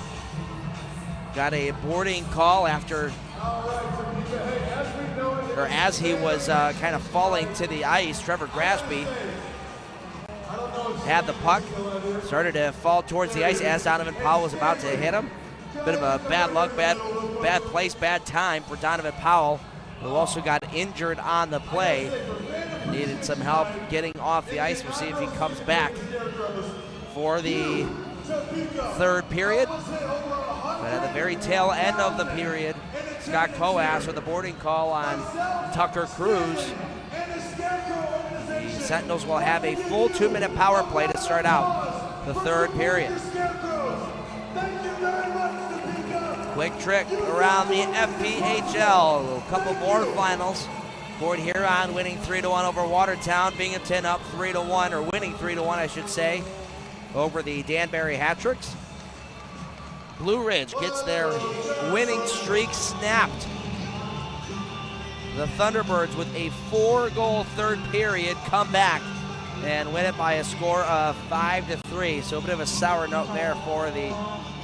got a boarding call after, or as he was kind of falling to the ice. Trevor Graspy had the puck, started to fall towards the ice as Donovan Powell was about to hit him. Bit of a bad luck, bad place, bad time for Donovan Powell, who also got injured on the play. Needed some help getting off the ice. We'll see if he comes back for the third period. But at the very tail end of the period, Scott Coas with a boarding call on Tucker Cruz. The Sentinels will have a full 2-minute power play to start out the third period. Quick trick around the FPHL. A couple more finals. Fort Huron winning 3-1 over Watertown. Binghamton up 3-1, or winning 3-1, I should say, over the Danbury Hat-Tricks. Blue Ridge gets their winning streak snapped. The Thunderbirds with a 4-goal third period come back and win it by a score of 5-3. So a bit of a sour note there for the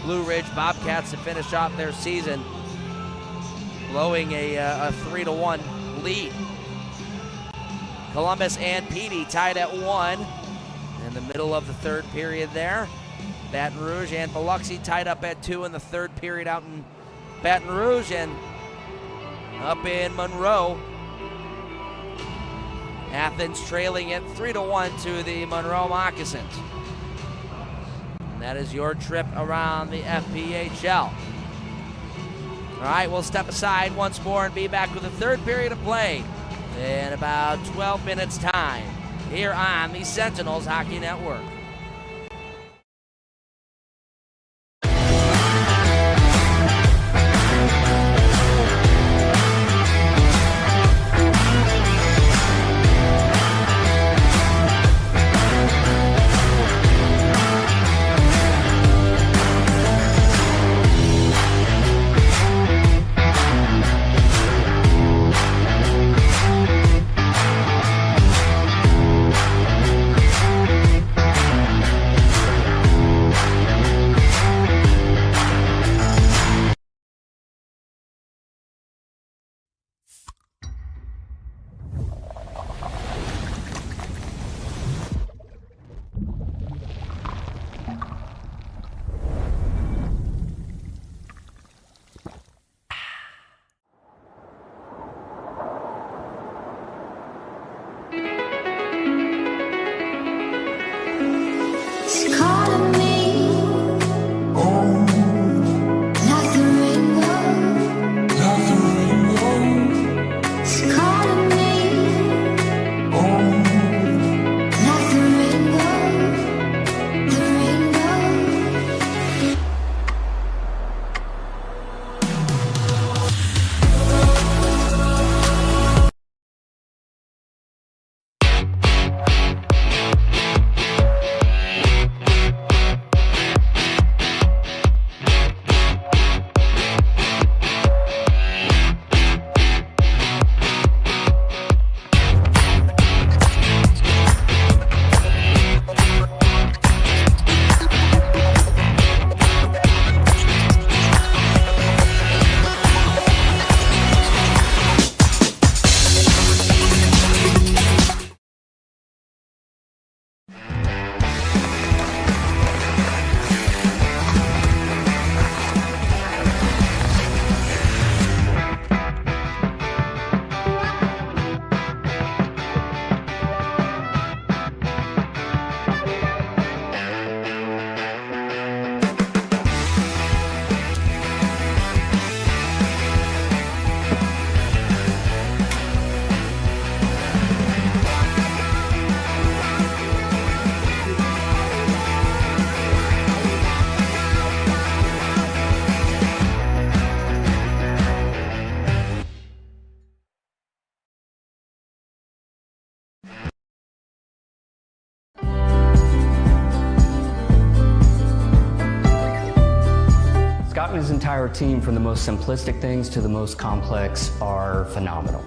Blue Ridge Bobcats to finish off their season, blowing a 3-1 lead. Columbus and Petey tied at 1 in the middle of the third period there. Baton Rouge and Biloxi tied up at 2 in the third period out in Baton Rouge, and up in Monroe, Athens trailing it 3-1 to the Monroe Moccasins. And that is your trip around the FPHL. All right, we'll step aside once more and be back with the third period of play in about 12 minutes time here on the Sentinels Hockey Network. Scott and his entire team, from the most simplistic things to the most complex, are phenomenal.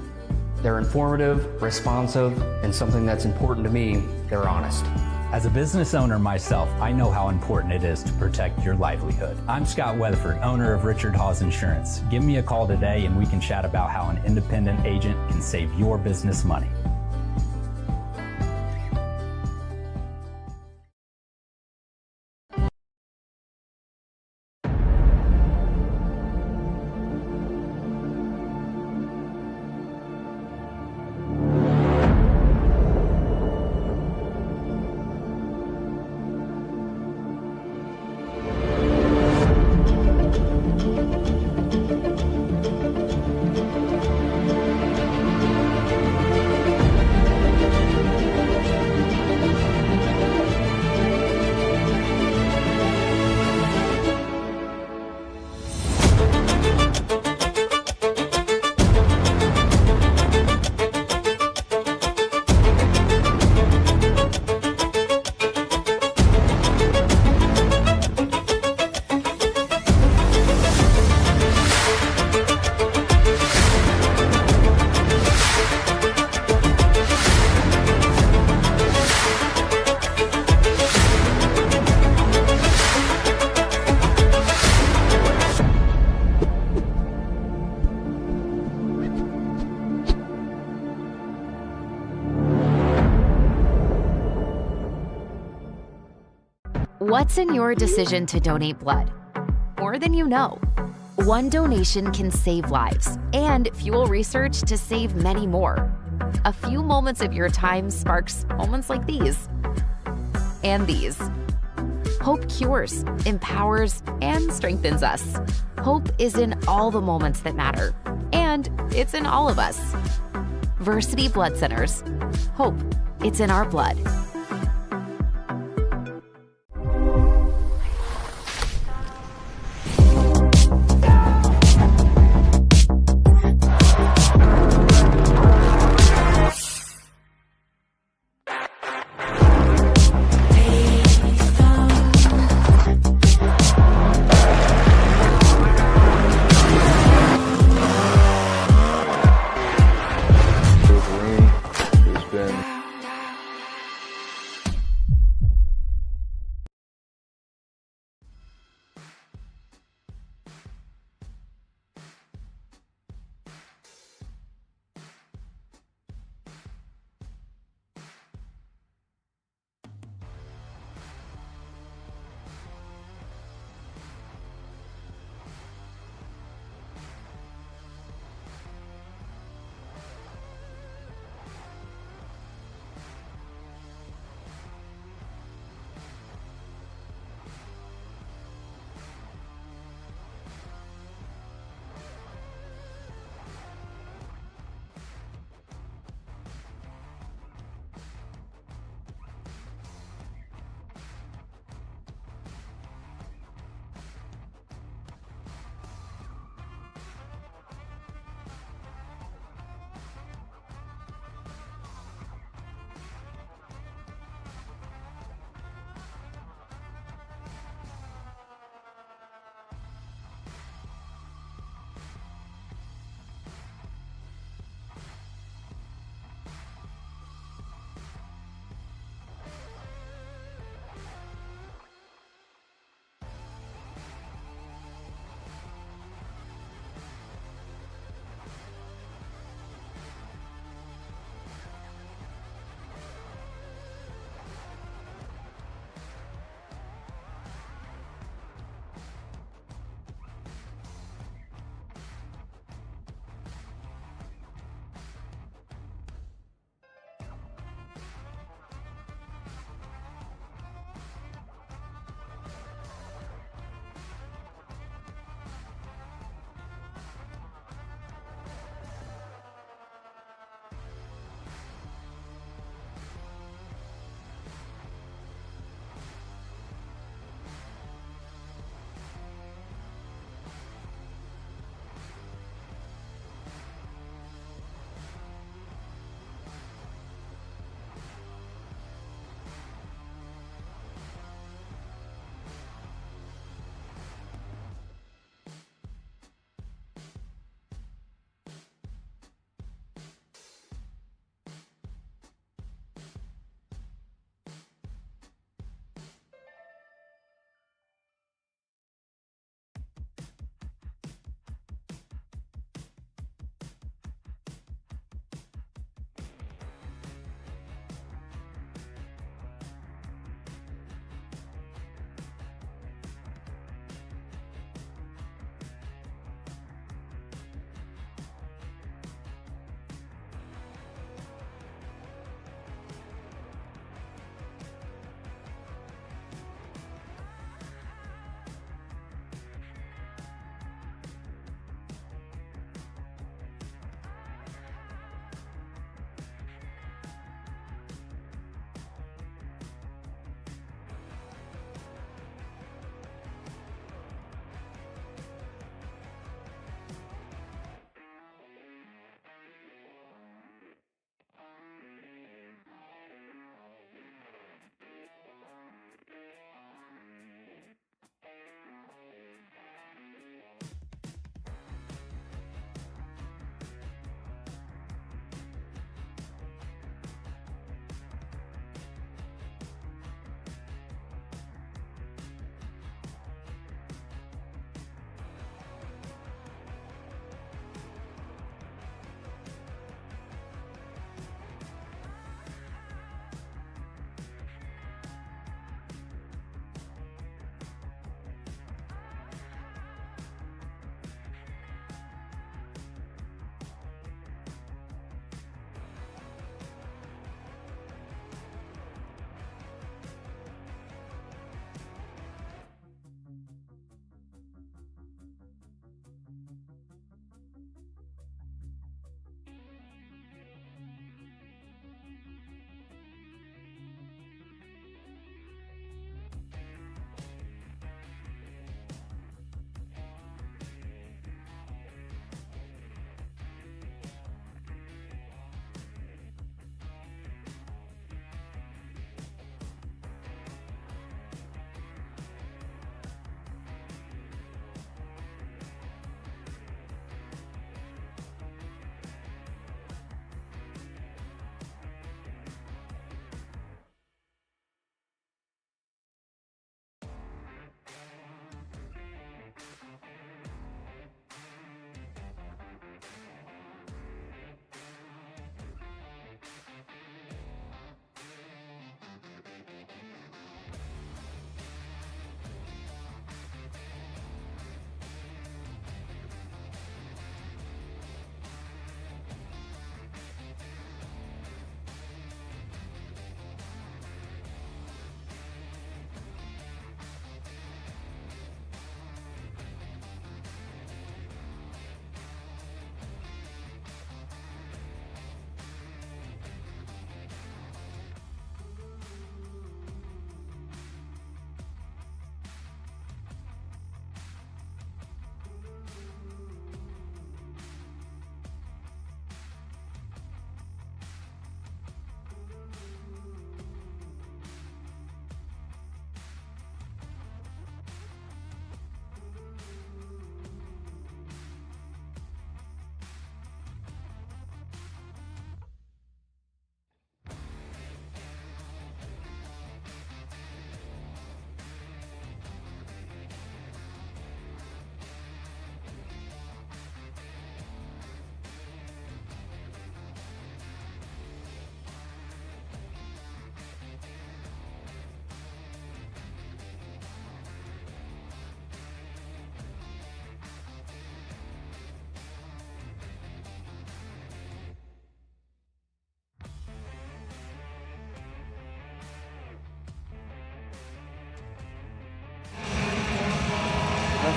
They're informative, responsive, and something that's important to me, they're honest. As a business owner myself, I know how important it is to protect your livelihood. I'm Scott Weatherford, owner of Richard Hawes Insurance. Give me a call today and we can chat about how an independent agent can save your business money. What's in your decision to donate blood? More than you know. One donation can save lives and fuel research to save many more. A few moments of your time sparks moments like these. And these. Hope cures, empowers, and strengthens us. Hope is in all the moments that matter. And it's in all of us. Versity Blood Centers. Hope. It's in our blood.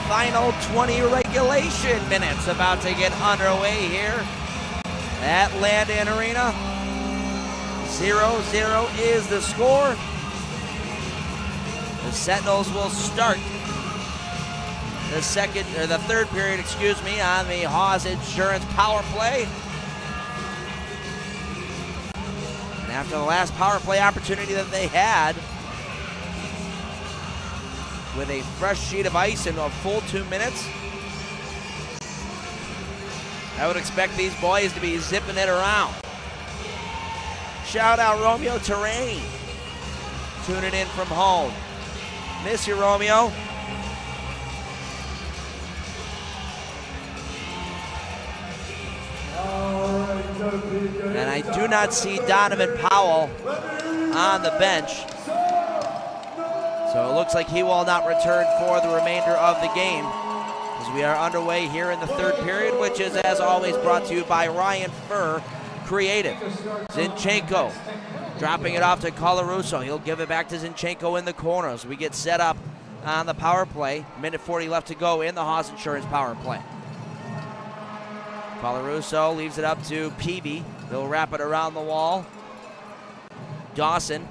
final 20 regulation minutes about to get underway here at Landon Arena. 0-0 is the score. The Sentinels will start the third period, on the Haas Insurance power play. And after the last power play opportunity that they had, with a fresh sheet of ice in a full 2 minutes, I would expect these boys to be zipping it around. Shout out Romeo Terrain, tuning in from home. Miss you, Romeo. And I do not see Donovan Powell on the bench. So it looks like he will not return for the remainder of the game, as we are underway here in the third period, which is, as always, brought to you by Ryan Furr Creative. Zinchenko dropping it off to Colarusso. He'll give it back to Zinchenko in the corner as we get set up on the power play. Minute 40 left to go in the Haas Insurance power play. Colarusso leaves it up to Peavy. He'll wrap it around the wall. Dawson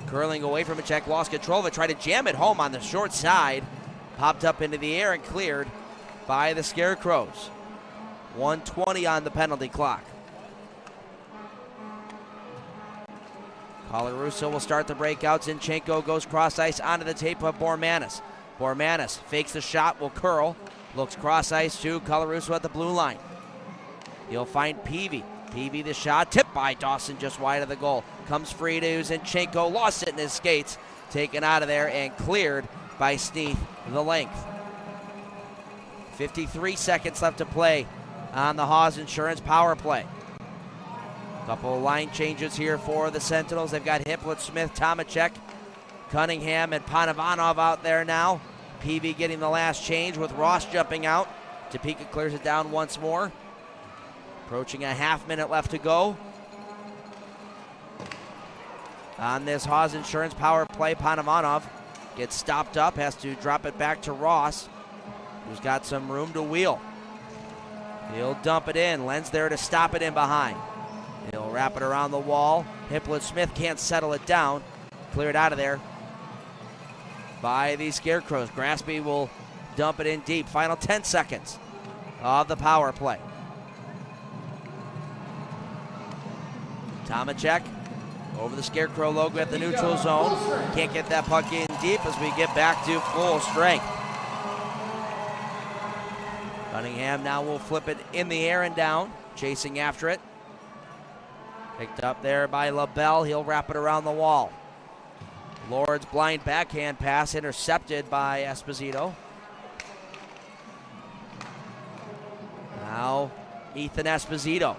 curling away from a check, lost control of it, tried to jam it home on the short side. Popped up into the air and cleared by the Scarecrows. 1:20 on the penalty clock. Colarusso will start the breakout. Zinchenko goes cross ice onto the tape of Bormanis. Bormanis fakes the shot, will curl. Looks cross ice to Colarusso at the blue line. He'll find Peavy. Peavy the shot, tipped by Dawson just wide of the goal. Comes free to Zinchenko, lost it in his skates. Taken out of there and cleared by Sneath the length. 53 seconds left to play on the Haas Insurance power play. Couple of line changes here for the Sentinels. They've got Hiplet, Smith, Tomacek, Cunningham, and Panovanov out there now. Peavy getting the last change with Ross jumping out. Topeka clears it down once more. Approaching a half minute left to go. On this Haas Insurance power play, Panovanov gets stopped up, has to drop it back to Ross, who's got some room to wheel. He'll dump it in. Len's there to stop it in behind. He'll wrap it around the wall. Hiplet Smith can't settle it down. Cleared out of there by the Scarecrows. Graspy will dump it in deep. Final 10 seconds of the power play. Tomacek over the Scarecrow logo at the neutral zone. Can't get that puck in deep as we get back to full strength. Cunningham now will flip it in the air and down, chasing after it. Picked up there by LaBelle. He'll wrap it around the wall. Lord's blind backhand pass intercepted by Esposito. Now Ethan Esposito.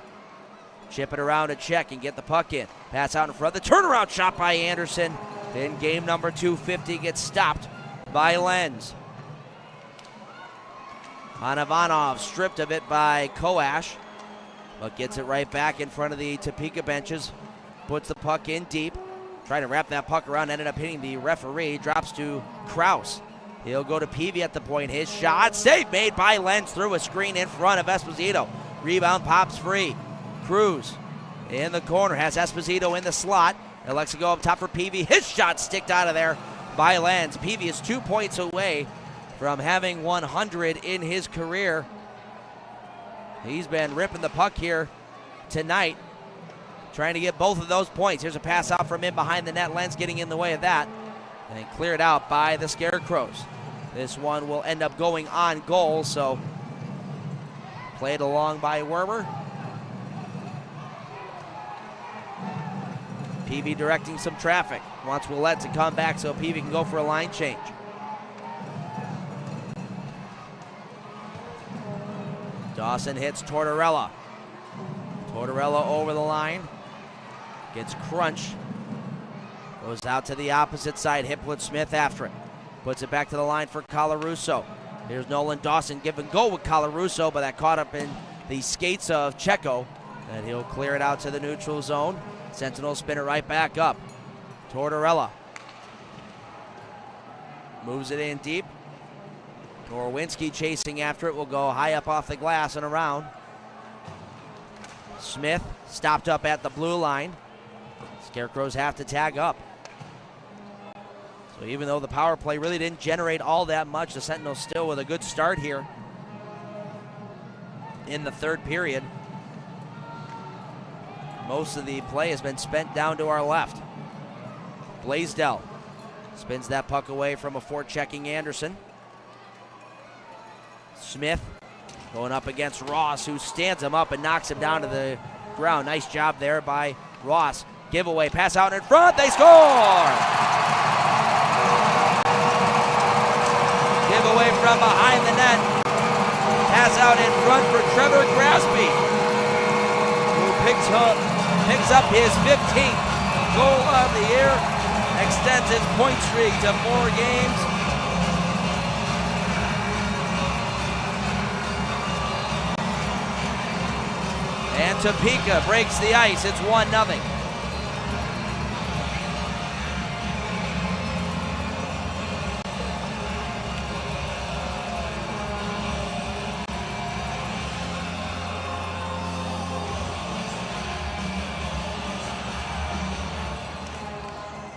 Chip it around to check and get the puck in. Pass out in front. The turnaround shot by Anderson. Then game number 250 gets stopped by Lenz. Panovanov stripped of it by Koash, but gets it right back in front of the Topeka benches. Puts the puck in deep. Trying to wrap that puck around, ended up hitting the referee. Drops to Kraus. He'll go to Peavy at the point. His shot, save made by Lenz through a screen in front of Esposito. Rebound pops free. Cruz in the corner, has Esposito in the slot. Elects to go up top for Peavy. His shot sticked out of there by Lenz. Peavy is 2 points away from having 100 in his career. He's been ripping the puck here tonight, trying to get both of those points. Here's a pass out from in behind the net. Lenz getting in the way of that, and cleared out by the Scarecrows. This one will end up going on goal, so played along by Werber. Peavy directing some traffic. Wants Willette to come back so Peavy can go for a line change. Dawson hits Tortorella. Tortorella over the line. Gets crunched. Goes out to the opposite side. Hiplet Smith after it. Puts it back to the line for Colarusso. Here's Nolan Dawson. Give and go with Colarusso, but that caught up in the skates of Checo. And he'll clear it out to the neutral zone. Sentinels spin it right back up. Tortorella moves it in deep. Norwinski chasing after it, will go high up off the glass and around. Smith stopped up at the blue line. Scarecrows have to tag up. So even though the power play really didn't generate all that much, the Sentinels still with a good start here in the third period. Most of the play has been spent down to our left. Blaisdell spins that puck away from a forechecking Anderson. Smith going up against Ross, who stands him up and knocks him down to the ground. Nice job there by Ross. Giveaway, pass out in front, they score! Giveaway from behind the net. Pass out in front for Trevor Grasby, who picks up his 15th goal of the year, extends his point streak to 4 games. And Topeka breaks the ice. It's 1-0.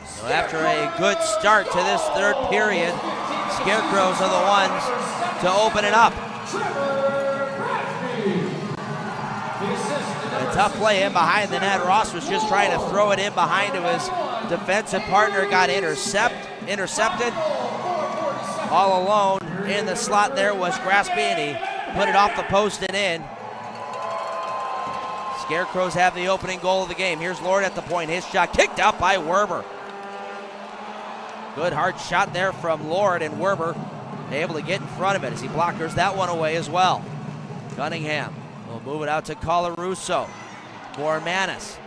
So after a good start to this third period, Scarecrows are the ones to open it up. A tough play in behind the net. Ross was just trying to throw it in behind to his defensive partner. Got intercepted. All alone in the slot there was Grasby, and he put it off the post and in. Scarecrows have the opening goal of the game. Here's Lord at the point. His shot kicked out by Werber. Good hard shot there from Lord, and Werber able to get in front of it as he blockers that one away as well. Cunningham will move it out to Colarusso. Bormanis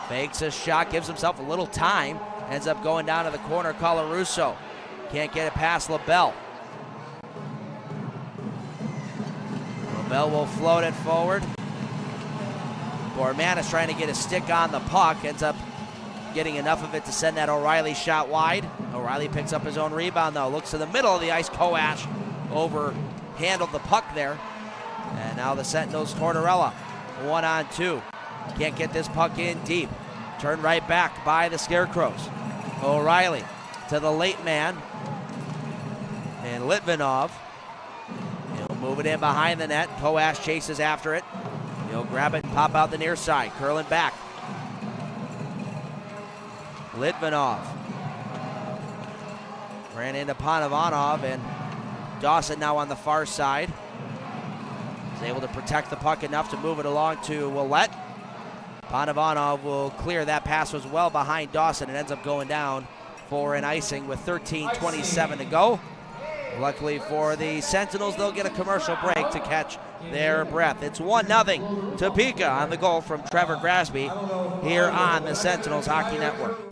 fakes a shot, gives himself a little time, ends up going down to the corner. Colarusso can't get it past LaBelle. LaBelle will float it forward. Bormanis trying to get a stick on the puck, ends up getting enough of it to send that O'Reilly shot wide. O'Reilly picks up his own rebound though, looks to the middle of the ice. Koash handled the puck there. And now the Sentinels, Tortorella, 1-on-2. Can't get this puck in deep. Turned right back by the Scarecrows. O'Reilly to the late man. And Litvinov. He'll move it in behind the net. Koash chases after it. He'll grab it and pop out the near side. Curling back. Litvinov ran into Panovanov, and Dawson now on the far side. He's able to protect the puck enough to move it along to Willette. Panovanov will clear. That pass was well behind Dawson. It ends up going down for an icing with 13:27 to go. Luckily for the Sentinels, they'll get a commercial break to catch their breath. It's 1-0 Topeka on the goal from Trevor Grasby here on the Sentinels Hockey Network.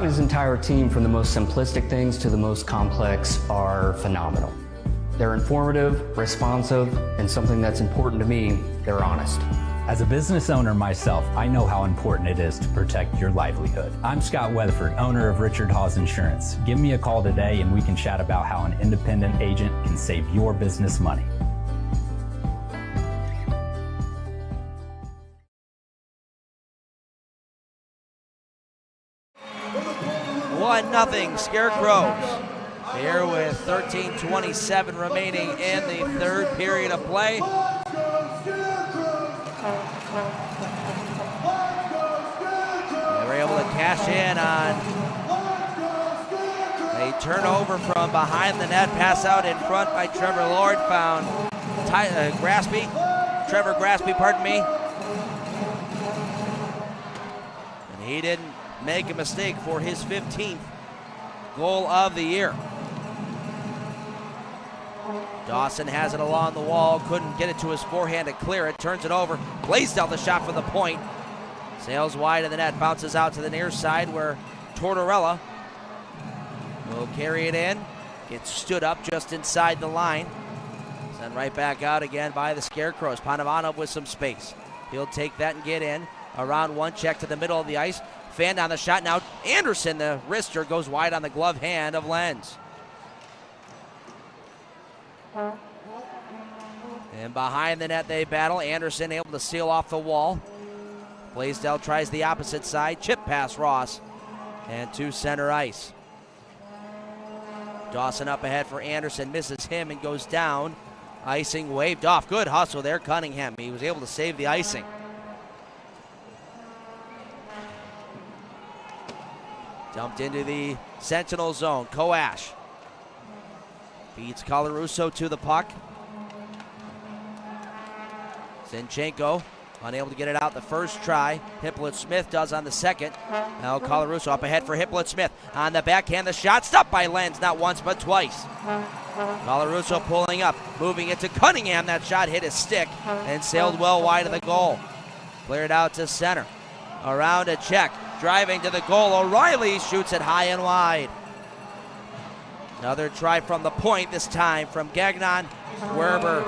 His entire team, from the most simplistic things to the most complex, are phenomenal. They're informative, responsive, and something that's important to me, they're honest. As a business owner myself, I know how important it is to protect your livelihood. I'm Scott Weatherford, owner of Richard Hawes Insurance. Give me a call today and we can chat about how an independent agent can save your business money. 1-0 Scarecrows. Here with 13:27 remaining in the third period of play. They were able to cash in on a turnover from behind the net. Pass out in front by Trevor Lord. Found Trevor Grasby, pardon me. And He didn't make a mistake for his 15th goal of the year. Dawson has it along the wall, couldn't get it to his forehand to clear it, turns it over, Blaisdell the shot for the point. Sails wide of the net, bounces out to the near side where Tortorella will carry it in. Gets stood up just inside the line. Sent right back out again by the Scarecrows. Panovanov with some space. He'll take that and get in. Around one, check to the middle of the ice. Fanned on the shot. Now Anderson, the wrister, goes wide on the glove hand of Lenz. And behind the net they battle. Anderson able to seal off the wall. Blaisdell tries the opposite side. Chip past Ross. And to center ice. Dawson up ahead for Anderson. Misses him and goes down. Icing waved off. Good hustle there, Cunningham. He was able to save the icing. Dumped into the Sentinel zone. Koash beats Colarusso to the puck. Zinchenko unable to get it out the first try. Hippolyte-Smith does on the second. Now Colarusso up ahead for Hippolyte-Smith. On the backhand, the shot stopped by Lenz, not once but twice. Colarusso pulling up, moving it to Cunningham. That shot hit his stick and sailed well wide of the goal. Cleared out to center. Around a check, driving to the goal. O'Reilly shoots it high and wide. Another try from the point, this time from Gagnon. Werber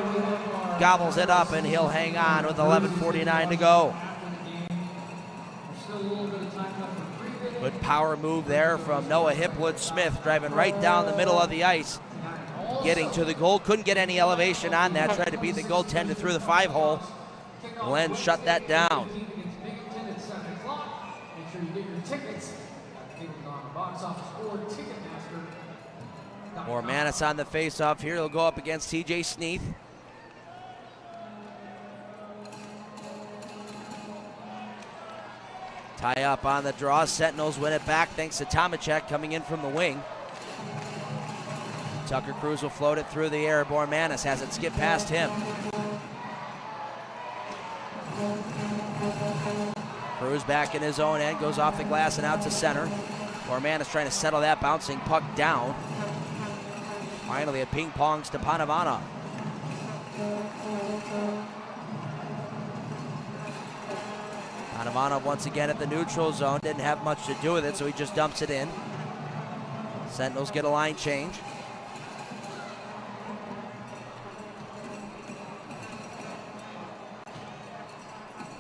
gobbles it up and he'll hang on with 11:49 to go. Good power move there from Noah Hipwood-Smith, driving right down the middle of the ice, getting to the goal. Couldn't get any elevation on that. Tried to beat the goaltender through the 5-hole. Lenz shut that down. Mormanis on the face-off here. He'll go up against TJ Sneath. Tie up on the draw. Sentinels win it back thanks to Tomacek coming in from the wing. Tucker Cruz will float it through the air. Bormanis has it skip past him. Cruz back in his own end, goes off the glass and out to center. Bormanis trying to settle that bouncing puck down. Finally, it ping-pongs to Panovanov. Panovanov once again at the neutral zone. Didn't have much to do with it, so he just dumps it in. Sentinels get a line change.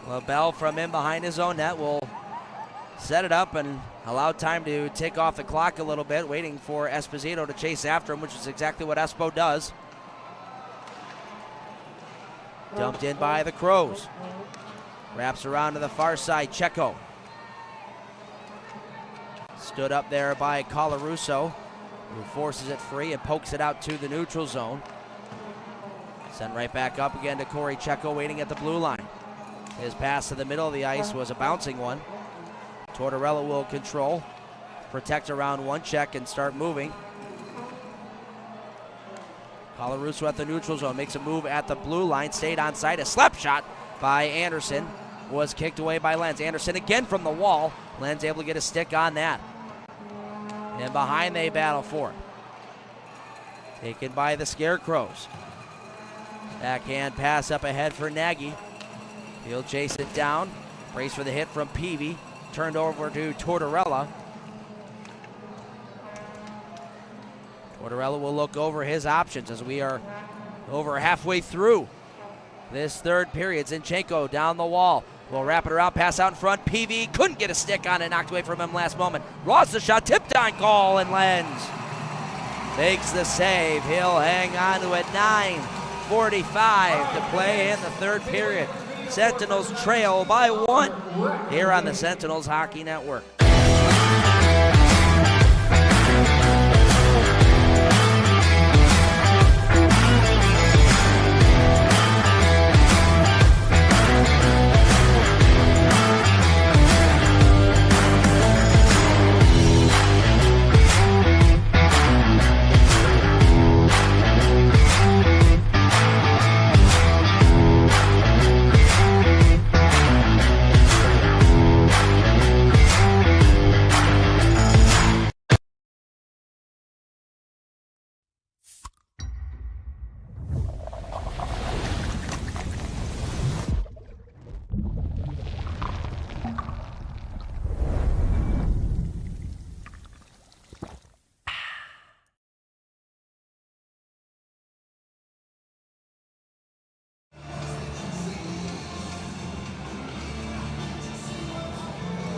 LaBelle from in behind his own net will set it up and allow time to tick off the clock a little bit, waiting for Esposito to chase after him, which is exactly what Espo does. Dumped in by the Crows. Wraps around to the far side, Checo. Stood up there by Colarusso, who forces it free and pokes it out to the neutral zone. Sent right back up again to Corey Checo, waiting at the blue line. His pass to the middle of the ice was a bouncing one. Tortorella will control, protect around one check and start moving. Colarusso at the neutral zone, makes a move at the blue line, stayed on side. A slap shot by Anderson was kicked away by Lenz. Anderson again from the wall. Lenz able to get a stick on that. And behind they battle for it. Taken by the Scarecrows. Backhand pass up ahead for Nagy. He'll chase it down. Brace for the hit from Peavy. Turned over to Tortorella. Tortorella will look over his options as we are over halfway through this third period. Zinchenko down the wall. Will wrap it around, pass out in front. Peavy couldn't get a stick on it, knocked away from him last moment. Ross the shot, tipped on goal, and Lenz makes the save. He'll hang on to it. 9:45 to play in the third period. Sentinels trail by 1 here on the Sentinels Hockey Network.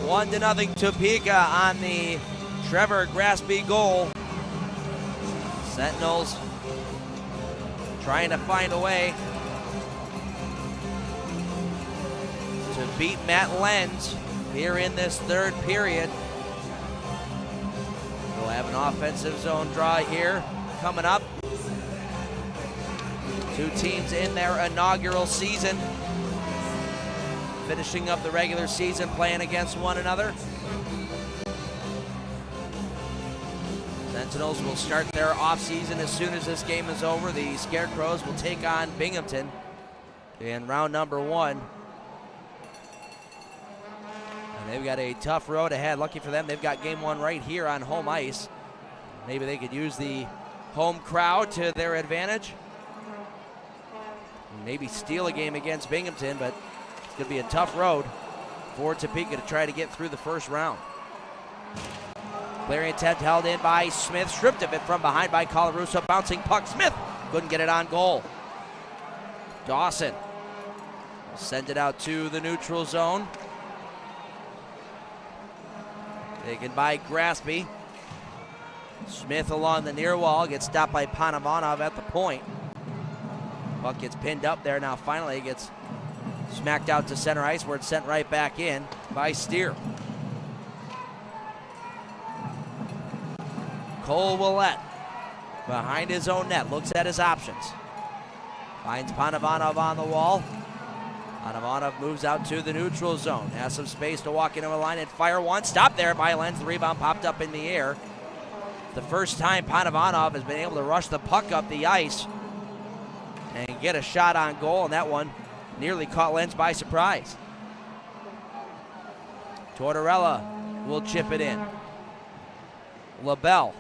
1-0 Topeka on the Trevor Graspy goal. Sentinels trying to find a way to beat Matt Lenz here in this third period. We'll have an offensive zone draw here coming up. Two teams in their inaugural season, finishing up the regular season playing against one another. Sentinels will start their offseason as soon as this game is over. The Scarecrows will take on Binghamton in round number 1. And they've got a tough road ahead. Lucky for them, they've got game 1 right here on home ice. Maybe they could use the home crowd to their advantage. Maybe steal a game against Binghamton, but it's going to be a tough road for Topeka to try to get through the first round. Clearing attempt held in by Smith, stripped of it from behind by Colarusso, bouncing puck. Smith couldn't get it on goal. Dawson will send it out to the neutral zone. Taken by Graspy. Smith along the near wall, gets stopped by Panavanov at the point. Puck gets pinned up there. Now finally it gets smacked out to center ice where it's sent right back in by Steer. Cole Willett behind his own net, looks at his options. Finds Panavanov on the wall. Panavanov moves out to the neutral zone. Has some space to walk into a line and fire one. Stopped there by Lenz. The rebound popped up in the air. The first time Panavanov has been able to rush the puck up the ice and get a shot on goal, and that one nearly caught Lenz by surprise. Tortorella will chip it in. LaBelle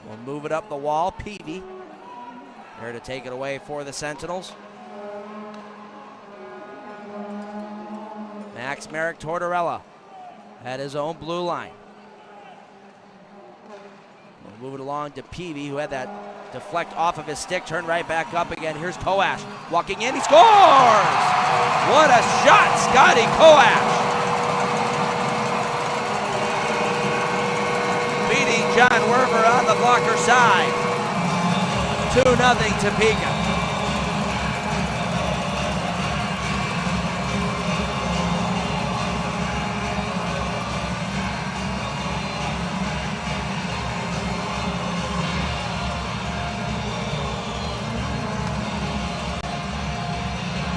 will move it up the wall. Peavy there to take it away for the Sentinels. Max Merrick Tortorella at his own blue line. We'll move it along to Peavy, who had that deflect off of his stick, turn right back up again. Here's Koash walking in, he scores! What a shot, Scotty Koash! Beating John Werber on the blocker side. 2-0 Topeka.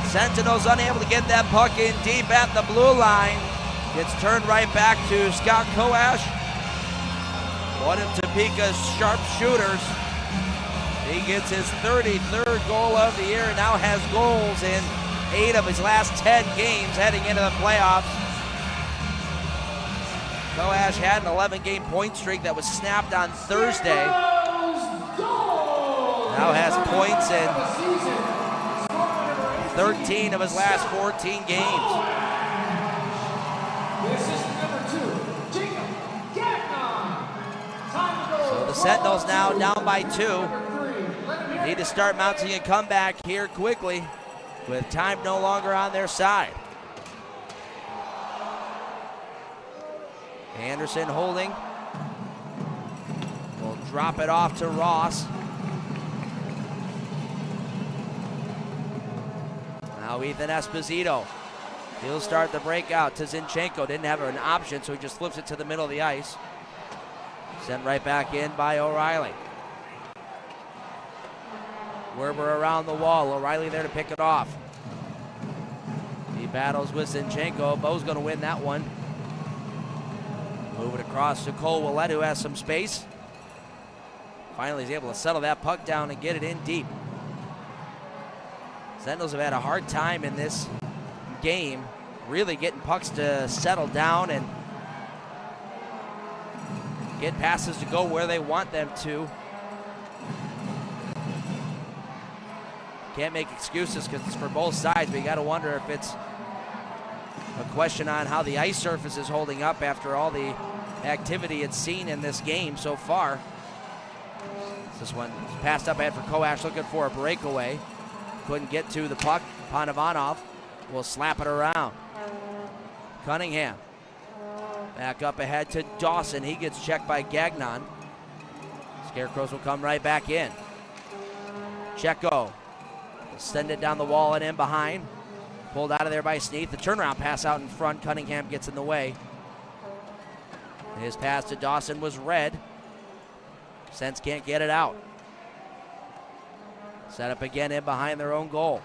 Sentinels unable to get that puck in deep at the blue line. Gets turned right back to Scott Koash, one of Topeka's sharp shooters. He gets his 33rd goal of the year, now has goals in 8 of his last 10 games heading into the playoffs. Koash had an 11-game point streak that was snapped on Thursday. Now has points in 13 of his last 14 games. So the Sentinels now down by 2. Need to start mounting a comeback here quickly with time no longer on their side. Anderson holding. Will drop it off to Ross. Now Ethan Esposito. He'll start the breakout to Zinchenko. Didn't have an option, so he just flips it to the middle of the ice. Sent right back in by O'Reilly. Werber around the wall. O'Reilly there to pick it off. He battles with Zinchenko. Bo's going to win that one. Move it across to Cole Willett, who has some space. Finally, he's able to settle that puck down and get it in deep. Sentinels have had a hard time in this game really getting pucks to settle down and get passes to go where they want them to. Can't make excuses because it's for both sides, but you got to wonder if it's a question on how the ice surface is holding up after all the activity it's seen in this game so far. This one passed up ahead for Koash, looking for a breakaway. Couldn't get to the puck. Panavanov will slap it around. Cunningham. Back up ahead to Dawson. He gets checked by Gagnon. Scarecrows will come right back in. Checo. Send it down the wall and in behind. Pulled out of there by Sneath. The turnaround pass out in front. Cunningham gets in the way. His pass to Dawson was read. Sens can't get it out. Set up again in behind their own goal.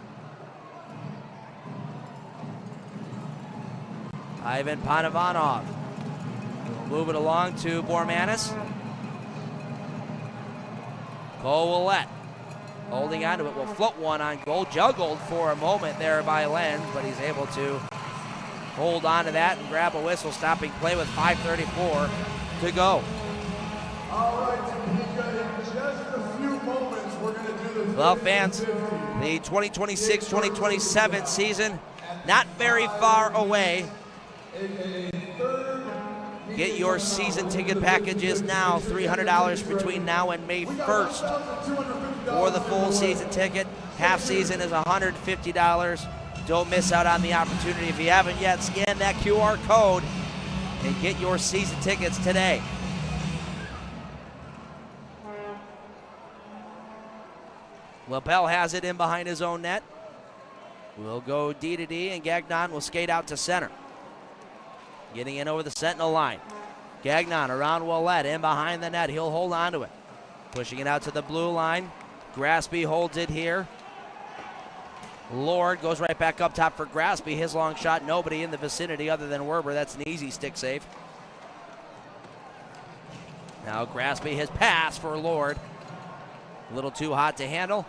Ivan Panavanov will move it along to Bormanis. Cole Willett holding on to it, will float one on goal. Juggled for a moment there by Lenz, but he's able to hold on to that and grab a whistle, stopping play with 5:34 to go. All right, Topeka, in just a few moments, we're going to do the... Well, fans, the 2026-2027 season not very far away. Get your season ticket packages now, $300 between now and May 1st for the full season ticket. Half season is $150. Don't miss out on the opportunity. If you haven't yet, scan that QR code and get your season tickets today. LaBelle has it in behind his own net. We'll go D to D, and Gagnon will skate out to center. Getting in over the Sentinel line. Gagnon around Willett, in behind the net. He'll hold on to it. Pushing it out to the blue line. Graspy holds it here. Lord goes right back up top for Graspy. His long shot, nobody in the vicinity other than Werber. That's an easy stick save. Now Graspy, his pass for Lord. A little too hot to handle.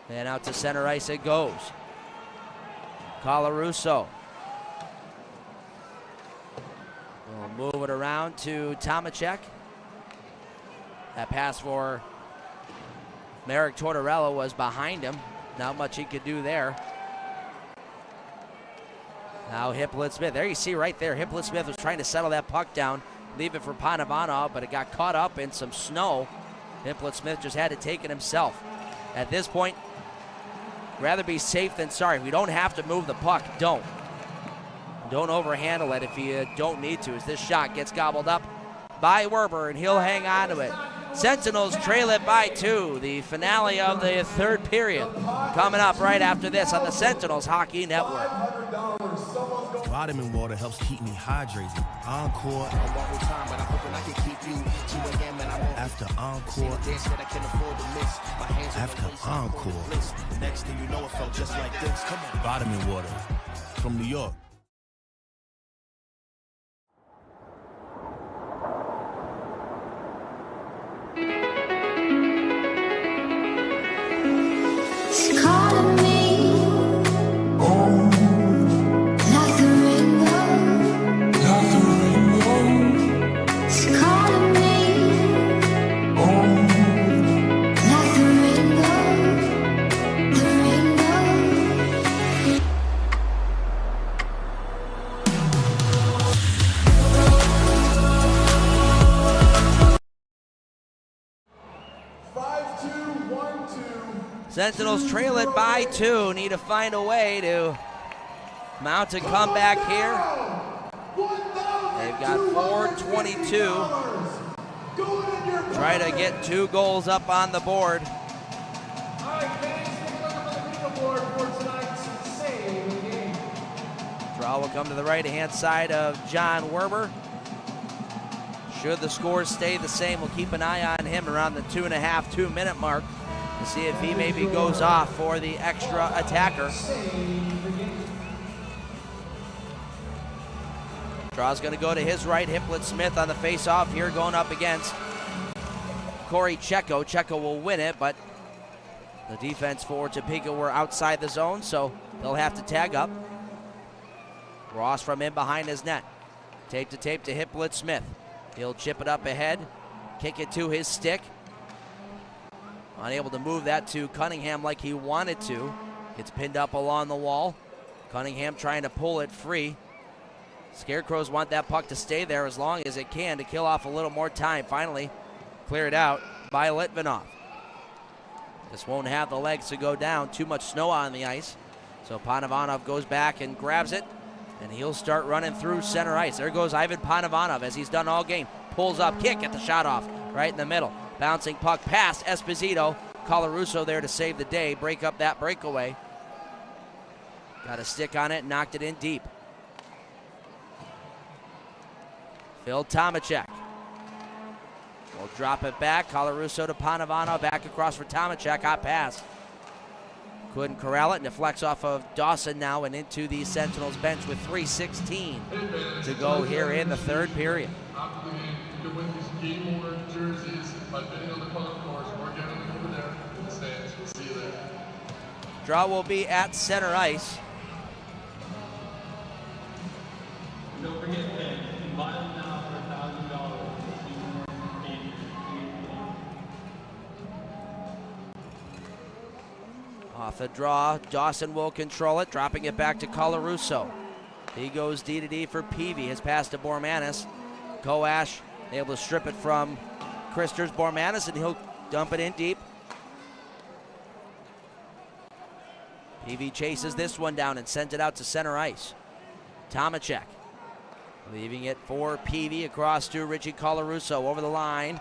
And out to center ice it goes. Colarusso. We'll move it around to Tomacek. That pass for Merrick Tortorella was behind him. Not much he could do there. Now Hippolyte Smith. There you see right there, Hippolyte Smith was trying to settle that puck down, leave it for Panavanov, but it got caught up in some snow. Hippolyte Smith just had to take it himself. At this point, rather be safe than sorry. If we don't have to move the puck, don't. Don't overhandle it if you don't need to, as this shot gets gobbled up by Werber, and he'll hang on to it. Sentinels trail it by 2. The finale of the third period coming up right after this on the Sentinels Hockey Network. Vitamin water helps keep me hydrated. Encore. After encore. After encore. Next thing you know, it felt just like this. Come on. Vitamin water from New York. It's calling me, like the rainbow, It's calling me, like the rainbow, the rainbow. 5-2-1-2. Sentinels trail it by 2. Need to find a way to mount a comeback here. They've got 4:22. Try to get 2 goals up on the board. All right, fans, take a look at the video board for tonight's save of the game. Draw will come to the right-hand side of John Werber. Should the scores stay the same, we'll keep an eye on him around the 2.5-2-minute mark to see if he maybe goes off for the extra attacker. Draw's going to go to his right. Hippolyte Smith on the face-off here, going up against Corey Checo. Checo will win it, but the defense for Topeka were outside the zone, so they'll have to tag up. Ross from in behind his net. Tape to Hippolyte Smith. He'll chip it up ahead, kick it to his stick. Unable to move that to Cunningham like he wanted to. Gets pinned up along the wall. Cunningham trying to pull it free. Scarecrows want that puck to stay there as long as it can to kill off a little more time. Finally cleared out by Litvinov. This won't have the legs to go down. Too much snow on the ice. So Panavanov goes back and grabs it And he'll start running through center ice. There goes Ivan Panovanov, as he's done all game. Pulls up, kick, get the shot off right in the middle. Bouncing puck past Esposito. Colarusso there to save the day, break up that breakaway. Got a stick on it, knocked it in deep. Phil Tomacek will drop it back. Colarusso to Panovanov, back across for Tomacek, hot pass. Couldn't corral it, and deflects off of Dawson now and into the Sentinels bench with 3:16 to go here in the third period. After the game, you can win these game-worn jerseys by bidding on the color course or getting them over there in the stands. We'll see you there. Draw will be at center ice. Don't forget that buy them now for $1,000. Off the draw, Dawson will control it, dropping it back to Colarusso. He goes D to D for Peavy. His pass to Bormanis. Koash able to strip it from Christers. Bormanis, and he'll dump it in deep. Peavy chases this one down and sends it out to center ice. Tomacek leaving it for Peavy across to Richie Colarusso over the line.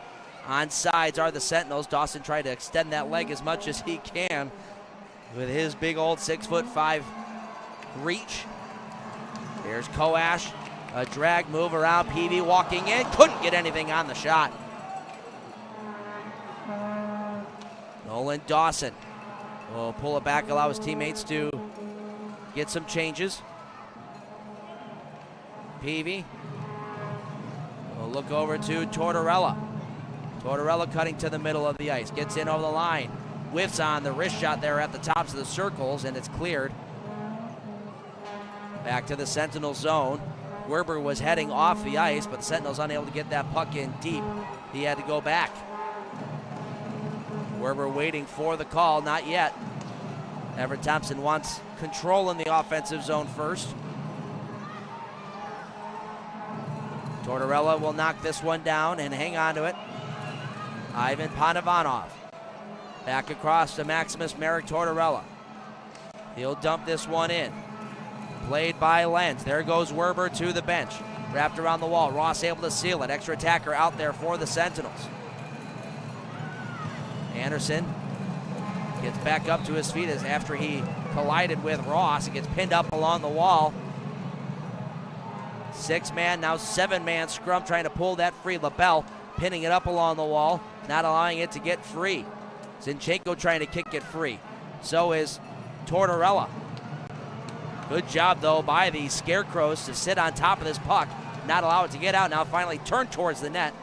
On sides are the Sentinels. Dawson tried to extend that leg as much as he can with his big old 6'5" reach. Here's Koash, a drag move around Peavy, walking in, couldn't get anything on the shot. Nolan Dawson will pull it back, allow his teammates to get some changes. Peavy will look over to Tortorella. Tortorella cutting to the middle of the ice, gets in over the line. Whiffs on the wrist shot there at the tops of the circles, and it's cleared. Back to the Sentinel zone. Werber was heading off the ice, but the Sentinels unable to get that puck in deep. He had to go back. Werber waiting for the call, not yet. Everett Thompson wants control in the offensive zone first. Tortorella will knock this one down and hang on to it. Ivan Panovanov. Back across to Maximus Merrick Tortorella. He'll dump this one in. Played by Lenz. There goes Werber to the bench. Wrapped around the wall. Ross able to seal it. Extra attacker out there for the Sentinels. Anderson gets back up to his feet as after he collided with Ross. He gets pinned up along the wall. 6-man, now 7-man scrum trying to pull that free. LaBelle pinning it up along the wall, not allowing it to get free. Zinchenko trying to kick it free. So is Tortorella. Good job, though, by the Scarecrows to sit on top of this puck, not allow it to get out. Now finally turned towards the net.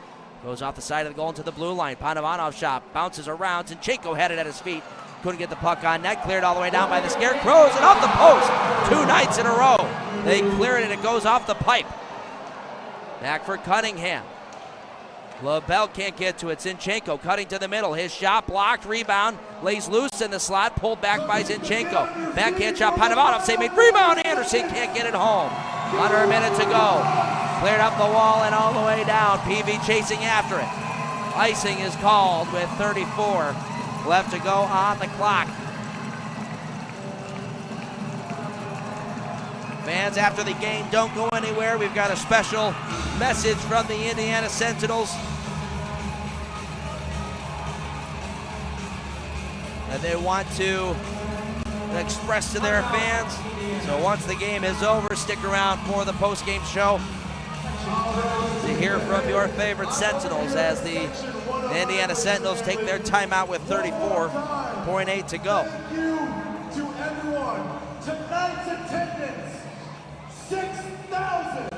Goes off the side of the goal into the blue line. Panovanov shot, bounces around. Zinchenko had it at his feet. Couldn't get the puck on net. Cleared all the way down by the Scarecrows and off the post. 2 nights in a row. They clear it and it goes off the pipe. Back for Cunningham. LaBelle can't get to it. Zinchenko cutting to the middle. His shot blocked. Rebound. Lays loose in the slot. Pulled back by Zinchenko. Backhand shot. Panovanov save made. Rebound. Anderson can't get it home. Under a minute to go. Cleared up the wall and all the way down. PV chasing after it. Icing is called with 34 left to go on the clock. Fans after the game, don't go anywhere. We've got a special message from the Indiana Sentinels that they want to express to their fans. So once the game is over, stick around for the post-game show to hear from your favorite Sentinels as the Indiana Sentinels take their timeout with 34.8 to go. Thank you to everyone. Tonight's attendance, 6,000.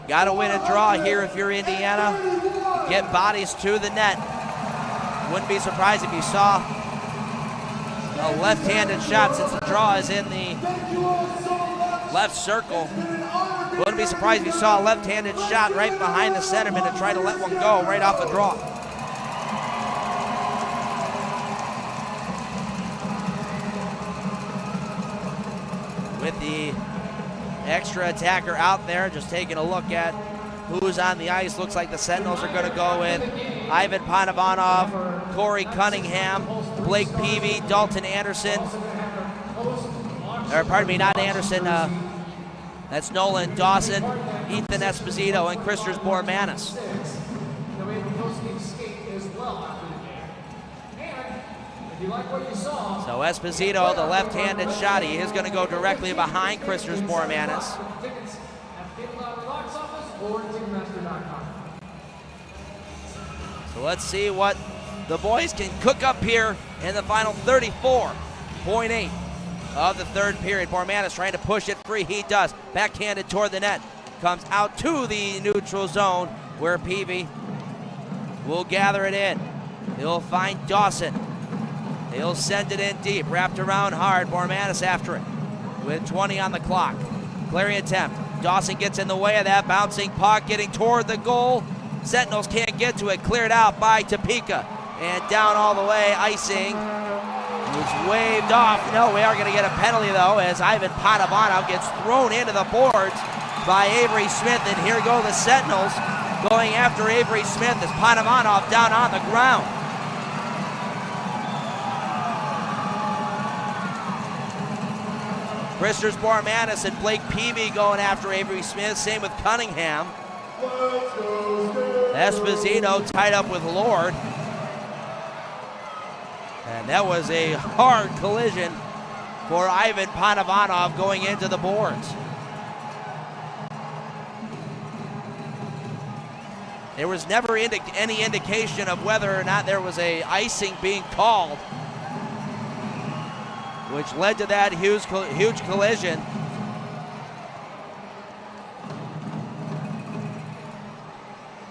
Got to win a draw here if you're Indiana. Get bodies to the net. Wouldn't be surprised if you saw a left-handed shot since the draw is in the left circle. Wouldn't be surprised if you saw a left-handed shot right behind the centerman and try to let one go right off the draw. With the extra attacker out there, just taking a look at who's on the ice. Looks like the Sentinels are going to go with Ivan Panovanov, Corey Cunningham, Blake Peavy, Dalton Anderson. Or pardon me, not Anderson. That's Nolan Dawson, Ethan Esposito, and Christers Bormanis. Then we have the post-game skate as well after the game. And if you like what you saw, So Esposito, the left-handed shot, he is going to go directly behind Christers Bormanis. tickets at Cable Box Office or Ticketmaster.com. So let's see what the boys can cook up here in the final 34.8 of the third period. Bormanis trying to push it free. He does. Backhanded toward the net. Comes out to the neutral zone where Peavy will gather it in. He'll find Dawson. He'll send it in deep. Wrapped around hard. Bormanis after it with 20 on the clock. Clearing attempt. Dawson gets in the way of that. Bouncing puck getting toward the goal. Sentinels can't get to it. Cleared out by Topeka. And down all the way, icing. It's waved off. No, we are going to get a penalty, though, as Ivan Panovanov gets thrown into the boards by Avery Smith. And here go the Sentinels going after Avery Smith as Panovanov down on the ground. Christers Bormanis and Blake Peavy going after Avery Smith. Same with Cunningham. Esposito tied up with Lord. And that was a hard collision for Ivan Panovanov going into the boards. There was never any indication of whether or not there was a icing being called, which led to that huge collision.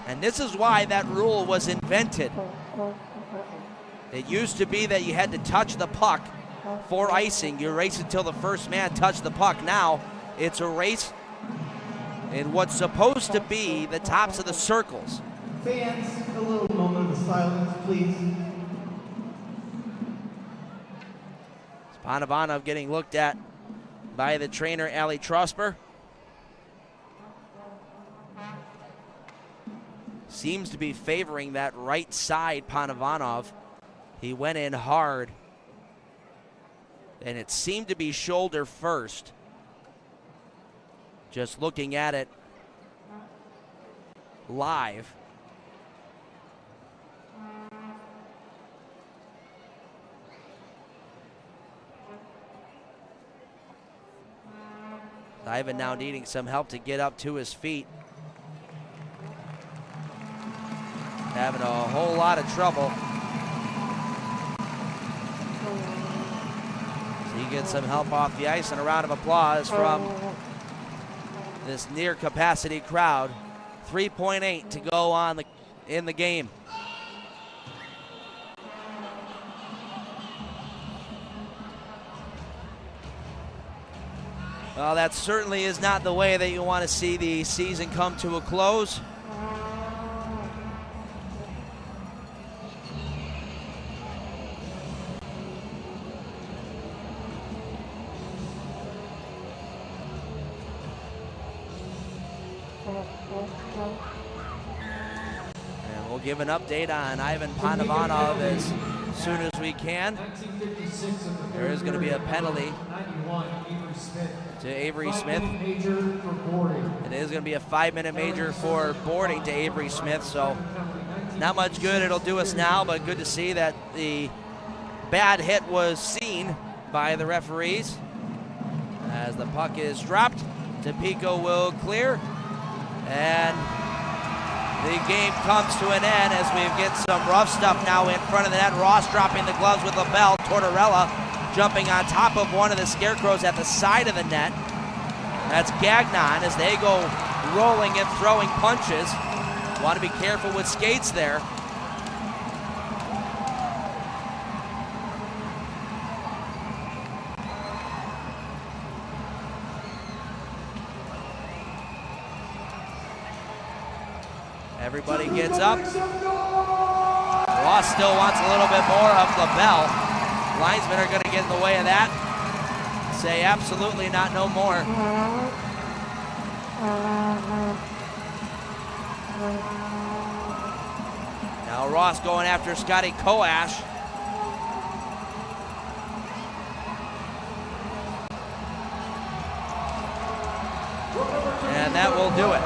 And this is why that rule was invented. It used to be that you had to touch the puck for icing. You race until the first man touched the puck. Now it's a race in what's supposed to be the tops of the circles. Fans, a little moment of silence, please. Panovanov getting looked at by the trainer, Ali Trosper. Seems to be favoring that right side, Panovanov. He went in hard, and it seemed to be shoulder first. Just looking at it live. Ivan now needing some help to get up to his feet. Having a whole lot of trouble. So he gets some help off the ice, and a round of applause from this near capacity crowd. 3.8 to go on in the game. Well, that certainly is not the way that you want to see the season come to a close. And we'll give an update on Ivan Panovanov as soon as we can. There is going to be a penalty to Avery Smith. It is going to be a 5-minute major for boarding to Avery Smith, so not much good it'll do us now, but good to see that the bad hit was seen by the referees. As the puck is dropped, Topeka will clear, and the game comes to an end as we get some rough stuff now in front of the net. Ross dropping the gloves with LaBelle. Tortorella jumping on top of one of the Scarecrows at the side of the net. That's Gagnon as they go rolling and throwing punches. Want to be careful with skates there. Everybody gets up. Ross still wants a little bit more of LaBelle. Linesmen are going to get in the way of that. Say absolutely not, no more. Now Ross going after Scotty Koash. do it.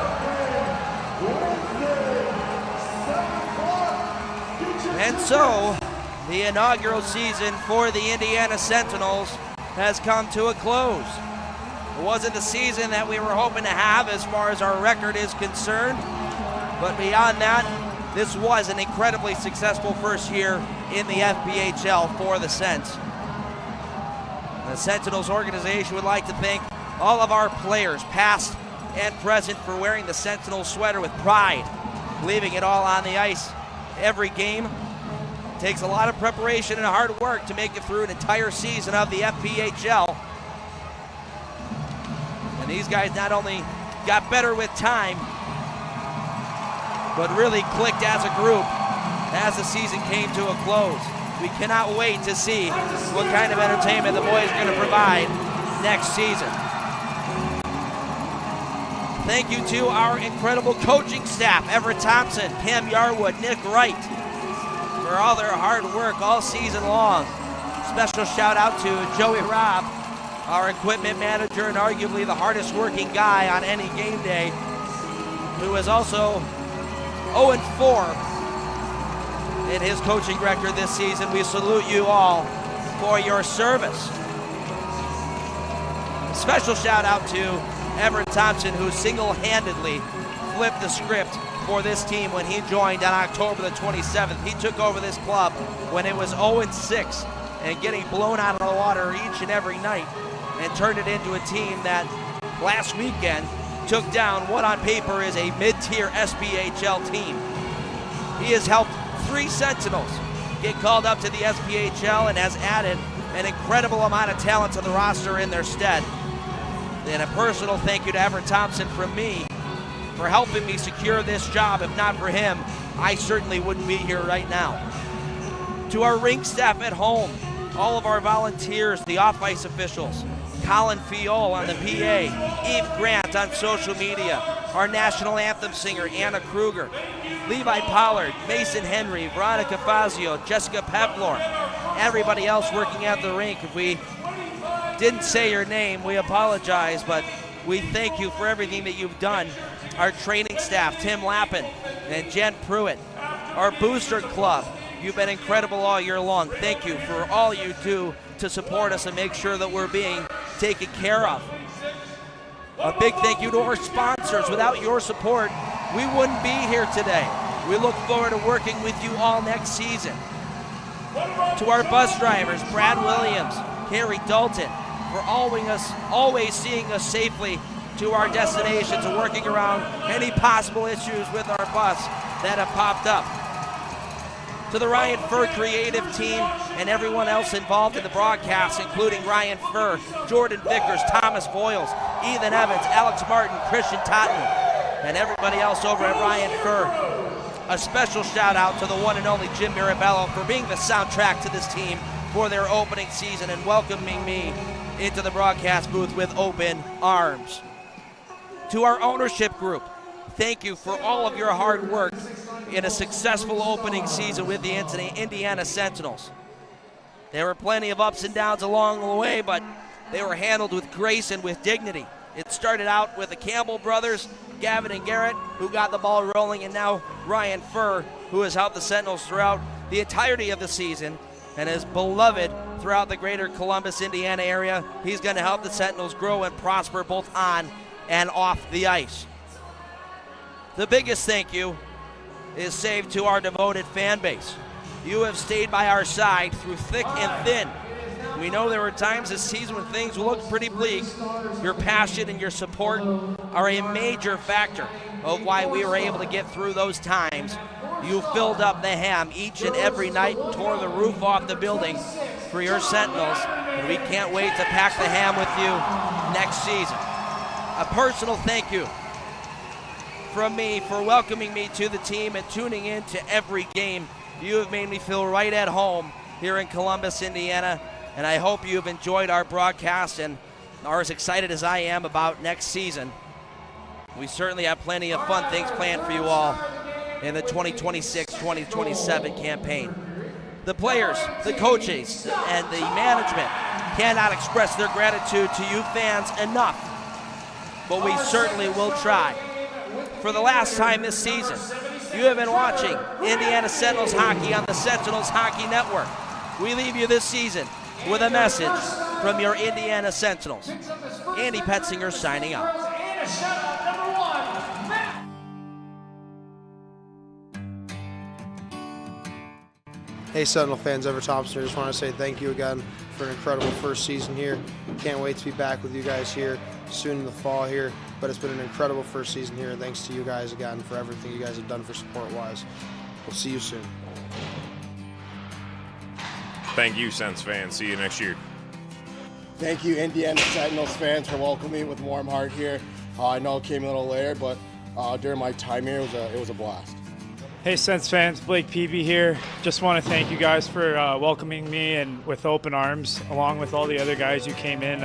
And so, the inaugural season for the Indiana Sentinels has come to a close. It wasn't the season that we were hoping to have as far as our record is concerned, but beyond that, this was an incredibly successful first year in the FPHL for the Sents. The Sentinels organization would like to thank all of our players, past and present, for wearing the Sentinels sweater with pride, leaving it all on the ice every game. It takes a lot of preparation and hard work to make it through an entire season of the FPHL. And these guys not only got better with time, but really clicked as a group as the season came to a close. We cannot wait to see what kind of entertainment the boys are going to provide next season. Thank you to our incredible coaching staff, Everett Thompson, Cam Yarwood, Nick Wright, for all their hard work all season long. Special shout out to Joey Robb, our equipment manager and arguably the hardest working guy on any game day, who is also 0-4 in his coaching record this season. We salute you all for your service. Special shout out to Everett Thompson, who single-handedly flipped the script for this team when he joined on October the 27th. He took over this club when it was 0-6 and getting blown out of the water each and every night, and turned it into a team that last weekend took down what on paper is a mid-tier SPHL team. He has helped 3 Sentinels get called up to the SPHL and has added an incredible amount of talent to the roster in their stead. And a personal thank you to Everett Thompson from me for helping me secure this job. If not for him, I certainly wouldn't be here right now. To our rink staff at home, all of our volunteers, the off-ice officials, Colin Fiol on the PA, Eve Grant on social media, our national anthem singer, Anna Kruger, Levi Pollard, Mason Henry, Veronica Fazio, Jessica Peplor, everybody else working at the rink. If we didn't say your name, we apologize, but we thank you for everything that you've done. Our training staff, Tim Lappin and Jen Pruitt, our booster club, you've been incredible all year long. Thank you for all you do to support us and make sure that we're being taken care of. A big thank you to our sponsors. Without your support, we wouldn't be here today. We look forward to working with you all next season. To our bus drivers, Brad Williams, Carrie Dalton, for always seeing us safely to our destinations and working around any possible issues with our bus that have popped up. To the Ryan Furr creative team and everyone else involved in the broadcast, including Ryan Furr, Jordan Vickers, Thomas Boyles, Ethan Evans, Alex Martin, Christian Totten, and everybody else over at Ryan Furr. A special shout out to the one and only Jim Mirabello for being the soundtrack to this team for their opening season and welcoming me into the broadcast booth with open arms. To our ownership group, thank you for all of your hard work in a successful opening season with the Indiana Sentinels. There were plenty of ups and downs along the way, but they were handled with grace and with dignity. It started out with the Campbell brothers, Gavin and Garrett, who got the ball rolling, and now Ryan Furr, who has helped the Sentinels throughout the entirety of the season and is beloved throughout the greater Columbus, Indiana area. He's going to help the Sentinels grow and prosper both on and off the ice. The biggest thank you is saved to our devoted fan base. You have stayed by our side through thick and thin. We know there were times this season when things looked pretty bleak. Your passion and your support are a major factor of why we were able to get through those times. You filled up the ham each and every night, tore the roof off the building for your Sentinels, and we can't wait to pack the ham with you next season. A personal thank you from me for welcoming me to the team and tuning in to every game. You have made me feel right at home here in Columbus, Indiana, and I hope you have enjoyed our broadcast and are as excited as I am about next season. We certainly have plenty of fun things planned for you all in the 2026-2027 campaign. The players, the coaches, and the management cannot express their gratitude to you fans enough, but we certainly will try. for the last time this season. You have been watching Indiana Sentinels hockey on the Sentinels Hockey Network. We leave you this season with a message from your Indiana Sentinels. Andy Petzinger signing out. Hey Sentinel fans, Ever Thompson. I just want to say thank you again for an incredible first season here. Can't wait to be back with you guys here soon in the fall here. But it's been an incredible first season here. Thanks to you guys again for everything you guys have done for support-wise. We'll see you soon. Thank you, Sens fans. See you next year. Thank you, Indiana Sentinels fans, for welcoming me with a warm heart here. I know it came a little later, but during my time here, it was a blast. Hey Sens fans, Blake Peavy here. Just want to thank you guys for welcoming me and with open arms, along with all the other guys who came in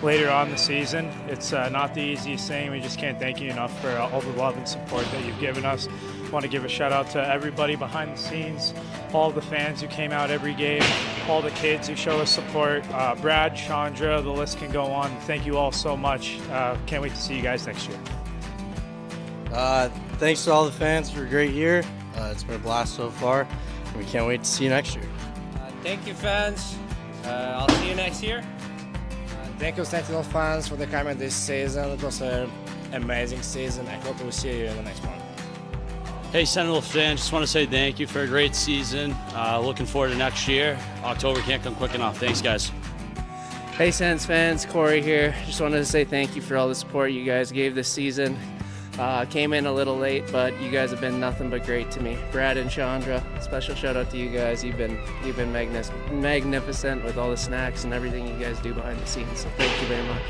later on the season. It's not the easiest thing. We just can't thank you enough for all the love and support that you've given us. Want to give a shout out to everybody behind the scenes, all the fans who came out every game, all the kids who show us support, Brad, Chandra, the list can go on. Thank you all so much. Can't wait to see you guys next year. Thanks to all the fans for a great year. It's been a blast so far. We can't wait to see you next year. Thank you, fans. I'll see you next year. Thank you, Sentinel fans, for the comment this season. It was an amazing season. I hope we'll see you in the next one. Hey, Sentinel fans, just want to say thank you for a great season. Looking forward to next year. October can't come quick enough. Thanks, guys. Hey, Sens fans, Corey here. Just wanted to say thank you for all the support you guys gave this season. Came in a little late, but you guys have been nothing but great to me. Brad and Chandra, special shout out to you guys. You've been magnificent with all the snacks and everything you guys do behind the scenes. So thank you very much.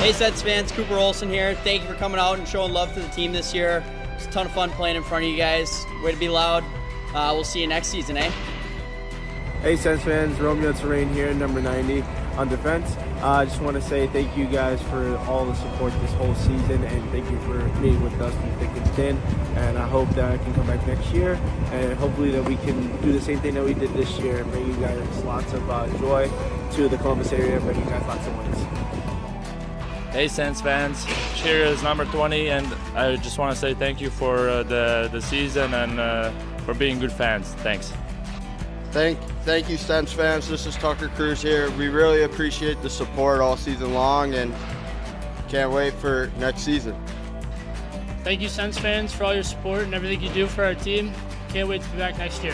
Hey Sens fans, Cooper Olsen here. Thank you for coming out and showing love to the team this year. It's a ton of fun playing in front of you guys. Way to be loud. We'll see you next season, eh? Hey Sens fans, Romeo Terrain here, number 90 on defense. I just want to say thank you guys for all the support this whole season, and thank you for meeting with us through thick and thin. And I hope that I can come back next year, and hopefully that we can do the same thing that we did this year and bring you guys lots of joy to the Columbus area and bring you guys lots of wins. Hey Sens fans, cheers number 20, and I just want to say thank you for the season and for being good fans. Thanks. Thank you, Sens fans. This is Tucker Cruz here. We really appreciate the support all season long and can't wait for next season. Thank you, Sens fans, for all your support and everything you do for our team. Can't wait to be back next year.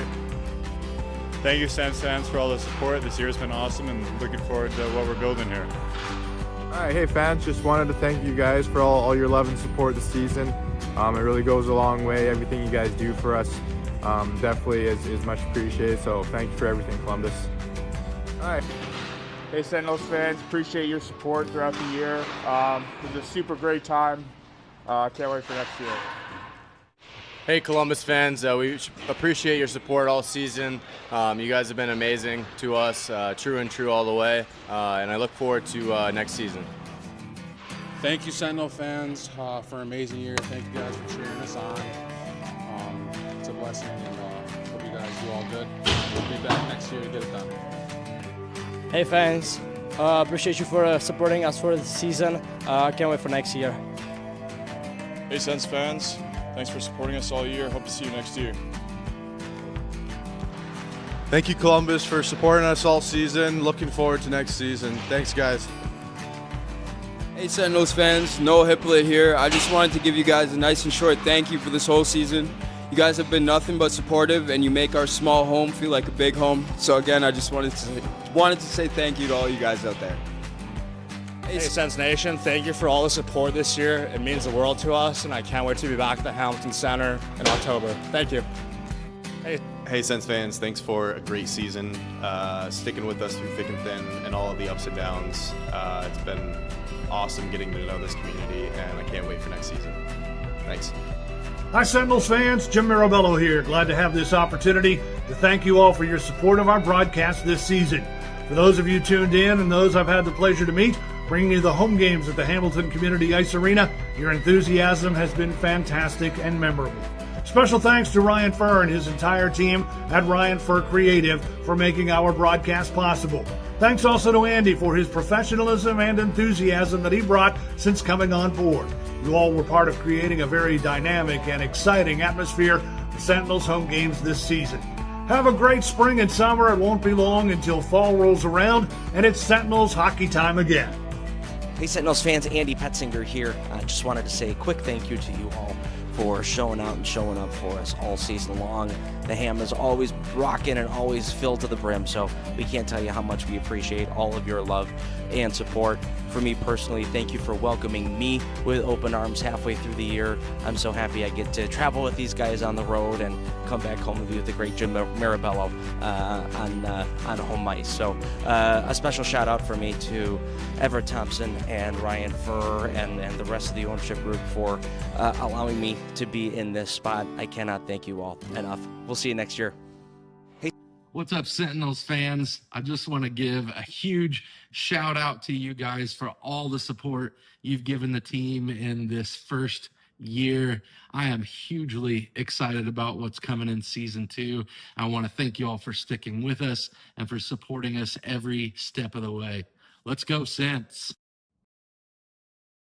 Thank you, Sens fans, for all the support. This year's been awesome and looking forward to what we're building here. All right, hey fans, just wanted to thank you guys for all your love and support this season. It really goes a long way, everything you guys do for us. Definitely is much appreciated, so thank you for everything, Columbus. All right. Hey, Sentinels fans, appreciate your support throughout the year. It was a super great time. Can't wait for next year. Hey, Columbus fans, we appreciate your support all season. You guys have been amazing to us, true and true all the way, and I look forward to next season. Thank you, Sentinel fans, for an amazing year. Thank you guys for cheering us on. It's a blessing, and hope you guys do all good. We'll be back next year to get it done. Hey fans, appreciate you for supporting us for the season. Can't wait for next year. Hey Sens fans, thanks for supporting us all year. Hope to see you next year. Thank you, Columbus, for supporting us all season. Looking forward to next season. Thanks, guys. Hey Sentinels fans, Noah Hippolyte here. I just wanted to give you guys a nice and short thank you for this whole season. You guys have been nothing but supportive, and you make our small home feel like a big home. So again, I just wanted to say thank you to all you guys out there. Hey Sens Nation, thank you for all the support this year. It means the world to us, and I can't wait to be back at the Hamilton Center in October. Thank you. Hey Sens fans, thanks for a great season, sticking with us through thick and thin and all of the ups and downs. It's been awesome getting to know this community, and I can't wait for next season. Thanks. Hi Sentinels fans, Jim Mirabello here. Glad to have this opportunity to thank you all for your support of our broadcast this season. For those of you tuned in and those I've had the pleasure to meet, bringing you the home games at the Hamilton Community Ice Arena, your enthusiasm has been fantastic and memorable. Special thanks to Ryan Furr and his entire team at Ryan Furr Creative for making our broadcast possible. Thanks also to Andy for his professionalism and enthusiasm that he brought since coming on board. You all were part of creating a very dynamic and exciting atmosphere for Sentinels home games this season. Have a great spring and summer. It won't be long until fall rolls around and it's Sentinels hockey time again. Hey Sentinels fans, Andy Petzinger here. I just wanted to say a quick thank you to you all for showing out and showing up for us all season long. The ham is always rocking and always filled to the brim, so we can't tell you how much we appreciate all of your love and support. For me personally, thank you for welcoming me with open arms halfway through the year. I'm so happy I get to travel with these guys on the road and come back home and be with the great Jim Mirabello on home ice. So a special shout out for me to Everett Thompson and Ryan Furr and the rest of the ownership group for allowing me to be in this spot. I cannot thank you all enough. We'll see you next year. What's up, Sentinels fans? I just want to give a huge shout out to you guys for all the support you've given the team in this first year. I am hugely excited about what's coming in season 2. I want to thank you all for sticking with us and for supporting us every step of the way. Let's go, Sents.